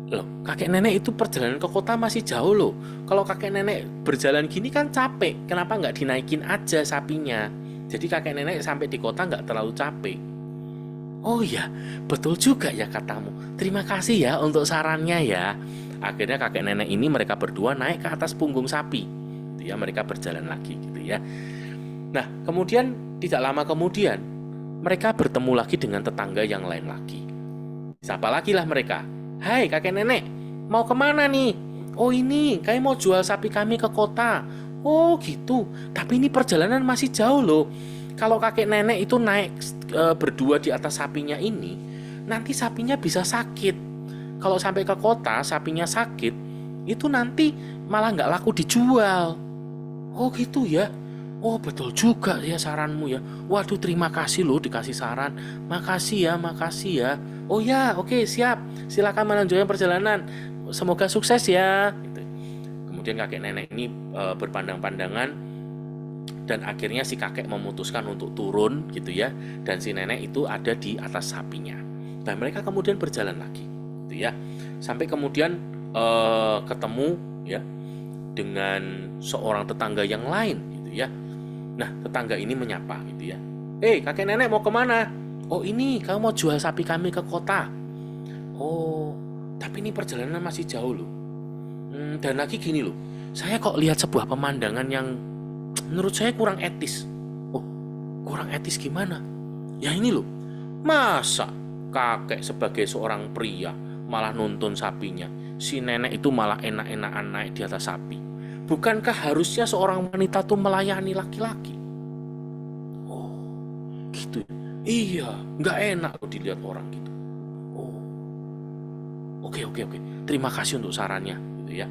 loh, kakek nenek itu perjalanan ke kota masih jauh loh. Kalau kakek nenek berjalan gini kan capek, kenapa nggak dinaikin aja sapinya? Jadi kakek nenek sampai di kota nggak terlalu capek." "Oh iya, betul juga ya katamu. Terima kasih ya untuk sarannya ya." Akhirnya kakek nenek ini mereka berdua naik ke atas punggung sapi. Gitu ya, mereka berjalan lagi gitu ya. Nah, kemudian tidak lama kemudian mereka bertemu lagi dengan tetangga yang lain lagi. Siapa lagi lah mereka? "Hai kakek nenek, mau kemana nih?" "Oh ini, kami mau jual sapi kami ke kota." "Oh gitu, tapi ini perjalanan masih jauh loh. Kalau kakek nenek itu naik berdua di atas sapinya ini, nanti sapinya bisa sakit. Kalau sampai ke kota sapinya sakit, itu nanti malah nggak laku dijual. Oh gitu ya. Oh betul juga ya saranmu ya. Waduh terima kasih loh dikasih saran. Makasih ya. Oh ya oke siap. Silakan melanjutkan perjalanan. Semoga sukses ya. Gitu. Kemudian kakek nenek ini berpandang-pandangan dan akhirnya si kakek memutuskan untuk turun gitu ya. Dan si nenek itu ada di atas sapinya. Dan mereka kemudian berjalan lagi gitu ya. Sampai kemudian ketemu ya dengan seorang tetangga yang lain gitu ya. Nah, tetangga ini menyapa gitu ya. Kakek nenek mau kemana? Oh ini, kamu mau jual sapi kami ke kota. Oh, tapi ini perjalanan masih jauh loh. Dan lagi gini loh, saya kok lihat sebuah pemandangan yang menurut saya kurang etis. Oh, kurang etis gimana? Ya ini loh, masa kakek sebagai seorang pria malah nuntun sapinya. Si nenek itu malah enak-enakan naik di atas sapi. Bukankah harusnya seorang wanita tuh melayani laki-laki? Oh, gitu. Iya, nggak enak loh dilihat orang gitu. Oh, oke. Terima kasih untuk sarannya, gitu ya.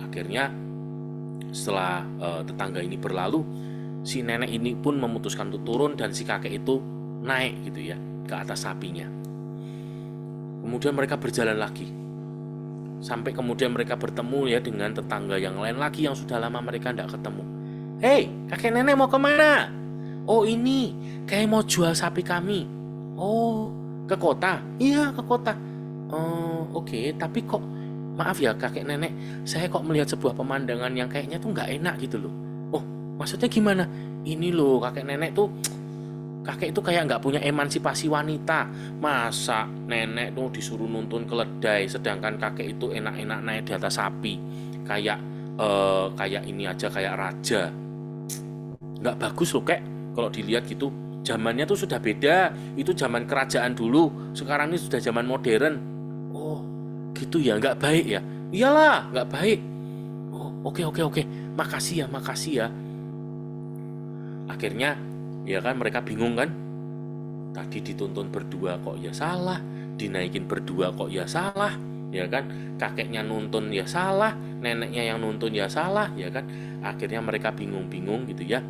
Akhirnya setelah tetangga ini berlalu, si nenek ini pun memutuskan untuk turun dan si kakek itu naik gitu ya ke atas sapinya. Kemudian mereka berjalan lagi. Sampai kemudian mereka bertemu ya dengan tetangga yang lain lagi yang sudah lama mereka tidak ketemu. Kakek nenek mau kemana? Oh ini, kayak mau jual sapi kami. Oh, ke kota? Iya, ke kota. Oh, oke. Tapi kok, maaf ya kakek nenek, saya kok melihat sebuah pemandangan yang kayaknya tuh nggak enak gitu loh. Oh, maksudnya gimana? Ini loh, kakek nenek tuh, kakek itu kayak nggak punya emansipasi wanita. Masa nenek tuh disuruh nuntun keledai, sedangkan kakek itu enak-enak naik di atas sapi, kayak ini aja kayak raja. Nggak bagus loh kek, kalau dilihat gitu. Zamannya tuh sudah beda. Itu zaman kerajaan dulu. Sekarang ini sudah zaman modern. Oh, gitu ya, nggak baik ya? Iyalah, nggak baik. Oh, oke. Makasih ya. Akhirnya ya kan mereka bingung kan. Tadi dituntun berdua kok ya salah, dinaikin berdua kok ya salah, ya kan? Kakeknya nuntun ya salah, neneknya yang nuntun ya salah, ya kan? Akhirnya mereka bingung-bingung gitu ya.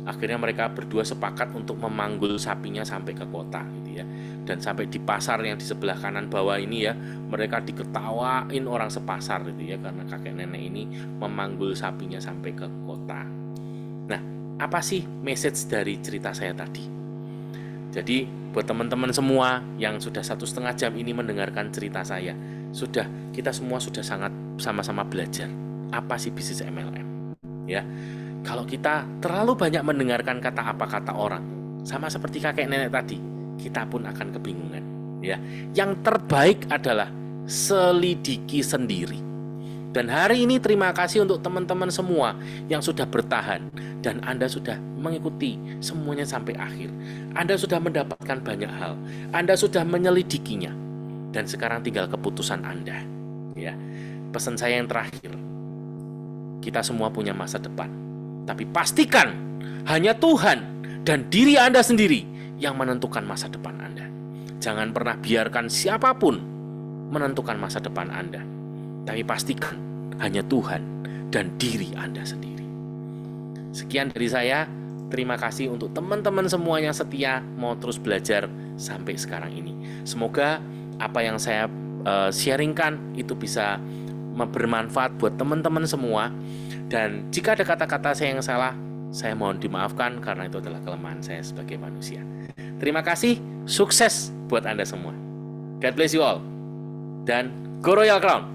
Akhirnya mereka berdua sepakat untuk memanggul sapinya sampai ke kota gitu ya. Dan sampai di pasar yang di sebelah kanan bawah ini ya, mereka diketawain orang sepasar gitu ya, karena kakek nenek ini memanggul sapinya sampai ke kota. Nah, apa sih message dari cerita saya tadi? Jadi buat teman-teman semua yang sudah 1,5 jam ini mendengarkan cerita saya, kita semua sudah sangat sama-sama belajar apa sih bisnis MLM. Ya, kalau kita terlalu banyak mendengarkan kata orang, sama seperti kakek nenek tadi, kita pun akan kebingungan. Ya, yang terbaik adalah selidiki sendiri. Dan hari ini terima kasih untuk teman-teman semua yang sudah bertahan dan Anda sudah mengikuti semuanya sampai akhir. Anda sudah mendapatkan banyak hal. Anda sudah menyelidikinya. Dan sekarang tinggal keputusan Anda. Ya. Pesan saya yang terakhir. Kita semua punya masa depan. Tapi pastikan hanya Tuhan dan diri Anda sendiri yang menentukan masa depan Anda. Jangan pernah biarkan siapapun menentukan masa depan Anda. Tapi pastikan hanya Tuhan dan diri Anda sendiri. Sekian dari saya. Terima kasih untuk teman-teman semua yang setia mau terus belajar sampai sekarang ini. Semoga apa yang saya sharingkan itu bisa bermanfaat buat teman-teman semua. Dan jika ada kata-kata saya yang salah, saya mohon dimaafkan karena itu adalah kelemahan saya sebagai manusia. Terima kasih, sukses buat Anda semua. God bless you all. Dan Go Royal Crown!